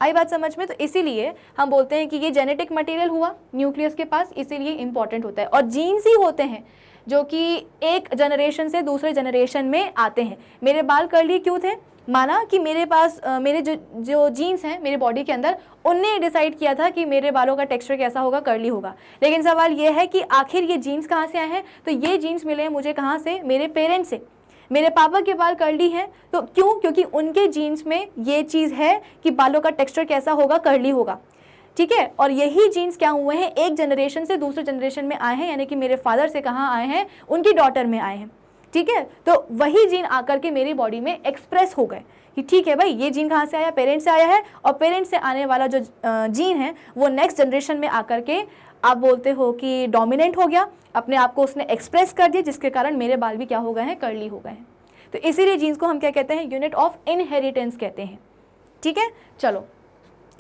आई बात समझ में। तो इसीलिए हम बोलते हैं कि ये जेनेटिक मटेरियल हुआ न्यूक्लियस के पास, इसीलिए इंपॉर्टेंट होता है। और जीन्स ही होते हैं जो कि एक जनरेशन से दूसरे जनरेशन में आते हैं। मेरे बाल कर्ली क्यों थे, माना कि मेरे पास मेरे जो जीन्स हैं मेरे बॉडी के अंदर, उनने डिसाइड किया था कि मेरे बालों का टेक्सचर कैसा होगा, कर्ली होगा। लेकिन सवाल ये है कि आखिर ये जीन्स कहाँ से आए हैं, तो ये जीन्स मिले हैं मुझे कहाँ से, मेरे पेरेंट्स से। मेरे पापा के बाल कर्ली हैं, तो क्यों? क्योंकि उनके जीन्स में ये चीज़ है कि बालों का टेक्सचर कैसा होगा, कर्ली होगा, ठीक है। और यही जीन्स क्या हुए हैं, एक जनरेशन से दूसरे जनरेशन में आए हैं, यानी कि मेरे फादर से कहाँ आए हैं, उनकी डॉटर में आए हैं, ठीक है। तो वही जीन आकर के मेरी बॉडी में एक्सप्रेस हो गए कि ठीक है भाई, ये जीन कहाँ से आया, पेरेंट्स से आया है, और पेरेंट्स से आने वाला जो जीन है वो नेक्स्ट जनरेशन में आकर के आप बोलते हो कि डोमिनेंट हो गया, अपने आप को उसने एक्सप्रेस कर दिया, जिसके कारण मेरे बाल भी क्या हो गए हैं, कर्ली हो गए हैं। तो इसीलिए जीन्स को हम क्या कहते हैं, यूनिट ऑफ इनहेरिटेंस कहते हैं, ठीक है। चलो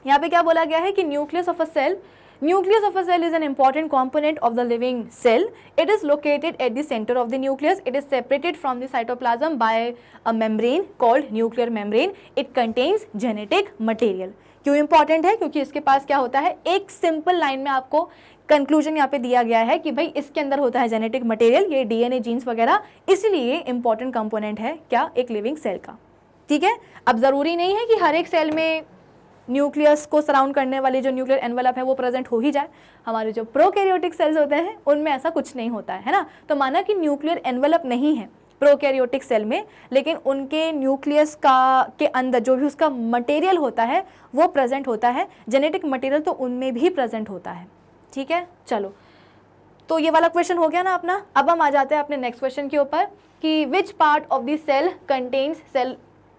यहाँ पे क्या बोला गया है कि nucleus of a cell, nucleus of a cell is an important component of the living cell. It is located at the center of the nucleus. It is separated from the cytoplasm by a membrane called nuclear membrane. It contains genetic material. क्यों important है? क्योंकि इसके पास क्या होता है, एक simple line में आपको कंक्लूजन यहाँ पे दिया गया है कि भाई इसके अंदर होता है जेनेटिक मटेरियल, ये डीएनए, जीन्स वगैरह, इसलिए इंपॉर्टेंट कंपोनेंट है क्या, एक लिविंग सेल का, ठीक है। अब ज़रूरी नहीं है कि हर एक सेल में न्यूक्लियस को सराउंड करने वाली जो न्यूक्लियर एनवेलप है वो प्रेजेंट हो ही जाए। हमारे जो प्रोकैरियोटिक सेल्स होते हैं उनमें ऐसा कुछ नहीं होता है ना। तो माना कि न्यूक्लियर एनवेलप नहीं है प्रोकैरियोटिक सेल में, लेकिन उनके न्यूक्लियस का के अंदर जो भी उसका मटेरियल होता है वो प्रेजेंट होता है, जेनेटिक मटेरियल तो उनमें भी प्रेजेंट होता है, ठीक है। चलो, तो ये वाला क्वेश्चन हो गया ना अपना। अब हम आ जाते हैं अपने नेक्स्ट क्वेश्चन के ऊपर कि which part of the cell contains cell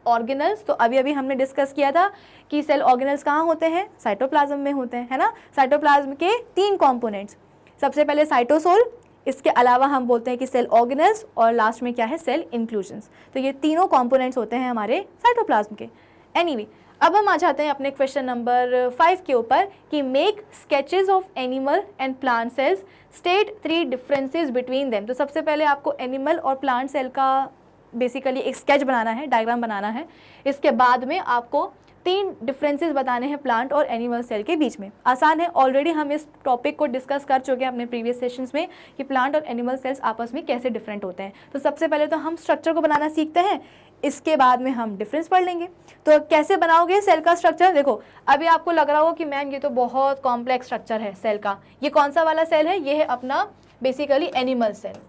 organelles. तो अभी हमने डिस्कस किया था कि सेल ऑर्गेनल्स कहाँ होते हैं, साइटोप्लाज्म में होते हैं, है ना। साइटोप्लाज्म के 3 कंपोनेंट्स, सबसे पहले साइटोसोल, इसके अलावा हम बोलते हैं कि सेल ऑर्गेनल्स, और लास्ट में क्या है, सेल इंक्लूजन्स। तो ये तीनों कंपोनेंट्स होते हैं हमारे साइटोप्लाज्म के। एनीवे, अब हम आ जाते हैं अपने क्वेश्चन नंबर 5 के ऊपर कि make sketches of animal and plant cells, state 3 differences between them. तो सबसे पहले आपको एनिमल और प्लांट सेल का बेसिकली एक स्केच बनाना है, डायग्राम बनाना है। इसके बाद में आपको 3 डिफरेंसेस बताने हैं प्लांट और एनिमल सेल के बीच में। आसान है, ऑलरेडी हम इस टॉपिक को डिस्कस कर चुके हैं अपने प्रीवियस सेशंस में कि प्लांट और एनिमल सेल्स आपस में कैसे डिफरेंट होते हैं। तो सबसे पहले तो हम स्ट्रक्चर को बनाना सीखते हैं, इसके बाद में हम डिफरेंस पढ़ लेंगे। तो कैसे बनाओगे सेल का स्ट्रक्चर? देखो, अभी आपको लग रहा हो कि मैम ये तो बहुत कॉम्प्लेक्स स्ट्रक्चर है सेल का। ये कौन सा वाला सेल है? ये है अपना बेसिकली एनिमल सेल,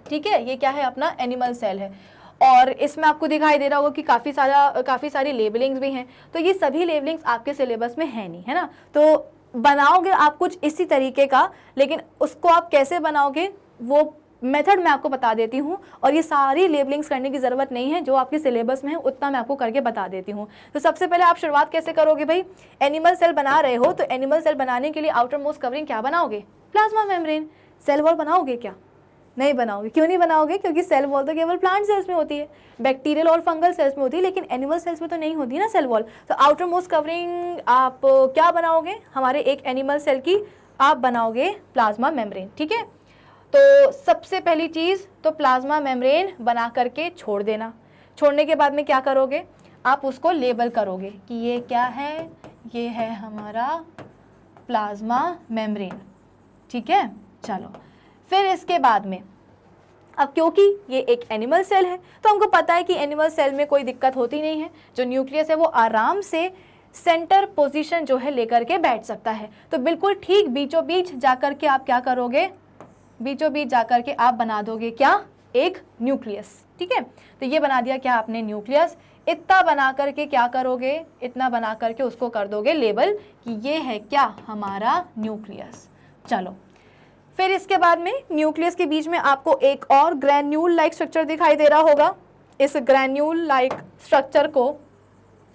ठीक है। ये क्या है? अपना एनिमल सेल है, और इसमें आपको दिखाई दे रहा होगा कि काफ़ी सारी लेबलिंग्स भी हैं। तो ये सभी लेबलिंग्स आपके सिलेबस में है नहीं, है ना। तो बनाओगे आप कुछ इसी तरीके का, लेकिन उसको आप कैसे बनाओगे वो मेथड मैं आपको बता देती हूँ। और ये सारी लेबलिंग्स करने की ज़रूरत नहीं है, जो आपके सिलेबस में है उतना मैं आपको करके बता देती हूँ। तो सबसे पहले आप शुरुआत कैसे करोगे भाई? एनिमल सेल बना रहे हो तो एनिमल सेल बनाने के लिए आउटर मोस्ट कवरिंग क्या बनाओगे? Plasma membrane. सेल वॉल बनाओगे क्या? नहीं बनाओगे। क्यों नहीं बनाओगे? क्योंकि सेल वॉल तो केवल प्लांट सेल्स में होती है, बैक्टीरियल और फंगल सेल्स में होती है, लेकिन एनिमल सेल्स में तो नहीं होती ना सेल वॉल। तो आउटर मोस्ट कवरिंग आप क्या बनाओगे? हमारे एक एनिमल सेल की आप बनाओगे प्लाज्मा मेम्ब्रेन, ठीक है। तो सबसे पहली चीज़ तो प्लाज्मा मेम्ब्रेन बना करके छोड़ देना। छोड़ने के बाद में क्या करोगे? आप उसको लेबल करोगे कि ये क्या है, ये है हमारा प्लाज्मा मेम्ब्रेन, ठीक है। चलो, फिर इसके बाद में अब क्योंकि ये एक एनिमल सेल है तो हमको पता है कि एनिमल सेल में कोई दिक्कत होती नहीं है, जो न्यूक्लियस है वो आराम से सेंटर पोजीशन जो है लेकर के बैठ सकता है। तो बिल्कुल ठीक बीचों बीच जाकर के आप क्या करोगे? बीचों बीच जाकर के आप बना दोगे क्या? एक न्यूक्लियस, ठीक है। तो ये बना दिया क्या आपने? न्यूक्लियस। इतना बना करके क्या करोगे? इतना बना करके उसको कर दोगे लेबल कि ये है क्या? हमारा न्यूक्लियस। चलो, फिर इसके बाद में न्यूक्लियस के बीच में आपको एक और ग्रैन्यूल लाइक स्ट्रक्चर दिखाई दे रहा होगा। इस ग्रैन्यूल लाइक स्ट्रक्चर को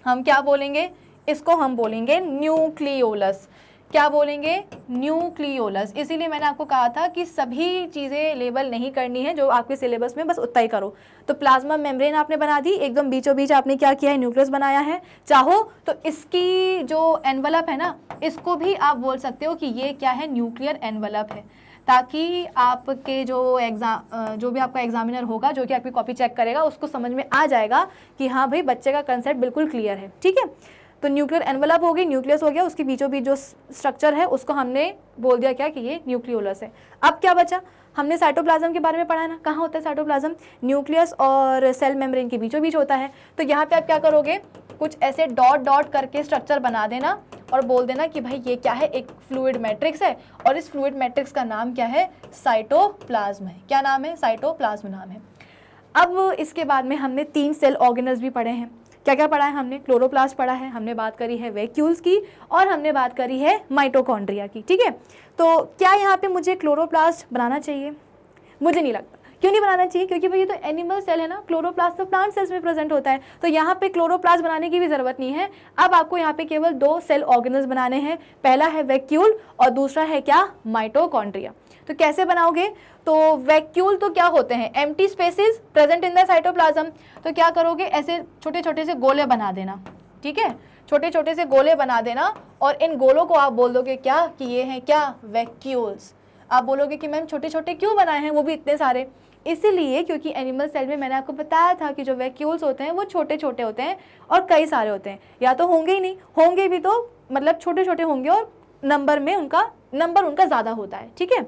हम क्या बोलेंगे? इसको हम बोलेंगे न्यूक्लियोलस। क्या बोलेंगे? न्यूक्लियोलस। इसीलिए मैंने आपको कहा था कि सभी चीज़ें लेबल नहीं करनी है जो आपके सिलेबस में, बस उतना ही करो। तो प्लाज्मा मेम्ब्रेन आपने बना दी, एकदम बीचों बीच आपने क्या किया है? न्यूक्लियस बनाया है। चाहो तो इसकी जो एनवलप है ना, इसको भी आप बोल सकते हो कि ये क्या है? न्यूक्लियर एनवलप है, ताकि आपके जो भी आपका एग्जामिनर होगा, जो कि आपकी कॉपी चेक करेगा, उसको समझ में आ जाएगा कि हाँ भाई बच्चे का कंसेप्ट बिल्कुल क्लियर है, ठीक है। तो न्यूक्लियर एनवलप हो गई, न्यूक्लियस हो गया, उसके बीचों बीच जो स्ट्रक्चर है उसको हमने बोल दिया क्या कि ये न्यूक्लियोलस है। अब क्या बचा? हमने साइटोप्लाज्म के बारे में पढ़ा है ना। कहाँ होता है साइटोप्लाज्म? न्यूक्लियस और सेल मेम्ब्रेन के बीचों बीच होता है। तो यहाँ पे आप क्या करोगे? कुछ ऐसे डॉट डॉट करके स्ट्रक्चर बना देना और बोल देना कि भाई ये क्या है? एक फ्लूइड मैट्रिक्स है, और इस फ्लूइड मैट्रिक्स का नाम क्या है? साइटोप्लाज्म है। क्या नाम है? साइटोप्लाज्म नाम है। अब इसके बाद में हमने 3 सेल ऑर्गेनल्स भी पढ़े हैं। क्या क्या पढ़ा है हमने? क्लोरोप्लास्ट पढ़ा है, हमने बात करी है वैक्यूल्स की, और हमने बात करी है माइटोकॉन्ड्रिया की। ठीक है, तो क्या यहाँ पे मुझे क्लोरोप्लास्ट बनाना चाहिए? मुझे नहीं लगता। क्यों नहीं बनाना चाहिए? क्योंकि भाई ये तो एनिमल सेल है ना, क्लोरोप्लास्ट तो प्लांट सेल्स में प्रेजेंट होता है, तो यहाँ पे क्लोरोप्लास्ट बनाने की भी जरूरत नहीं है। अब आपको यहाँ पे केवल 2 सेल ऑर्गेनल्स बनाने हैं, पहला है वैक्यूल और दूसरा है क्या? माइटोकॉन्ड्रिया। तो कैसे बनाओगे? तो वैक्यूल तो क्या होते हैं? Empty spaces present in the cytoplasm. तो क्या करोगे? ऐसे छोटे छोटे से गोले बना देना। ठीक है, छोटे छोटे से गोले बना देना, और इन गोलों को आप बोल दोगे क्या? कि ये हैं क्या? वैक्यूल्स। आप बोलोगे कि मैम छोटे छोटे क्यों बनाए हैं, वो भी इतने सारे? इसीलिए क्योंकि एनिमल सेल में मैंने आपको बताया था कि जो वैक्यूल्स होते हैं वो छोटे छोटे होते हैं और कई सारे होते हैं, या तो होंगे ही नहीं, होंगे भी तो मतलब छोटे छोटे होंगे और नंबर उनका ज़्यादा होता है। ठीक है,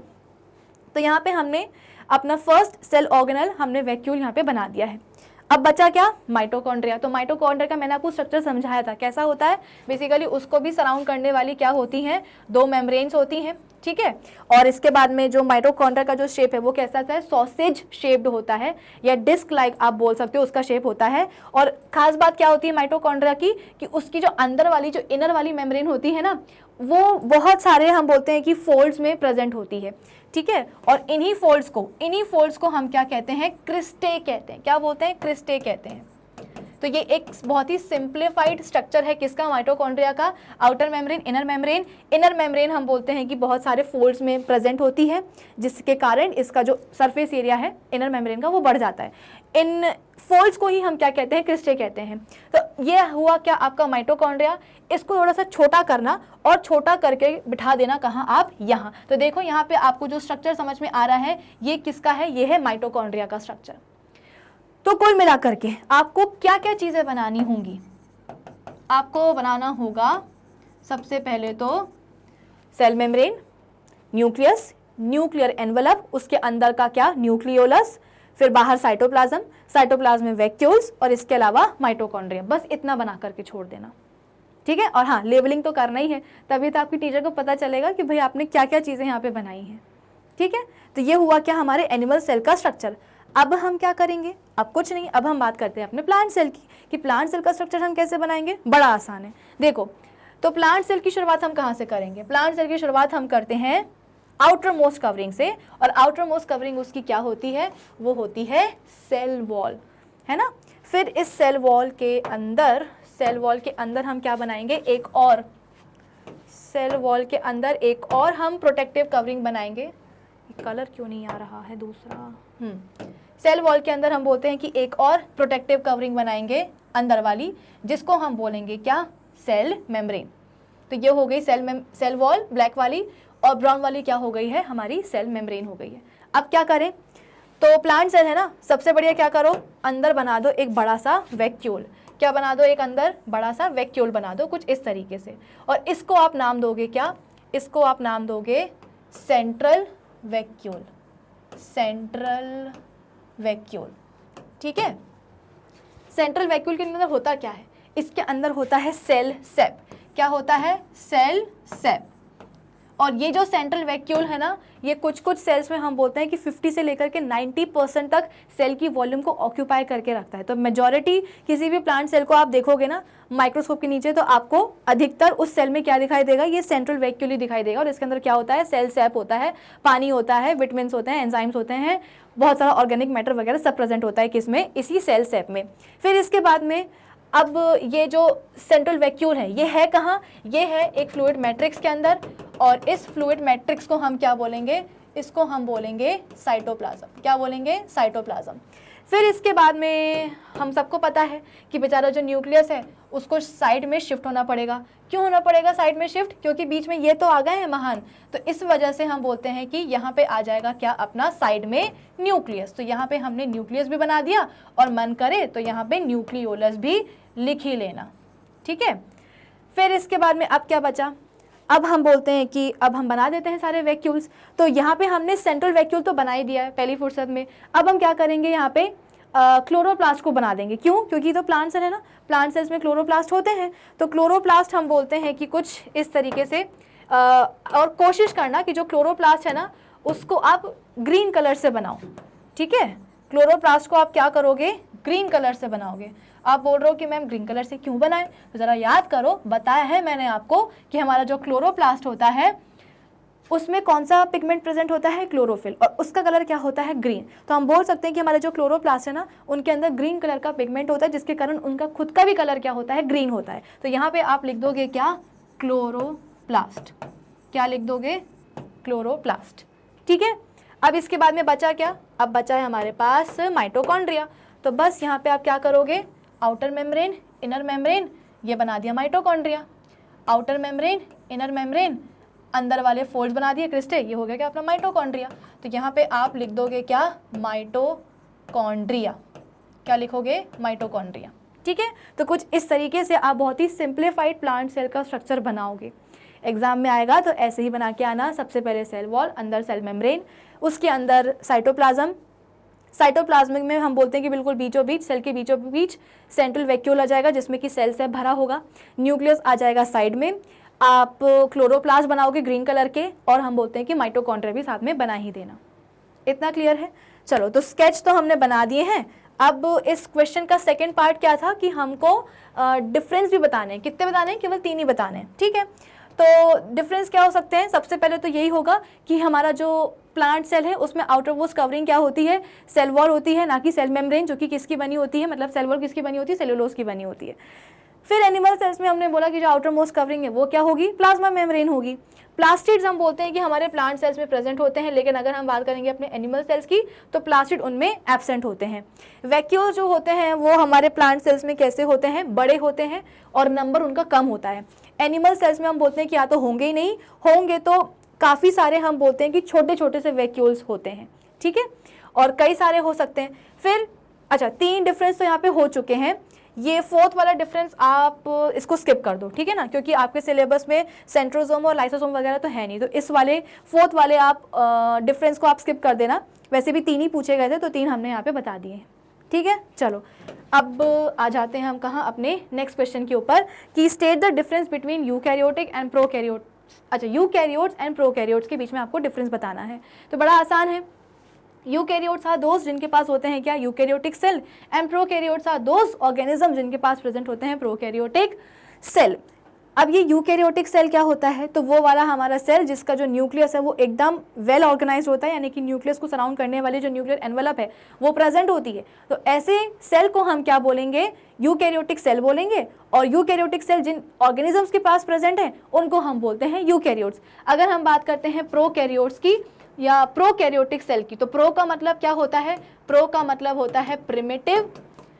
तो यहाँ पे हमने अपना फर्स्ट सेल ऑर्गेनल हमने वैक्यूल यहाँ पे बना दिया है। अब बचा क्या? माइटोकॉन्ड्रिया। तो माइटोकॉन्ड्रिया का मैंने आपको स्ट्रक्चर समझाया था, कैसा होता है? बेसिकली उसको भी सराउंड करने वाली क्या होती हैं? 2 मेम्ब्रेन्स होती हैं। ठीक है, और इसके बाद में जो माइटोकॉन्ड्रिया का जो शेप है वो कैसा है? सॉसेज शेप्ड होता है, या डिस्क लाइक आप बोल सकते हो, उसका शेप होता है। और खास बात क्या होती है माइटोकॉन्ड्रिया की, कि उसकी जो अंदर वाली जो इनर वाली मेम्ब्रेन होती है ना, वो बहुत सारे हम बोलते हैं कि फोल्ड्स में प्रेजेंट होती है। ठीक है, और इन्हीं फोल्ड्स को हम क्या कहते हैं? क्रिस्टे कहते हैं। क्या बोलते हैं? क्रिस्टे कहते हैं। तो ये एक बहुत ही सिंप्लीफाइड स्ट्रक्चर है किसका? माइटोकॉन्ड्रिया का। आउटर मेम्ब्रेन, इनर मेम्ब्रेन हम बोलते हैं कि बहुत सारे फोल्ड्स में प्रेजेंट होती है, जिसके कारण इसका जो सरफेस एरिया है इनर मेम्ब्रेन का वो बढ़ जाता है। इन फोल्ड्स को ही हम क्या कहते हैं? क्रिस्टे कहते हैं। तो ये हुआ क्या? आपका माइटोकॉन्ड्रिया। इसको थोड़ा सा छोटा करना और छोटा करके बिठा देना कहाँ? आप यहाँ। तो देखो यहाँ पे आपको जो स्ट्रक्चर समझ में आ रहा है, ये किसका है? ये है माइटोकॉन्ड्रिया का स्ट्रक्चर। तो कुल मिलाकर के आपको क्या क्या चीज़ें बनानी होंगी? आपको बनाना होगा सबसे पहले तो cell membrane, nucleus, nuclear envelope, उसके अंदर का क्या? न्यूक्लियोलस, फिर बाहर साइटोप्लाज्म में वैक्यूल्स, और इसके अलावा माइटोकॉन्ड्रिया। बस इतना बना करके छोड़ देना। ठीक है, और हाँ, लेबलिंग तो करना ही है, तभी तो आपकी टीचर को पता चलेगा कि भाई आपने क्या क्या चीज़ें यहाँ पे बनाई हैं। ठीक है, तो ये हुआ क्या? हमारे एनिमल सेल का स्ट्रक्चर। अब हम क्या करेंगे? अब कुछ नहीं, अब हम बात करते हैं अपने प्लांट सेल की, कि प्लांट सेल का स्ट्रक्चर हम कैसे बनाएंगे। बड़ा आसान है। देखो, तो प्लांट सेल की शुरुआत हम कहाँ से करेंगे? प्लांट सेल की शुरुआत हम करते हैं आउटर मोस्ट कवरिंग से, और आउटर मोस्ट कवरिंग उसकी क्या होती है? वो होती है सेल वॉल, है ना। फिर इस सेल वॉल के अंदर हम क्या बनाएंगे? एक और सेल वॉल के अंदर एक और हम प्रोटेक्टिव कवरिंग बनाएंगे। कलर क्यों नहीं आ रहा है दूसरा? सेल वॉल के अंदर हम बोलते हैं कि एक और प्रोटेक्टिव कवरिंग बनाएंगे अंदर वाली, जिसको हम बोलेंगे क्या? Cell membrane. तो ये हो गई सेल वॉल ब्लैक वाली, और ब्राउन वाली क्या हो गई है? हमारी सेल मेम्ब्रेन हो गई है। अब क्या करें? तो प्लांट सेल है ना, सबसे बढ़िया क्या करो? अंदर बना दो एक बड़ा सा वैक्यूल। क्या बना दो? एक अंदर बड़ा सा वैक्यूल बना दो, कुछ इस तरीके से, और इसको आप नाम दोगे क्या? इसको आप नाम दोगे सेंट्रल वैक्यूल। Central vacuole. ठीक है, सेंट्रल वैक्यूल के अंदर होता क्या है? इसके अंदर होता है सेल सेप। क्या होता है? सेल सेप। और ये जो सेंट्रल वैक्यूल है ना, ये कुछ कुछ सेल्स में हम बोलते हैं कि 50 से लेकर के 90% तक सेल की वॉल्यूम को ऑक्यूपाई करके रखता है। तो मेजॉरिटी किसी भी प्लांट सेल को आप देखोगे ना माइक्रोस्कोप के नीचे, तो आपको अधिकतर उस सेल में क्या दिखाई देगा? ये सेंट्रल वैक्यूल ही दिखाई देगा। और इसके अंदर क्या होता है? सेल सैप होता है, पानी होता है, विटामिन्स होते हैं, एंजाइम्स होते हैं, बहुत सारा ऑर्गेनिक मैटर वगैरह सब प्रेजेंट होता है किसमें? इसी सेल सैप में। फिर इसके बाद में अब ये जो सेंट्रल वैक्यूल है, ये है कहाँ? ये है एक फ्लूइड मैट्रिक्स के अंदर, और इस फ्लूइड मैट्रिक्स को हम क्या बोलेंगे? इसको हम बोलेंगे साइटोप्लाज्म। क्या बोलेंगे? साइटोप्लाज्म। फिर इसके बाद में हम सबको पता है कि बेचारा जो न्यूक्लियस है उसको साइड में शिफ्ट होना पड़ेगा। क्यों होना पड़ेगा साइड में शिफ्ट? क्योंकि बीच में ये तो आ गए हैं महान, तो इस वजह से हम बोलते हैं कि यहाँ पे आ जाएगा क्या? अपना साइड में न्यूक्लियस। तो यहाँ पे हमने न्यूक्लियस भी बना दिया, और मन करे तो यहाँ पे न्यूक्लियोलस भी लिख ही लेना। ठीक है, फिर इसके बाद में अब क्या बचा? अब हम बोलते हैं कि अब हम बना देते हैं सारे वैक्यूल्स। तो यहाँ पे हमने सेंट्रल वैक्यूल तो बना ही दिया है पहली फुर्सत में। अब हम क्या करेंगे? यहाँ पे क्लोरोप्लास्ट को बना देंगे। क्यों? क्योंकि तो प्लांट सेल है ना, प्लांट सेल्स में क्लोरोप्लास्ट होते हैं। तो क्लोरोप्लास्ट हम बोलते हैं कि कुछ इस तरीके से, और कोशिश करना कि जो क्लोरोप्लास्ट है ना उसको आप ग्रीन कलर से बनाओ। ठीक है, क्लोरोप्लास्ट को आप क्या करोगे, ग्रीन कलर से बनाओगे। आप बोल रहे हो कि मैम ग्रीन कलर से क्यों बनाए, तो ज़रा याद करो, बताया है मैंने आपको कि हमारा जो क्लोरोप्लास्ट होता है उसमें कौन सा पिगमेंट प्रेजेंट होता है, क्लोरोफिल, और उसका कलर क्या होता है, ग्रीन। तो हम बोल सकते हैं कि हमारे जो क्लोरोप्लास्ट है ना, उनके अंदर ग्रीन कलर का पिगमेंट होता है, जिसके कारण उनका खुद का भी कलर क्या होता है, ग्रीन होता है। तो यहाँ पे आप लिख दोगे क्या, क्लोरोप्लास्ट। क्या लिख दोगे, क्लोरोप्लास्ट। ठीक है, अब इसके बाद में बचा क्या, अब बचा है हमारे पास माइटोकॉन्ड्रिया। तो बस यहाँ पे आप क्या करोगे, आउटर मेम्ब्रेन, इनर मेम्ब्रेन, ये बना दिया mitochondria. Outer membrane, inner membrane, अंदर वाले फोल्ड बना दिए क्रिस्टे, ये हो गया क्या अपना माइटोकॉन्ड्रिया। तो यहाँ पे आप लिख दोगे क्या, माइटोकॉन्ड्रिया। क्या लिखोगे, माइटोकॉन्ड्रिया। ठीक है, तो कुछ इस तरीके से आप बहुत ही सिंप्लीफाइड प्लांट सेल का स्ट्रक्चर बनाओगे। एग्जाम में आएगा तो ऐसे ही बना के आना, सबसे पहले सेल वॉल, अंदर सेल मेम्ब्रेन, उसके अंदर साइटोप्लाज्म। साइटोप्लाज्मिक में हम बोलते हैं कि बिल्कुल बीचों बीच, सेल के बीचों बीच सेंट्रल वैक्यूल आ जाएगा जिसमें कि सेल से भरा होगा। न्यूक्लियस आ जाएगा साइड में। आप क्लोरोप्लास्ट बनाओगे ग्रीन कलर के, और हम बोलते हैं कि माइटोकॉन्ड्रिया भी साथ में बना ही देना। इतना क्लियर है। चलो, तो स्केच तो हमने बना दिए हैं। अब इस क्वेश्चन का सेकंड पार्ट क्या था कि हमको डिफरेंस भी बताने हैं। कितने बताने हैं, केवल 3 ही बताने हैं। ठीक है, तो डिफरेंस क्या हो सकते हैं, सबसे पहले तो यही होगा कि हमारा जो प्लांट सेल है उसमें आउटर मोस्ट कवरिंग क्या होती है, सेल वॉल होती है, ना कि सेल मेम्ब्रेन, जो कि किसकी बनी होती है, मतलब सेल वॉल किसकी बनी होती है, सेलुलोज की बनी होती है। फिर एनिमल सेल्स में हमने बोला कि जो आउटर मोस्ट कवरिंग है वो क्या होगी, प्लाज्मा मेम्ब्रेन होगी। प्लास्टिड्स हम बोलते हैं कि हमारे प्लांट सेल्स में प्रेजेंट होते हैं, लेकिन अगर हम बात करेंगे अपने एनिमल सेल्स की तो प्लास्टिड उनमें एब्सेंट होते हैं। वैक्यूल्स जो होते हैं वो हमारे प्लांट सेल्स में कैसे होते हैं, बड़े होते हैं और नंबर उनका कम होता है। एनिमल सेल्स में हम बोलते हैं कि या तो होंगे ही नहीं, होंगे तो काफ़ी सारे हम बोलते हैं कि छोटे छोटे से वैक्यूल्स होते हैं। ठीक है, और कई सारे हो सकते हैं। फिर अच्छा, 3 डिफरेंस तो यहाँ पे हो चुके हैं। ये 4th वाला डिफरेंस आप इसको स्किप कर दो, ठीक है ना, क्योंकि आपके सिलेबस में सेंट्रोसोम और लाइसोसोम वगैरह तो है नहीं। तो इस वाले 4th वाले आप डिफरेंस को आप स्किप कर देना। वैसे भी 3 ही पूछे गए थे तो 3 हमने यहाँ पे बता दिए हैं। ठीक है, चलो अब आ जाते हैं हम कहाँ, अपने नेक्स्ट क्वेश्चन के ऊपर कि state the difference between eukaryotic and prokaryote. अच्छा, यूकैरियोट्स एंड प्रोकैरियोट्स के बीच में आपको डिफरेंस बताना है। तो बड़ा आसान है। यूकैरियोट्स आर दोस्त जिनके पास होते हैं क्या, eukaryotic cell, and prokaryotes are those organism जिनके पास प्रेजेंट होते हैं प्रोकैरियोटिक सेल। अब ये यूकैरियोटिक सेल क्या होता है, तो वो वाला हमारा सेल जिसका जो न्यूक्लियस है वो एकदम वेल ऑर्गेनाइज होता है, यानी कि न्यूक्लियस को सराउंड करने वाली जो न्यूक्लियर एनवेलप है वो प्रेजेंट होती है। तो ऐसे सेल को हम क्या बोलेंगे, यूकैरियोटिक सेल बोलेंगे। और यूकैरियोटिक सेल जिन ऑर्गेनिजम्स के पास प्रेजेंट है उनको हम बोलते हैं यूकैरियोट्स। अगर हम बात करते हैं प्रोकैरियोट्स की या प्रोकैरियोटिक सेल की, तो प्रो का मतलब क्या होता है, प्रो का मतलब होता है प्रिमिटिव।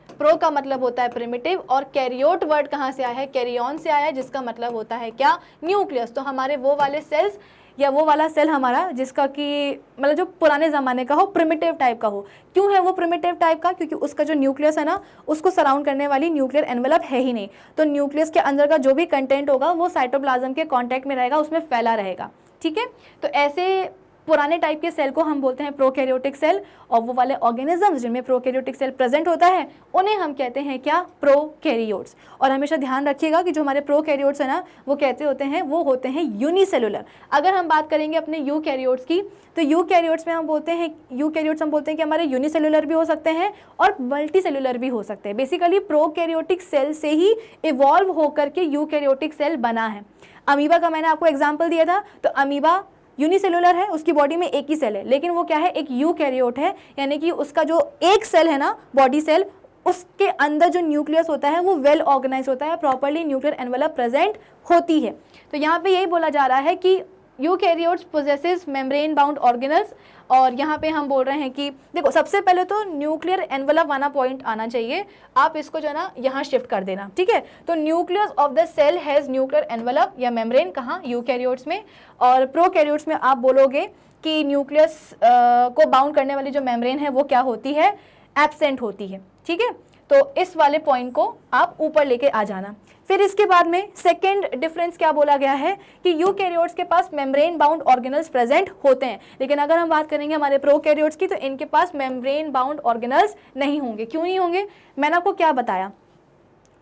प्रो का मतलब होता है प्रिमिटिव, और कैरियोट वर्ड कहाँ से आया है, कैरियन से आया है, जिसका मतलब होता है क्या, न्यूक्लियस। तो हमारे वो वाले सेल्स या वो वाला सेल हमारा जिसका कि मतलब जो पुराने ज़माने का हो, प्रिमिटिव टाइप का हो। क्यों है वो प्रिमिटिव टाइप का, क्योंकि उसका जो न्यूक्लियस है ना उसको सराउंड करने वाली न्यूक्लियर एनवेलप है ही नहीं। तो न्यूक्लियस के अंदर का जो भी कंटेंट होगा वो साइटोप्लाज्म के कॉन्टैक्ट में रहेगा, उसमें फैला रहेगा। ठीक है, तो ऐसे पुराने टाइप के सेल को हम बोलते हैं प्रोकैरियोटिक सेल, और वो वाले ऑर्गेनिजम्स जिनमें प्रोकैरियोटिक सेल प्रेजेंट होता है उन्हें हम कहते हैं क्या, प्रोकैरियोट्स। और हमेशा ध्यान रखिएगा कि जो हमारे प्रोकैरियोट्स है ना वो कहते होते हैं, वो होते हैं यूनिसेलुलर। अगर हम बात करेंगे अपने यूकैरियोट्स की, तो यूकैरियोट्स में हम बोलते हैं, यूकैरियोट्स हम बोलते हैं कि हमारे यूनिसेलुलर भी हो सकते हैं और मल्टीसेलुलर भी हो सकते हैं। बेसिकली प्रोकैरियोटिक सेल से ही इवॉल्व होकर के यूकैरियोटिक सेल बना है। अमीबा का मैंने आपको एग्जाम्पल दिया था, तो अमीबा यूनिसेलुलर है, उसकी बॉडी में एक ही सेल है, लेकिन वो क्या है, एक यूकैरियोट है, यानी कि उसका जो एक सेल है ना, बॉडी सेल, उसके अंदर जो न्यूक्लियस होता है वो वेल ऑर्गेनाइज होता है, प्रॉपर्ली न्यूक्लियर एनवेलप प्रेजेंट होती है। तो यहाँ पे यही बोला जा रहा है कि eukaryotes possesses membrane bound organelles. और यहाँ पे हम बोल रहे हैं कि देखो, सबसे पहले तो न्यूक्लियर एनवेलप वाला पॉइंट आना चाहिए, आप इसको जो है ना यहाँ शिफ्ट कर देना। ठीक है, तो nucleus of the cell has nuclear envelope या मेम्ब्रेन, कहाँ, यूकैरियोट्स में। और प्रोकैरियोट्स में आप बोलोगे कि न्यूक्लियस को बाउंड करने वाली जो मेम्ब्रेन है वो क्या होती है, एब्सेंट होती है। ठीक है, तो इस वाले पॉइंट को आप ऊपर लेके आ जाना। फिर इसके बाद में सेकंड डिफरेंस क्या बोला गया है कि यूकैरियोट्स के पास मेम्ब्रेन बाउंड ऑर्गेनल्स प्रेजेंट होते हैं, लेकिन अगर हम बात करेंगे हमारे प्रोकैरियोट्स की तो इनके पास मेम्ब्रेन बाउंड ऑर्गेनल्स नहीं होंगे। क्यों नहीं होंगे, मैंने आपको क्या बताया,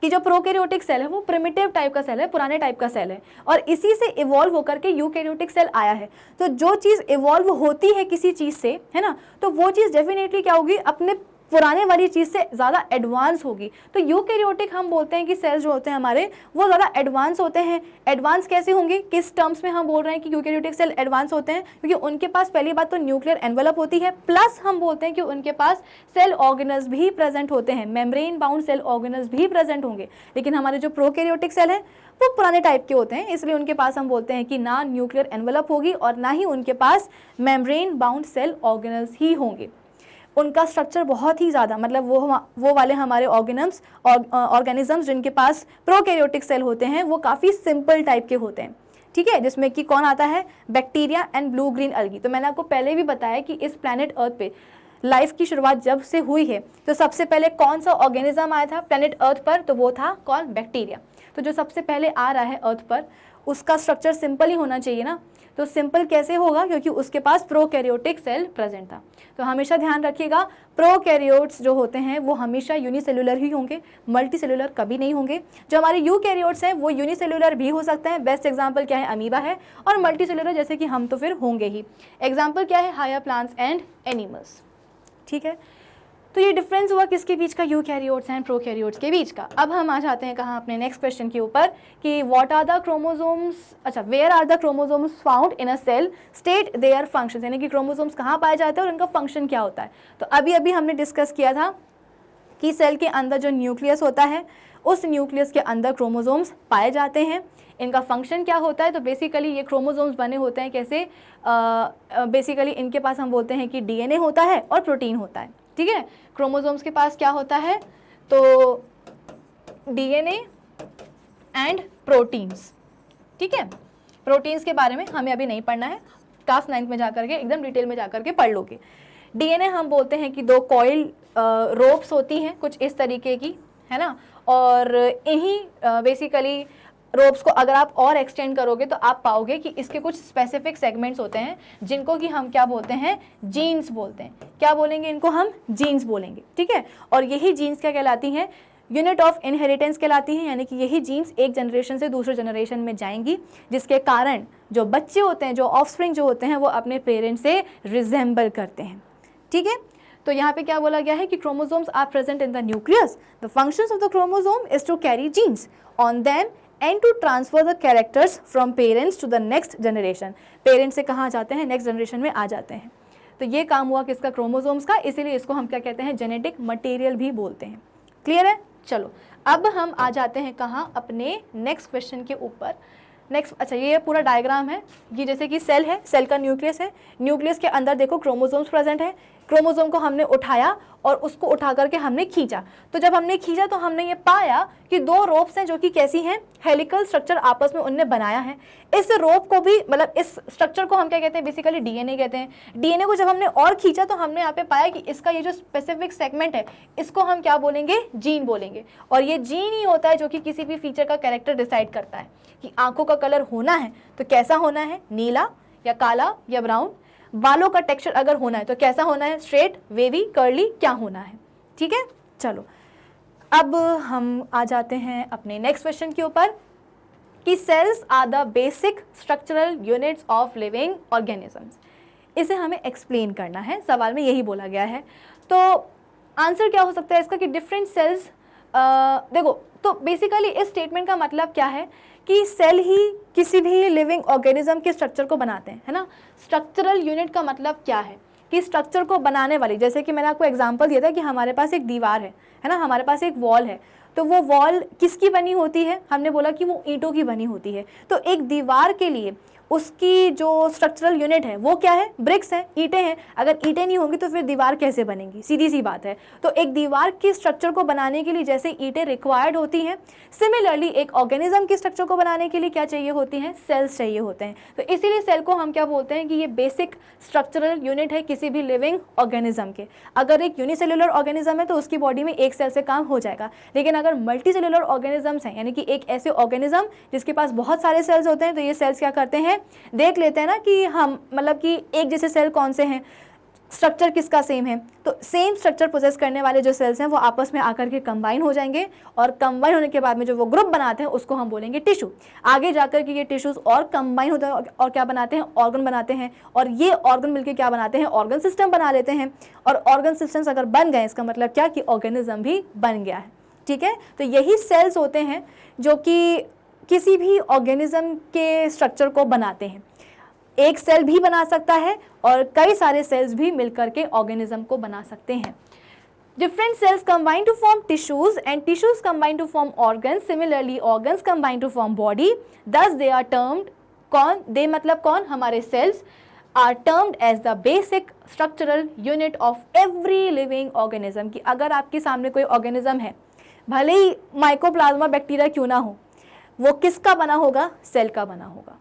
कि जो प्रोकैरियोटिक सेल है वो प्रिमिटिव टाइप का सेल है, पुराने टाइप का सेल है, और इसी से इवॉल्व होकर के यूकैरियोटिक सेल आया है। तो जो चीज़ इवॉल्व होती है किसी चीज़ से, है ना, तो वो चीज़ डेफिनेटली क्या होगी, अपने पुराने वाली चीज़ से ज़्यादा एडवांस होगी। तो यूकैरियोटिक हम बोलते हैं कि सेल्स जो होते हैं हमारे वो ज़्यादा एडवांस होते हैं। एडवांस कैसे होंगे, किस टर्म्स में हम बोल रहे हैं कि यूकैरियोटिक सेल एडवांस होते हैं, क्योंकि उनके पास पहली बात तो न्यूक्लियर एनवेलप होती है, प्लस हम बोलते हैं कि उनके पास सेल ऑर्गेनल्स भी प्रेजेंट होते हैं, मेम्ब्रेन बाउंड सेल ऑर्गेनल्स भी प्रेजेंट होंगे। लेकिन हमारे जो प्रोकैरियोटिक सेल हैं वो पुराने टाइप के होते हैं, इसलिए उनके पास हम बोलते हैं कि ना न्यूक्लियर एनवेलप होगी और ना ही उनके पास मेम्ब्रेन बाउंड सेल ऑर्गेनल्स ही होंगे। उनका स्ट्रक्चर बहुत ही ज़्यादा, मतलब वो वाले हमारे ऑर्गेनिजम्स जिनके पास प्रोकैरियोटिक सेल होते हैं वो काफ़ी सिंपल टाइप के होते हैं, ठीक है, जिसमें कि कौन आता है, बैक्टीरिया एंड ब्लू ग्रीन अलगी। तो मैंने आपको पहले भी बताया कि इस प्लैनेट अर्थ पे लाइफ की शुरुआत जब से हुई है तो सबसे पहले कौन सा ऑर्गेनिज्म आया था प्लैनेट अर्थ पर, तो वो था कौन, बैक्टीरिया। तो जो सबसे पहले आ रहा है अर्थ पर उसका स्ट्रक्चर सिंपल ही होना चाहिए ना। तो सिंपल कैसे होगा, क्योंकि उसके पास प्रोकैरियोटिक सेल प्रेजेंट था। तो हमेशा ध्यान रखिएगा प्रोकैरियोट्स जो होते हैं वो हमेशा यूनिसेलुलर ही होंगे, मल्टीसेलुलर कभी नहीं होंगे। जो हमारे यूकैरियोट्स हैं वो यूनिसेलुलर भी हो सकते हैं, बेस्ट एग्जांपल क्या है, अमीबा है, और मल्टीसेलुलर जैसे कि हम तो फिर होंगे ही। एग्जाम्पल क्या है, हायर प्लांट्स एंड एनिमल्स, ठीक है। तो ये डिफरेंस हुआ किसके बीच का, यूकैरियोट्स एंड प्रोकैरियोट्स के बीच का। अब हम आ जाते हैं कहाँ, अपने नेक्स्ट क्वेश्चन के ऊपर कि व्हाट आर द क्रोमोसोम्स, अच्छा where are the chromosomes found in a cell, state their functions, यानी कि क्रोमोसोम्स कहाँ पाए जाते हैं और उनका फंक्शन क्या होता है। तो अभी अभी हमने डिस्कस किया था कि सेल के अंदर जो न्यूक्लियस होता है उस न्यूक्लियस के अंदर क्रोमोसोम्स पाए जाते हैं। इनका फंक्शन क्या होता है, तो बेसिकली ये क्रोमोसोम्स बने होते हैं कैसे, बेसिकली इनके पास हम बोलते हैं कि डीएनए होता है और प्रोटीन होता है, ठीक है। क्रोमोसोम्स के पास क्या होता है, तो डीएनए एंड प्रोटीन्स, ठीक है। प्रोटीन्स के बारे में हमें अभी नहीं पढ़ना है, क्लास 9th में जाकर के एकदम डिटेल में जाकर के पढ़ लोगे। डीएनए हम बोलते हैं कि 2 कॉइल रोप्स होती हैं कुछ इस तरीके की, है ना, और इन्हीं बेसिकली रोप्स को अगर आप और एक्सटेंड करोगे तो आप पाओगे कि इसके कुछ स्पेसिफिक सेगमेंट्स होते हैं जिनको कि हम क्या बोलते हैं, जीन्स बोलते हैं। क्या बोलेंगे इनको, हम जीन्स बोलेंगे, ठीक है। और यही जीन्स क्या कहलाती हैं, यूनिट ऑफ इनहेरिटेंस कहलाती हैं, यानी कि यही जीन्स एक जनरेशन से दूसरे जनरेशन में जाएंगी, जिसके कारण जो बच्चे होते हैं, जो ऑफस्प्रिंग जो होते हैं वो अपने पेरेंट्स से रिजेंबल करते हैं, ठीक है। तो यहाँ पे क्या बोला गया है कि chromosomes are present in the nucleus, the functions of the chromosome is to carry genes on them and to transfer the characters from parents to the next generation. Parents से कहाँ जाते हैं, नेक्स्ट जनरेशन में आ जाते हैं। तो ये काम हुआ किसका, क्रोमोसोम्स का, इसीलिए इसको हम क्या कहते हैं, जेनेटिक मटेरियल भी बोलते हैं। क्लियर है, चलो अब हम आ जाते हैं कहाँ, अपने नेक्स्ट क्वेश्चन के ऊपर। नेक्स्ट, अच्छा ये पूरा डायग्राम है, ये जैसे कि सेल है, सेल का न्यूक्लियस है, न्यूक्लियस के अंदर देखो क्रोमोसोम्स प्रेजेंट है। क्रोमोसोम को हमने उठाया और उसको उठा करके हमने खींचा। तो जब हमने खींचा तो हमने ये पाया कि 2 रोप्स हैं जो कि कैसी हैं, हेलिकल स्ट्रक्चर आपस में उनने बनाया है। इस रोप को भी, मतलब इस स्ट्रक्चर को हम क्या कहते हैं, बेसिकली डीएनए कहते हैं। डीएनए को जब हमने और खींचा तो हमने यहाँ पे पाया कि इसका ये जो स्पेसिफिक सेगमेंट है इसको हम क्या बोलेंगे, जीन बोलेंगे। और ये जीन ही होता है जो कि किसी भी फीचर का कैरेक्टर डिसाइड करता है कि आंखों का कलर होना है तो कैसा होना है, नीला या काला या ब्राउन। बालों का टेक्सचर अगर होना है तो कैसा होना है, स्ट्रेट, वेवी, कर्ली, क्या होना है, ठीक है। चलो अब हम आ जाते हैं अपने नेक्स्ट क्वेश्चन के ऊपर कि cells are the basic structural units of living organisms. इसे हमें एक्सप्लेन करना है, सवाल में यही बोला गया है। तो आंसर क्या हो सकता है इसका कि डिफरेंट सेल्स, देखो तो बेसिकली इस स्टेटमेंट का मतलब क्या है कि सेल ही किसी भी लिविंग ऑर्गेनिज्म के स्ट्रक्चर को बनाते हैं, है ना। स्ट्रक्चरल यूनिट का मतलब क्या है कि स्ट्रक्चर को बनाने वाली, जैसे कि मैंने आपको एग्जांपल दिया था कि हमारे पास एक दीवार है ना, हमारे पास एक वॉल है, तो वो वॉल किसकी बनी होती है, हमने बोला कि वो ईंटों की बनी होती है। तो एक दीवार के लिए उसकी जो स्ट्रक्चरल यूनिट है वो क्या है, ब्रिक्स है, ईंटें हैं। अगर ईंटें नहीं होंगी तो फिर दीवार कैसे बनेगी, सीधी सी बात है। तो एक दीवार की स्ट्रक्चर को बनाने के लिए जैसे ईंटें रिक्वायर्ड होती हैं, सिमिलरली एक ऑर्गेनिज्म की स्ट्रक्चर को बनाने के लिए क्या चाहिए होती हैं, सेल्स चाहिए होते हैं। तो इसीलिए सेल को हम क्या बोलते हैं कि ये बेसिक स्ट्रक्चरल यूनिट है किसी भी लिविंग ऑर्गेनिज्म के। अगर एक यूनिसेलुलर ऑर्गेनिज्म है तो उसकी बॉडी में एक सेल से काम हो जाएगा, लेकिन अगर मल्टी सेलुलर ऑर्गेनिजम्स हैं, यानी कि एक ऐसे ऑर्गेनिज्म जिसके पास बहुत सारे सेल्स होते हैं, तो ये सेल्स क्या करते हैं, देख लेते हैं ना कि हम मतलब कि एक जैसे सेल कौन से हैं। स्ट्रक्चर किसका सेम है, तो सेम स्ट्रक्चर प्रोसेस करने वाले जो सेल्स हैं वो आपस में आकर के कंबाइन हो जाएंगे और कंबाइन होने के बाद में जो वो ग्रुप बनाते हैं उसको हम बोलेंगे टिश्यू। आगे जाकर के ये टिश्यूज और कंबाइन होते हैं और क्या बनाते हैं, ऑर्गन बनाते हैं, और ये ऑर्गन मिलके क्या बनाते हैं, ऑर्गन सिस्टम बना लेते हैं। और ऑर्गन सिस्टम्स अगर बन गए इसका मतलब क्या कि ऑर्गेनिज्म भी बन गया है। ठीक है, तो यही सेल्स होते हैं जो कि किसी भी ऑर्गेनिज्म के स्ट्रक्चर को बनाते हैं। एक सेल भी बना सकता है और कई सारे सेल्स भी मिलकर के ऑर्गेनिज्म को बना सकते हैं। Different cells combine to form tissues and tissues combine to form organs, similarly organs combine to form body, thus they are termed, कौन दे मतलब कौन, हमारे cells are termed as the basic structural unit of every living organism. कि अगर आपके सामने कोई organism है, भले ही माइकोप्लाज्मा बैक्टीरिया क्यों ना हो, वो किसका बना होगा, सेल का बना होगा।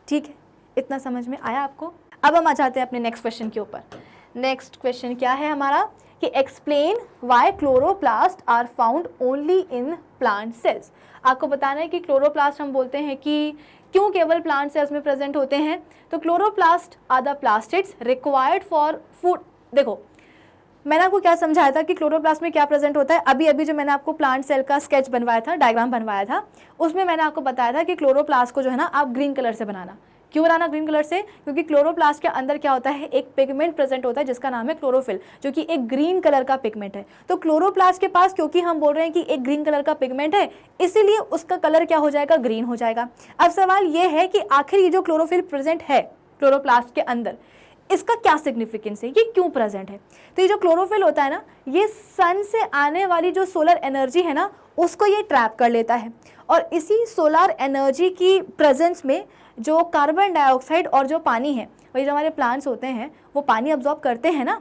ठीक है, इतना समझ में आया आपको। अब हम आ जाते हैं अपने नेक्स्ट क्वेश्चन के ऊपर। नेक्स्ट क्वेश्चन क्या है हमारा कि explain why chloroplast are found only in plant cells. आपको बताना है कि क्लोरोप्लास्ट हम बोलते हैं कि क्यों केवल प्लांट सेल्स में प्रेजेंट होते हैं। तो chloroplast are the plastids required for food. देखो मैंने आपको क्या समझाया था कि क्लोरोप्लास्ट में क्या प्रेजेंट होता है। अभी अभी जो मैंने आपको प्लांट सेल का स्केच बनवाया था, डायग्राम बनवाया था, उसमें मैंने आपको बताया था कि क्लोरोप्लास्ट को जो है ना आप ग्रीन कलर से बनाना। क्यों बनाना ग्रीन कलर से, क्योंकि क्लोरोप्लास्ट के अंदर क्या होता है, एक पिगमेंट प्रेजेंट होता है जिसका नाम है क्लोरोफिल, जो कि एक ग्रीन कलर का पिगमेंट है। तो क्लोरोप्लास्ट के पास क्योंकि हम बोल रहे हैं कि एक ग्रीन कलर का पिगमेंट है, इसीलिए उसका कलर क्या हो जाएगा, ग्रीन हो जाएगा। अब सवाल ये है कि आखिर ये जो क्लोरोफिल प्रेजेंट है क्लोरोप्लास्ट के अंदर, इसका क्या सिग्निफिकेंस है, ये क्यों प्रेजेंट है। तो ये जो क्लोरोफिल होता है ना, ये सन से आने वाली जो सोलर एनर्जी है ना, उसको ये ट्रैप कर लेता है। और इसी सोलर एनर्जी की प्रेजेंस में जो कार्बन डाइऑक्साइड और जो पानी है, वही जो हमारे प्लांट्स होते हैं वो पानी अब्जॉर्ब करते हैं ना,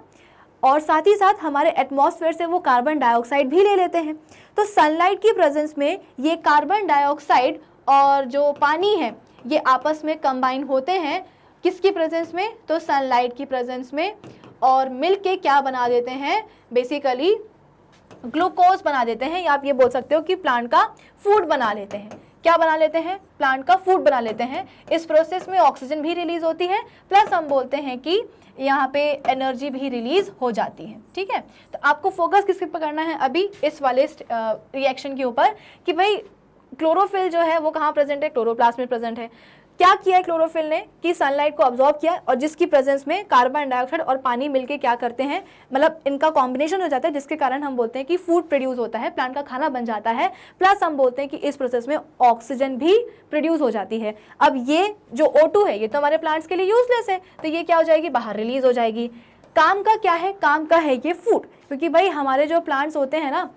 और साथ ही साथ हमारे एटमॉस्फेयर से वो कार्बन डाइऑक्साइड भी ले लेते हैं। तो सनलाइट की प्रेजेंस में ये कार्बन डाइऑक्साइड और जो पानी है ये आपस में कंबाइन होते हैं। किसकी प्रेजेंस में, तो सनलाइट की प्रेजेंस में, और मिलके क्या बना देते हैं, बेसिकली ग्लूकोज बना देते हैं, या आप ये बोल सकते हो कि प्लांट का फूड बना लेते हैं। क्या बना लेते हैं, प्लांट का फूड बना लेते हैं। इस प्रोसेस में ऑक्सीजन भी रिलीज होती है, प्लस हम बोलते हैं कि यहाँ पे एनर्जी भी रिलीज हो जाती है। ठीक है, तो आपको फोकस किस पर करना है अभी इस वाले रिएक्शन के ऊपर कि भाई क्लोरोफिल जो है वो कहाँ प्रेजेंट है, क्लोरोप्लास्ट में प्रेजेंट है। क्या किया है क्लोरोफिल ने कि सनलाइट को अब्जॉर्ब किया, और जिसकी प्रेजेंस में कार्बन डाइऑक्साइड और पानी मिलके क्या करते हैं, मतलब इनका कॉम्बिनेशन हो जाता है, जिसके कारण हम बोलते हैं कि फूड प्रोड्यूस होता है, प्लांट का खाना बन जाता है। प्लस हम बोलते हैं कि इस प्रोसेस में ऑक्सीजन भी प्रोड्यूस हो जाती है। अब ये जो O2 है ये तो हमारे प्लांट्स के लिए यूजलेस है, तो ये क्या हो जाएगी, बाहर रिलीज हो जाएगी। काम का क्या है, काम का है ये फूड, क्योंकि भाई हमारे जो प्लांट्स होते हैं ना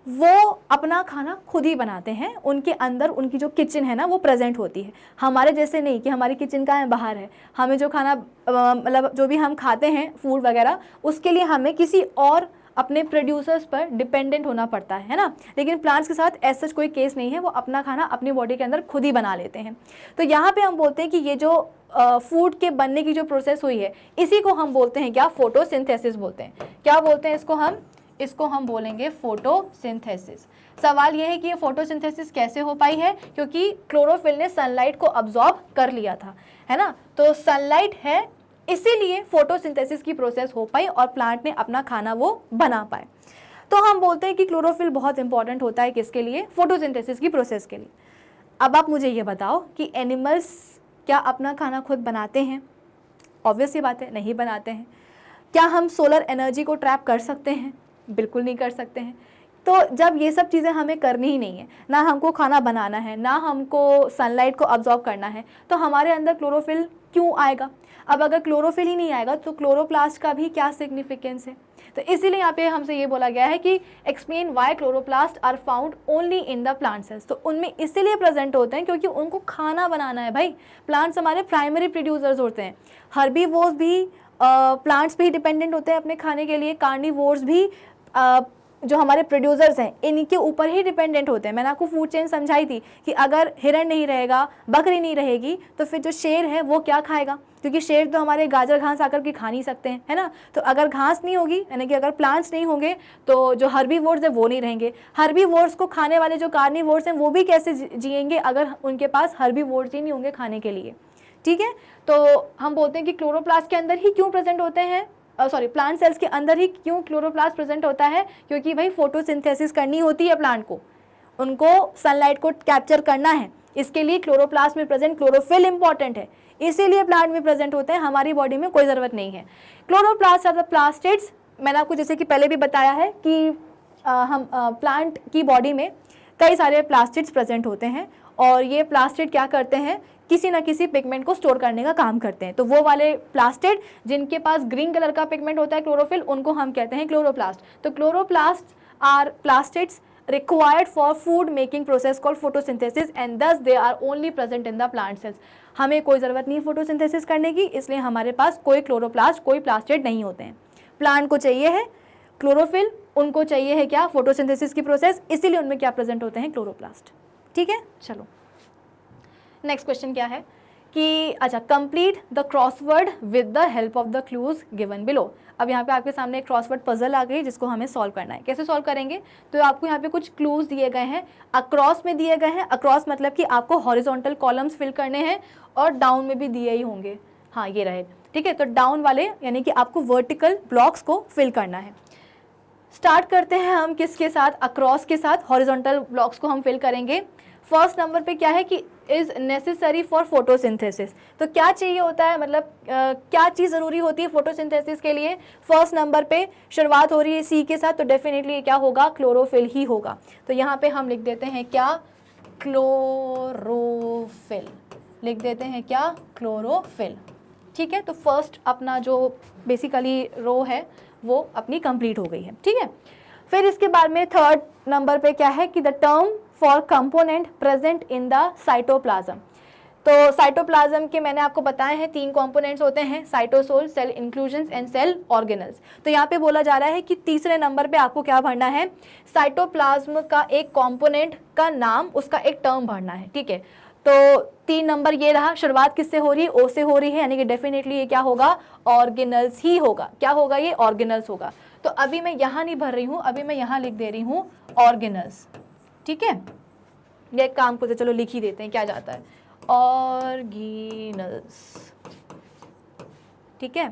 वो अपना खाना खुद ही बनाते हैं। उनके अंदर उनकी जो किचन है ना वो प्रेजेंट होती है, हमारे जैसे नहीं कि हमारी किचन का है बाहर है। हमें जो खाना मतलब जो भी हम खाते हैं फूड वगैरह, उसके लिए हमें किसी और अपने प्रोड्यूसर्स पर डिपेंडेंट होना पड़ता है ना। लेकिन प्लांट्स के साथ ऐसा कोई केस नहीं है, वो अपना खाना अपनी बॉडी के अंदर खुद ही बना लेते हैं। तो यहाँ पे हम बोलते हैं कि ये जो फूड के बनने की जो प्रोसेस हुई है, इसी को हम बोलते हैं क्या, फोटोसिंथेसिस बोलते हैं। क्या बोलते हैं इसको हम बोलेंगे फोटोसिंथेसिस। सवाल यह है कि ये फोटोसिंथेसिस कैसे हो पाई है, क्योंकि क्लोरोफिल ने सनलाइट को अब्जॉर्ब कर लिया था, है ना। तो सनलाइट है इसीलिए फोटोसिंथेसिस की प्रोसेस हो पाई और प्लांट ने अपना खाना वो बना पाए। तो हम बोलते हैं कि क्लोरोफिल बहुत इंपॉर्टेंट होता है किसके लिए, फोटोसिंथेसिस की प्रोसेस के लिए। अब आप मुझे ये बताओ कि एनिमल्स क्या अपना खाना खुद बनाते हैं? ऑब्वियस सी बात है, नहीं बनाते हैं। क्या हम सोलर एनर्जी को ट्रैप कर सकते हैं? बिल्कुल नहीं कर सकते हैं। तो जब ये सब चीज़ें हमें करनी ही नहीं है, ना हमको खाना बनाना है, ना हमको सनलाइट को अब्जॉर्ब करना है, तो हमारे अंदर क्लोरोफिल क्यों आएगा? अब अगर क्लोरोफिल ही नहीं आएगा तो क्लोरोप्लास्ट का भी क्या सिग्निफिकेंस है? तो इसीलिए यहाँ पे हमसे ये बोला गया है कि explain why chloroplast are found only in the plant cells. तो उनमें इसीलिए प्रेजेंट होते हैं क्योंकि उनको खाना बनाना है। भाई प्लांट्स हमारे प्राइमरी प्रोड्यूसर्स होते हैं। हर्बीवोर्स भी प्लांट्स पे ही डिपेंडेंट होते हैं अपने खाने के लिए, कार्निवोर्स भी जो हमारे प्रोड्यूसर्स हैं इनके ऊपर ही डिपेंडेंट होते हैं। मैंने आपको फूड चेन समझाई थी कि अगर हिरण नहीं रहेगा, बकरी नहीं रहेगी, तो फिर जो शेर है वो क्या खाएगा, क्योंकि शेर तो हमारे गाजर घास आकर के खा नहीं सकते हैं, है ना। तो अगर घास नहीं होगी, यानी कि अगर प्लांट्स नहीं होंगे, तो जो हर्बीवोर्स है वो नहीं रहेंगे। हर्बीवोर्स को खाने वाले जो कार्निवोर्स हैं वो भी कैसे जिएंगे अगर उनके पास हर्बीवोर्स ही नहीं होंगे खाने के लिए। ठीक है। तो हम बोलते हैं कि क्लोरोप्लास्ट के अंदर ही क्यों प्रेजेंट होते हैं, प्लांट सेल्स के अंदर ही क्यों क्लोरोप्लास्ट प्रेजेंट होता है, क्योंकि भाई फोटोसिंथेसिस करनी होती है प्लांट को, उनको सनलाइट को कैप्चर करना है, इसके लिए क्लोरोप्लास्ट में प्रेजेंट क्लोरोफिल इंपॉर्टेंट है, इसीलिए प्लांट में प्रेजेंट होते हैं, हमारी बॉडी में कोई ज़रूरत नहीं है। क्लोरोप्लास्ट आर द प्लास्टिड्स, मैंने आपको जैसे कि पहले भी बताया है कि हम प्लांट की बॉडी में कई सारे प्लास्टिड्स प्रेजेंट होते हैं और ये प्लास्टिड क्या करते हैं, किसी ना किसी पिगमेंट को स्टोर करने का काम करते हैं। तो वो वाले प्लास्टिड जिनके पास ग्रीन कलर का पिगमेंट होता है क्लोरोफिल, उनको हम कहते हैं क्लोरोप्लास्ट। तो chloroplast are plastids required for food making process called photosynthesis and thus they are only present in the plant cells। हमें कोई ज़रूरत नहीं फोटोसिंथेसिस करने की, इसलिए हमारे पास कोई क्लोरोप्लास्ट, कोई प्लास्टिड नहीं होते हैं। प्लांट को चाहिए है क्लोरोफिल, उनको चाहिए है क्या, फोटोसिंथेसिस की प्रोसेस, इसीलिए उनमें क्या प्रेजेंट होते हैं, क्लोरोप्लास्ट। ठीक है, चलो नेक्स्ट क्वेश्चन क्या है कि अच्छा, complete the crossword with the help of the clues given below. अब यहाँ पे आपके सामने एक क्रॉसवर्ड पजल आ गई जिसको हमें सॉल्व करना है। कैसे सॉल्व करेंगे, तो आपको यहाँ पे कुछ क्लूज दिए गए हैं, अक्रॉस में दिए गए हैं। अक्रॉस मतलब कि आपको हॉरिजॉन्टल कॉलम्स फिल करने हैं और डाउन में भी दिए ही होंगे, हाँ ये रहे, ठीक है। तो डाउन वाले यानी कि आपको वर्टिकल ब्लॉक्स को फिल करना है। स्टार्ट करते हैं हम किसके साथ, अक्रॉस के साथ, हॉरिजॉन्टल ब्लॉक्स को हम फिल करेंगे। फर्स्ट नंबर पे क्या है कि इज़ नेसेसरी फॉर फोटोसिंथेसिस। तो क्या चाहिए होता है, मतलब क्या चीज़ ज़रूरी होती है फोटोसिंथेसिस के लिए। फर्स्ट नंबर पे शुरुआत हो रही है सी के साथ, तो डेफिनेटली क्या होगा, क्लोरोफिल ही होगा। तो यहाँ पे हम लिख देते हैं क्या, क्लोरोफिल, लिख देते हैं क्या, क्लोरोफिल। ठीक है, तो फर्स्ट अपना जो बेसिकली रो है वो अपनी कंप्लीट हो गई है। ठीक है, फिर इसके बाद में थर्ड नंबर पे क्या है कि the term for component present in the cytoplasm. तो साइटोप्लाज्म के मैंने आपको बताए हैं 3 कंपोनेंट्स होते हैं, cytosol, cell inclusions and cell organelles. तो यहाँ पे बोला जा रहा है कि तीसरे नंबर पे आपको क्या भरना है, साइटोप्लाज्म का एक कंपोनेंट का नाम, उसका एक टर्म भरना है। ठीक है, तो 3 नंबर ये रहा, शुरुआत किससे हो रही है, ओ से हो रही है, यानी कि डेफिनेटली ये क्या होगा, ऑर्गेनल्स ही होगा। क्या होगा, ये ऑर्गेनल्स होगा। तो अभी मैं यहाँ नहीं भर रही हूँ, अभी मैं यहाँ लिख दे रही हूँ ऑर्गेनल्स। ठीक है, ये काम को तो चलो लिख ही देते हैं, क्या जाता है, ऑर्गेनल्स। ठीक है,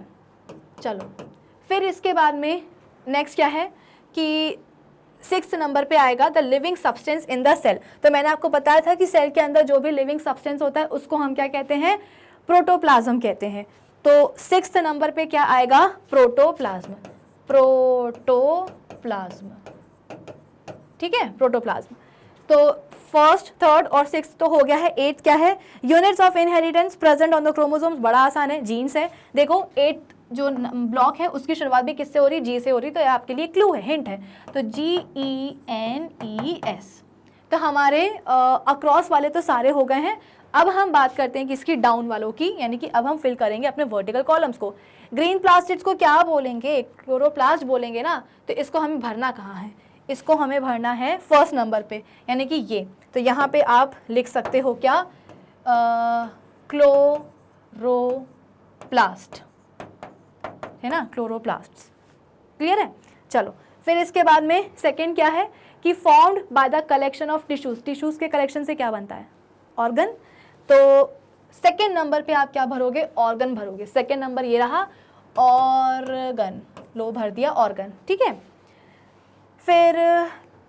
चलो फिर इसके बाद में नेक्स्ट क्या है कि 6th नंबर पे आएगा the living substance in the cell. तो मैंने आपको बताया था कि सेल के अंदर जो भी लिविंग सब्सटेंस होता है उसको हम क्या कहते हैं, प्रोटोप्लाज्म कहते हैं। तो 6th नंबर पे क्या आएगा, प्रोटोप्लाज्म, प्रोटोप्लाज्म। ठीक है, प्रोटोप्लाज्म। तो फर्स्ट, थर्ड और 6th तो हो गया है। 8th क्या है, units of inheritance present on the chromosomes. बड़ा आसान है, जीन्स है। देखो 8th जो ब्लॉक है उसकी शुरुआत भी किससे हो रही है, जी से हो रही, तो ये आपके लिए क्लू है, हिंट है। तो GENES। तो हमारे अक्रॉस वाले तो सारे हो गए हैं। अब हम बात करते हैं किसकी, डाउन वालों की, यानी कि अब हम फिल करेंगे अपने वर्टिकल कॉलम्स को। ग्रीन प्लास्टिड्स को क्या बोलेंगे, क्लोरोप्लास्ट बोलेंगे ना। तो इसको हमें भरना कहाँ है, इसको हमें भरना है फर्स्ट नंबर पे, यानी कि ये। तो यहाँ पे आप लिख सकते हो क्या, क्लोरोप्लास्ट, है ना, क्लोरोप्लास्ट्स। क्लियर है, चलो फिर इसके बाद में सेकंड क्या है कि formed by the collection of tissues. Tissues के कलेक्शन से क्या बनता है, ऑर्गन। तो सेकंड नंबर पे आप क्या भरोगे, ऑर्गन भरोगे। सेकंड नंबर ये रहा, ऑर्गन, लो भर दिया ऑर्गन। ठीक है, फिर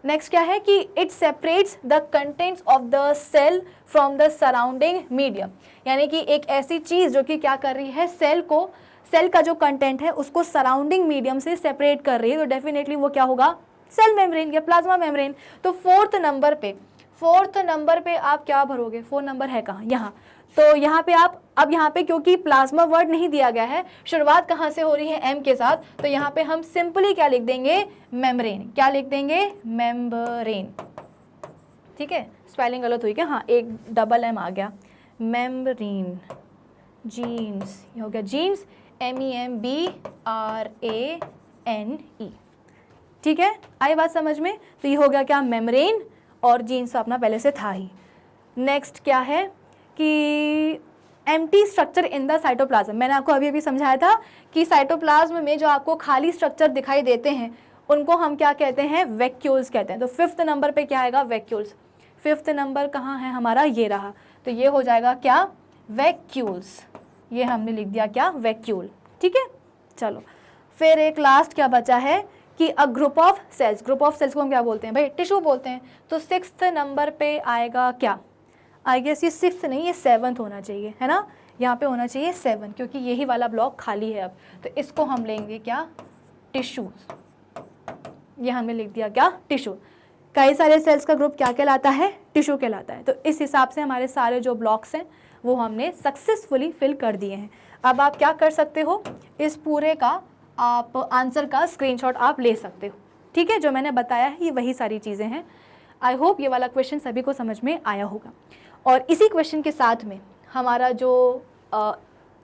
नेक्स्ट क्या है कि it separates the contents of the cell from the surrounding medium. यानी कि एक ऐसी चीज़ जो कि क्या कर रही है, सेल को, सेल का जो कंटेंट है उसको सराउंडिंग मीडियम से सेपरेट कर रही है। तो डेफिनेटली वो क्या होगा, सेल मेम्ब्रेन या प्लाज्मा मेम्ब्रेन। तो फोर्थ नंबर पे आप क्या भरोगे, 4 नंबर है कहाँ, यहाँ। तो यहाँ पे आप, अब यहाँ पे क्योंकि प्लाज्मा वर्ड नहीं दिया गया है, शुरुआत कहाँ से हो रही है, एम के साथ, तो यहाँ पे हम सिंपली क्या लिख देंगे, मेम्ब्रेन। क्या लिख देंगे, मेम्ब्रेन। ठीक है, स्पेलिंग गलत हुई क्या, हाँ एक डबल एम आ गया, मेम्ब्रेन। जीन्स, ये हो गया जीन्स, MEMBRANE। ठीक है, आई बात समझ में। तो ये हो गया क्या, मेम्ब्रेन, और जीन्स अपना पहले से था ही। नेक्स्ट क्या है कि empty structure in the cytoplasm. मैंने आपको अभी अभी समझाया था कि साइटोप्लाज्म में जो आपको खाली स्ट्रक्चर दिखाई देते हैं उनको हम क्या कहते हैं, वैक्यूल्स कहते हैं। तो 5th नंबर पे क्या आएगा, वैक्यूल्स। 5th नंबर कहाँ है हमारा, ये रहा। तो ये हो जाएगा क्या, वैक्यूल्स, ये हमने लिख दिया क्या, वैक्यूल, ठीक है। चलो फिर एक लास्ट क्या बचा है कि a group of cells, group of cells को हम क्या बोलते हैं भाई, टिश्यू बोलते हैं। तो 6th नंबर पे आएगा क्या, आई गेस ये 6th नहीं, ये 7th होना चाहिए, है ना, यहाँ पे होना चाहिए 7, क्योंकि यही वाला ब्लॉक खाली है अब। तो इसको हम लेंगे क्या, टिश्यूज, ये हमने लिख दिया क्या, टिश्यू। कई सारे सेल्स का ग्रुप क्या कहलाता है, टिश्यू कहलाता है। तो इस हिसाब से हमारे सारे जो ब्लॉक्स हैं वो हमने सक्सेसफुली फिल कर दिए हैं। अब आप क्या कर सकते हो, इस पूरे का आप आंसर का स्क्रीनशॉट आप ले सकते हो, ठीक है। जो मैंने बताया है ये वही सारी चीज़ें हैं। आई होप ये वाला क्वेश्चन सभी को समझ में आया होगा। और इसी क्वेश्चन के साथ में हमारा जो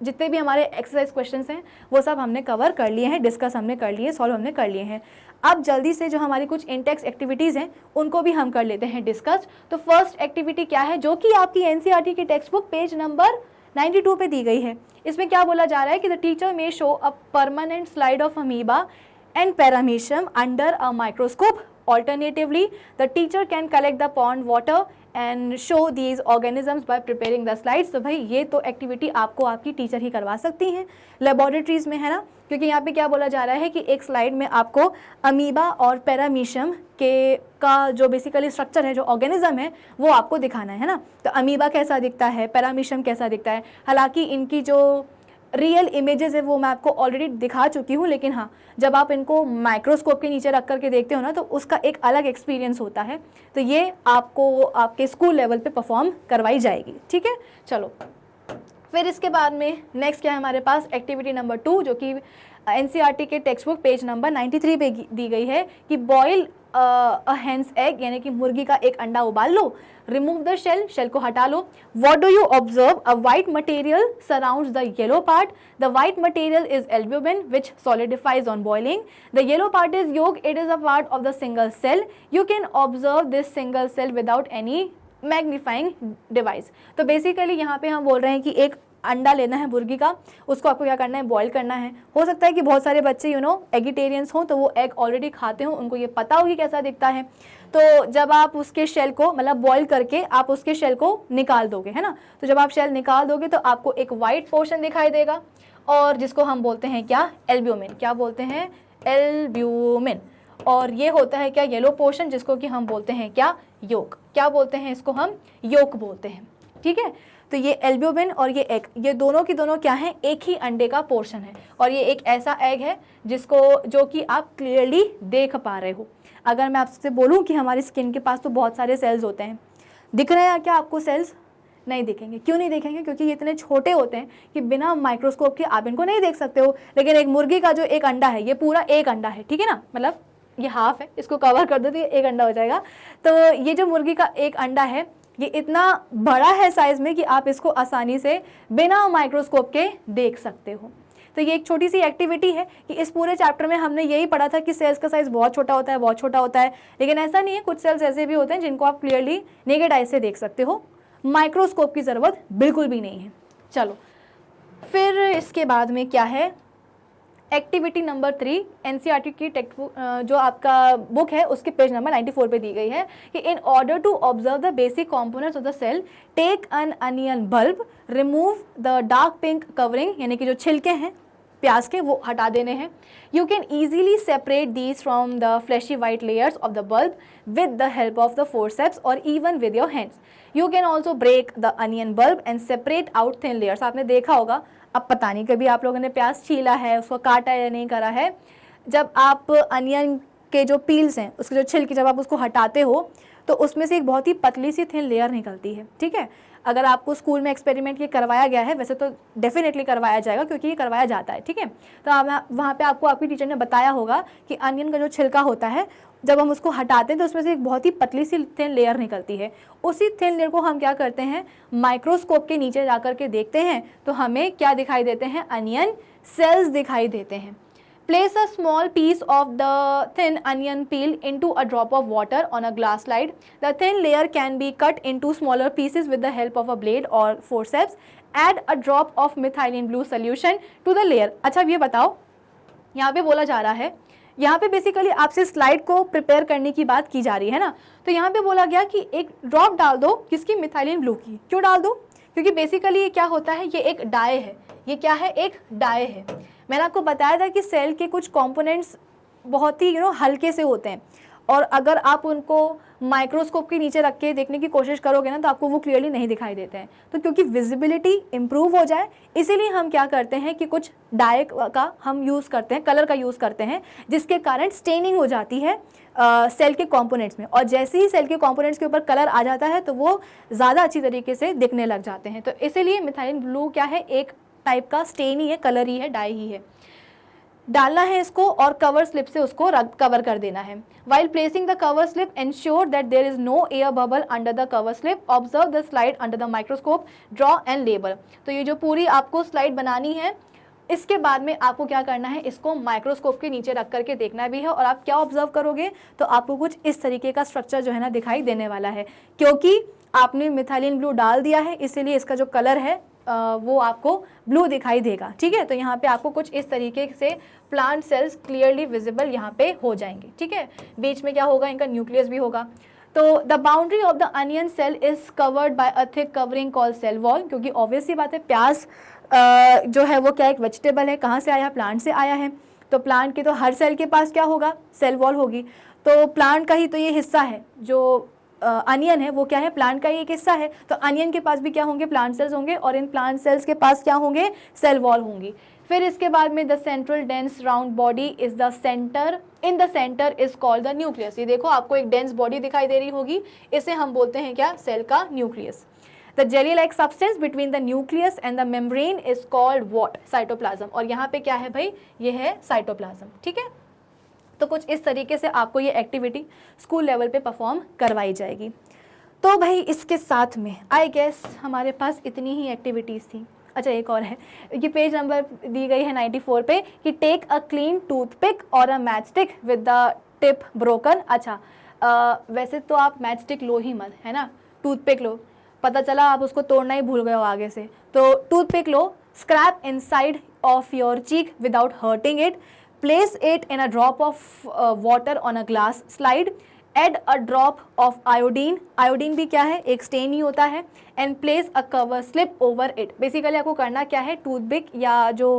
जितने भी हमारे एक्सरसाइज क्वेश्चंस हैं वो सब हमने कवर कर लिए हैं, डिस्कस हमने कर लिए, सॉल्व हमने कर लिए हैं। अब जल्दी से जो हमारी कुछ इंटेक्स एक्टिविटीज़ हैं उनको भी हम कर लेते हैं डिस्कस। तो फर्स्ट एक्टिविटी क्या है, जो कि आपकी एनसीईआरटी की टेक्स्ट बुक पेज नंबर 92 पे दी गई है। इसमें क्या बोला जा रहा है कि the teacher may show a permanent slide of amoeba and paramecium under a microscope. Alternatively, the teacher can collect the pond water and show these organisms by preparing the slides. तो भाई ये तो एक्टिविटी आपको आपकी teacher ही करवा सकती हैं laboratories में, है ना, क्योंकि यहाँ पे क्या बोला जा रहा है कि एक स्लाइड में आपको अमीबा और पैरामीशियम का जो बेसिकली स्ट्रक्चर है, जो ऑर्गेनिज्म है, वो आपको दिखाना है ना। तो अमीबा कैसा दिखता है, पैरामीशियम कैसा दिखता है, हालांकि इनकी जो रियल इमेजेस है वो मैं आपको ऑलरेडी दिखा चुकी हूँ, लेकिन हाँ जब आप इनको माइक्रोस्कोप के नीचे रख करके देखते हो ना तो उसका एक अलग एक्सपीरियंस होता है। तो ये आपको आपके स्कूल लेवल पे परफॉर्म करवाई जाएगी, ठीक है। चलो फिर इसके बाद में नेक्स्ट क्या है हमारे पास, एक्टिविटी नंबर 2, जो कि एनसीईआरटी के टेक्स्ट बुक पेज नंबर 93 पे दी गई है कि बॉयल अ हेन्स एग, यानी कि मुर्गी का एक अंडा उबाल लो, रिमूव द शेल, शेल को हटा लो। What do you observe, a white material surrounds the yellow part, the white material is albumin which solidifies on boiling, the yellow part is yolk, it is a part of the single cell, you can observe this single cell without any magnifying device. तो basically यहाँ पे हम बोल रहे हैं कि एक अंडा लेना है मुर्गी का, उसको आपको क्या करना है, बॉईल करना है। हो सकता है कि बहुत सारे बच्चे एगिटेरियंस हों, तो वो एग ऑलरेडी खाते हों, उनको ये पता होगी कैसा दिखता है। तो जब आप उसके शेल को मतलब बॉईल करके आप उसके शेल को निकाल दोगे, है ना, तो जब आप शेल निकाल दोगे तो आपको एक वाइट पोर्शन दिखाई देगा, और जिसको हम बोलते हैं क्या, एल्ब्यूमिन। क्या बोलते हैं, एल्ब्यूमिन। और ये होता है क्या, येलो पोर्शन, जिसको कि हम बोलते हैं क्या, योक। क्या बोलते हैं इसको, हम योक बोलते हैं, ठीक है। तो ये एल्ब्यूमिन और ये एग, ये दोनों की दोनों क्या है, एक ही अंडे का पोर्शन है। और ये एक ऐसा एग है जो कि आप क्लियरली देख पा रहे हो। अगर मैं आपसे बोलूँ कि हमारी स्किन के पास तो बहुत सारे सेल्स होते हैं, दिख रहे हैं क्या आपको सेल्स, नहीं दिखेंगे। क्यों नहीं दिखेंगे, क्योंकि ये इतने छोटे होते हैं कि बिना माइक्रोस्कोप के आप इनको नहीं देख सकते हो। लेकिन एक मुर्गी का जो एक अंडा है, ये पूरा एक अंडा है, ठीक है ना, मतलब ये हाफ है, इसको कवर कर दो तो ये एक अंडा हो जाएगा। तो ये जो मुर्गी का एक अंडा है ये इतना बड़ा है साइज में कि आप इसको आसानी से बिना माइक्रोस्कोप के देख सकते हो। तो ये एक छोटी सी एक्टिविटी है कि इस पूरे चैप्टर में हमने यही पढ़ा था कि सेल्स का साइज बहुत छोटा होता है, बहुत छोटा होता है, लेकिन ऐसा नहीं है। कुछ सेल्स ऐसे भी होते हैं जिनको आप क्लियरली नेकेड आई से देख सकते हो, माइक्रोस्कोप की ज़रूरत बिल्कुल भी नहीं है। चलो फिर इसके बाद में क्या है, एक्टिविटी नंबर 3 एनसीईआरटी की टेक्स्ट बुक जो आपका बुक है उसके पेज नंबर 94 पे दी गई है कि in order to observe the basic components of the cell, take an onion bulb, remove the dark pink covering, यानी कि जो छिलके हैं प्याज के वो हटा देने हैं। You can easily separate these from the fleshy white layers of the bulb with the help of the forceps or even with your hands. You can also break the onion bulb and separate out thin layers. आपने देखा होगा, अब पता नहीं कभी आप लोगों ने प्याज छीला है, उसको काटा या नहीं करा है, जब आप अनियन के जो पील्स हैं उसके जो छिलके जब आप उसको हटाते हो तो उसमें से एक बहुत ही पतली सी थिन लेयर निकलती है, ठीक है। अगर आपको स्कूल में एक्सपेरिमेंट ये करवाया गया है, वैसे तो डेफिनेटली करवाया जाएगा क्योंकि ये करवाया जाता है, ठीक है। तो वहाँ पे आपको आपकी टीचर ने बताया होगा कि अनियन का जो छिलका होता है जब हम उसको हटाते हैं तो उसमें से एक बहुत ही पतली सी थिन लेयर निकलती है। उसी थिन लेयर को हम क्या करते हैं, माइक्रोस्कोप के नीचे जा कर के देखते हैं तो हमें क्या दिखाई देते हैं, अनियन सेल्स दिखाई देते हैं। Place a small piece of the thin onion peel into a drop of water on a glass slide. The thin layer can be cut into smaller pieces with the help of a blade or forceps. Add a drop of methylene blue solution to the layer. अच्छा अब ये बताओ, यहाँ पे बोला जा रहा है, यहाँ पे बेसिकली आपसे स्लाइड को प्रिपेयर करने की बात की जा रही है ना। तो यहाँ पे बोला गया कि एक ड्रॉप डाल दो किसकी, मिथाइलिन ब्लू की। क्यों डाल दो, क्योंकि बेसिकली ये क्या होता है, ये एक डाई है। ये क्या है, एक डाई है। मैंने आपको बताया था कि सेल के कुछ कंपोनेंट्स बहुत ही हल्के से होते हैं, और अगर आप उनको माइक्रोस्कोप के नीचे रख के देखने की कोशिश करोगे ना तो आपको वो क्लियरली नहीं दिखाई देते हैं। तो क्योंकि विजिबिलिटी इंप्रूव हो जाए इसीलिए हम क्या करते हैं कि कुछ डाई का हम यूज़ करते हैं, कलर का यूज़ करते हैं, जिसके कारण स्टेनिंग हो जाती है सेल के कंपोनेंट्स में, और जैसे ही सेल के कंपोनेंट्स के ऊपर कलर आ जाता है तो वो ज़्यादा अच्छी तरीके से दिखने लग जाते हैं। तो इसीलिए मिथाइलिन ब्लू क्या है, एक टाइप का स्टेन ही है, कलर ही है, डाई ही है। डालना है इसको और कवर स्लिप से उसको कवर कर देना है। While placing the cover slip, ensure that there is no air bubble under the cover slip. Observe the slide under the microscope. Draw and label. तो ये जो पूरी आपको स्लाइड बनानी है, इसके बाद में आपको क्या करना है, इसको माइक्रोस्कोप के नीचे रख करके देखना भी है। और आप क्या ऑब्जर्व करोगे तो आपको कुछ इस तरीके का स्ट्रक्चर जो है ना दिखाई देने वाला है, क्योंकि आपने मिथाइलिन ब्लू डाल दिया है इसीलिए इसका जो कलर है वो आपको ब्लू दिखाई देगा। ठीक है, तो यहाँ पे आपको कुछ इस तरीके से प्लांट सेल्स क्लियरली विजिबल यहाँ पे हो जाएंगे। ठीक है, बीच में क्या होगा, इनका न्यूक्लियस भी होगा। तो the boundary of the onion cell is covered by a thick covering called cell wall, क्योंकि ऑब्वियसली बात है प्याज जो है वो क्या एक वेजिटेबल है, कहाँ से आया, प्लांट से आया है। तो प्लांट के तो हर सेल के पास क्या होगा, सेल वॉल होगी। तो प्लांट का ही तो ये हिस्सा है, जो अनियन है वो क्या है, प्लांट का ही एक हिस्सा है। तो अनियन के पास भी क्या होंगे, प्लांट सेल्स होंगे, और इन प्लांट सेल्स के पास क्या होंगे, सेल वॉल होंगी। फिर इसके बाद में the central dense round body is the centre, in the centre is called the nucleus. ये देखो आपको एक डेंस बॉडी दिखाई दे रही होगी, इसे हम बोलते हैं क्या, सेल का nucleus. The jelly like substance between the nucleus and the membrane is called what, cytoplasm. और यहाँ पे क्या है भाई, ये है साइटोप्लाज्म। ठीक है, तो कुछ इस तरीके से आपको ये एक्टिविटी स्कूल लेवल पे परफॉर्म करवाई जाएगी। तो भाई इसके साथ में आई गेस हमारे पास इतनी ही एक्टिविटीज़ थी। अच्छा एक और है, ये पेज नंबर दी गई है 94 पे कि टेक अ क्लीन टूथपिक और a match stick with the tip broken. अच्छा वैसे तो आप मैच स्टिक लो ही मत, है ना, टूथपिक लो, पता चला आप उसको तोड़ना ही भूल गए हो आगे से। तो toothpick low, scrap inside of your cheek without hurting it, place it in a drop of water on a glass slide, add a drop of iodine, iodine भी क्या है, एक स्टेन ही होता है, and place a cover slip over it। Basically आपको करना क्या है, टूथपिक या जो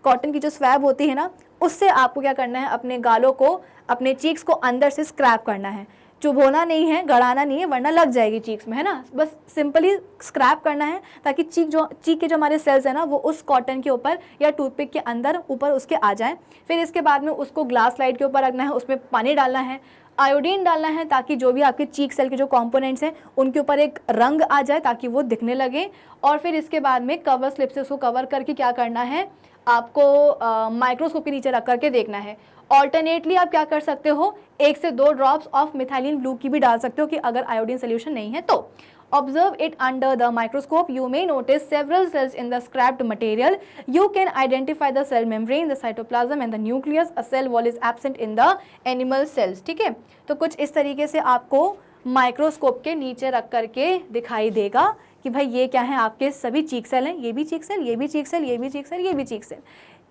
कॉटन की जो स्वैब होती है ना, उससे आपको क्या करना है, अपने गालों को, अपने चीक्स को अंदर से स्क्रैप करना है, चुभोना नहीं है, गड़ाना नहीं है, वरना लग जाएगी चीक्स में, है ना। बस सिंपली स्क्रैप करना है ताकि चीक के जो हमारे सेल्स है ना वो उस कॉटन के ऊपर या टूथपिक के अंदर ऊपर उसके आ जाएं। फिर इसके बाद में उसको ग्लास स्लाइड के ऊपर रखना है, उसमें पानी डालना है, आयोडीन डालना है ताकि जो भी आपके चीक सेल के जो कंपोनेंट्स हैं उनके ऊपर एक रंग आ जाए ताकि वो दिखने लगे। और फिर इसके बाद में कवर स्लिप से उसको कवर करके क्या करना है, आपको माइक्रोस्कोप के नीचे रख करके देखना है। ऑल्टरनेटली आप क्या कर सकते हो, 1 से 2 ड्रॉप्स ऑफ मिथाइलिन ब्लू की भी डाल सकते हो कि अगर आयोडीन सोल्यूशन नहीं है तो। Observe it under the microscope. You may notice several cells in the scrapped material. You can identify the cell membrane, the cytoplasm and the nucleus. A cell wall is absent in the animal cells. ठीक है, तो कुछ इस तरीके से आपको microscope के नीचे रख करके दिखाई देगा कि भाई ये क्या है, आपके सभी चीक सेल हैं, ये भी चीक सेल, ये भी चीक सेल, ये भी चीक सेल, ये भी चीक सेल।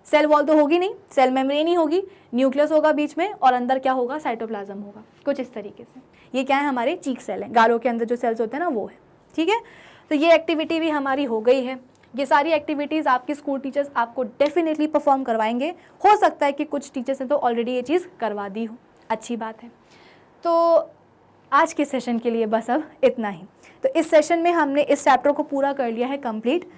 सेल वॉल तो होगी नहीं, सेल मेम्ब्रेन ही होगी, न्यूक्लियस होगा बीच में और अंदर क्या होगा, साइटोप्लाज्म होगा, कुछ इस तरीके से। ये क्या है, हमारे चीक सेल हैं, गालों के अंदर जो सेल्स होते हैं ना वो है। ठीक है, तो ये एक्टिविटी भी हमारी हो गई है। ये सारी एक्टिविटीज़ आपके स्कूल टीचर्स आपको डेफिनेटली परफॉर्म करवाएंगे। हो सकता है कि कुछ टीचर्स ने तो ऑलरेडी ये चीज़ करवा दी हो, अच्छी बात है। तो आज के सेशन के लिए बस अब इतना ही। तो इस सेशन में हमने इस चैप्टर को पूरा कर लिया है कंप्लीट।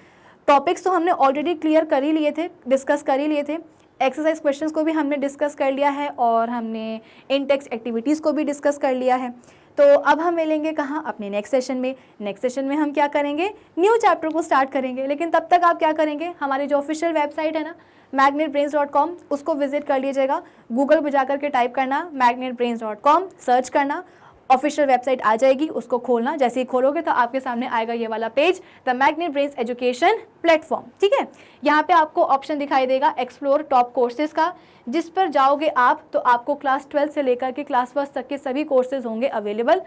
टॉपिक्स तो हमने ऑलरेडी क्लियर कर ही लिए थे, डिस्कस कर ही लिए थे। एक्सरसाइज क्वेश्चंस को भी हमने डिस्कस कर लिया है और हमने इन टेक्स्ट एक्टिविटीज़ को भी डिस्कस कर लिया है। तो अब हम मिलेंगे कहाँ, अपने नेक्स्ट सेशन में। नेक्स्ट सेशन में हम क्या करेंगे, न्यू चैप्टर को स्टार्ट करेंगे। लेकिन तब तक आप क्या करेंगे, हमारी जो ऑफिशियल वेबसाइट है ना magnetbrains.com, उसको विजिट कर लीजिएगा। गूगल पर जाकर के टाइप करना magnetbrains.com, सर्च करना, ऑफिशियल वेबसाइट आ जाएगी, उसको खोलना। जैसे ही खोलोगे तो आपके सामने आएगा ये वाला page, the magnet brains education platform. ठीक है, यहाँ पे आपको ऑप्शन दिखाई देगा एक्सप्लोर टॉप कोर्सेज का, जिस पर जाओगे आप तो आपको क्लास 12 से लेकर के क्लास 1 तक के सभी कोर्सेज होंगे अवेलेबल।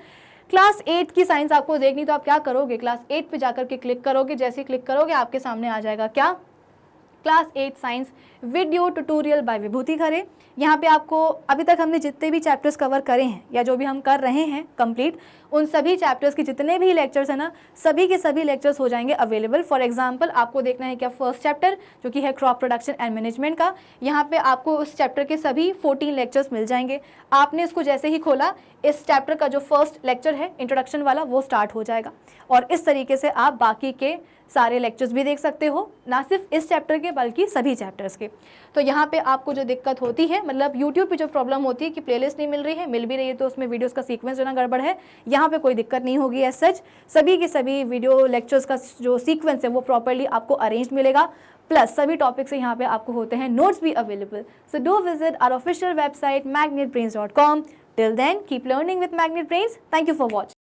क्लास 8 की साइंस आपको देखनी तो आप क्या करोगे, क्लास 8 पे जाकर के क्लिक करोगे। जैसे ही क्लिक करोगे आपके सामने आ जाएगा क्या, class 8 science video tutorial by Vibhuti Khare. यहाँ पे आपको अभी तक हमने जितने भी चैप्टर्स कवर करे हैं या जो भी हम कर रहे हैं कंप्लीट, उन सभी चैप्टर्स के जितने भी लेक्चर्स हैं ना, सभी के सभी लेक्चर्स हो जाएंगे अवेलेबल। फॉर एग्जांपल आपको देखना है क्या फर्स्ट चैप्टर जो कि है क्रॉप प्रोडक्शन एंड मैनेजमेंट का, यहाँ पे आपको उस चैप्टर के सभी 14 लेक्चर्स मिल जाएंगे। आपने इसको जैसे ही खोला, इस चैप्टर का जो फर्स्ट लेक्चर है इंट्रोडक्शन वाला वो स्टार्ट हो जाएगा और इस तरीके से आप बाकी के सारे लेक्चर्स भी देख सकते हो, ना सिर्फ इस चैप्टर के बल्कि सभी चैप्टर्स के। तो यहाँ पे आपको जो दिक्कत होती है, मतलब यूट्यूब पे जो प्रॉब्लम होती है कि प्लेलिस्ट नहीं मिल रही है, मिल भी रही है तो उसमें वीडियोस का सीक्वेंस जो ना गड़बड़ है, यहाँ पे कोई दिक्कत नहीं होगी। एज सच सभी के सभी वीडियो लेक्चर्स का जो सीक्वेंस है वो प्रॉपरली आपको अरेंज मिलेगा, प्लस सभी टॉपिक्स यहाँ पे आपको होते हैं नोट्स भी available. So do visit our official website magnetbrains.com. Till then, keep learning with Magnet Brains. Thank you for watching.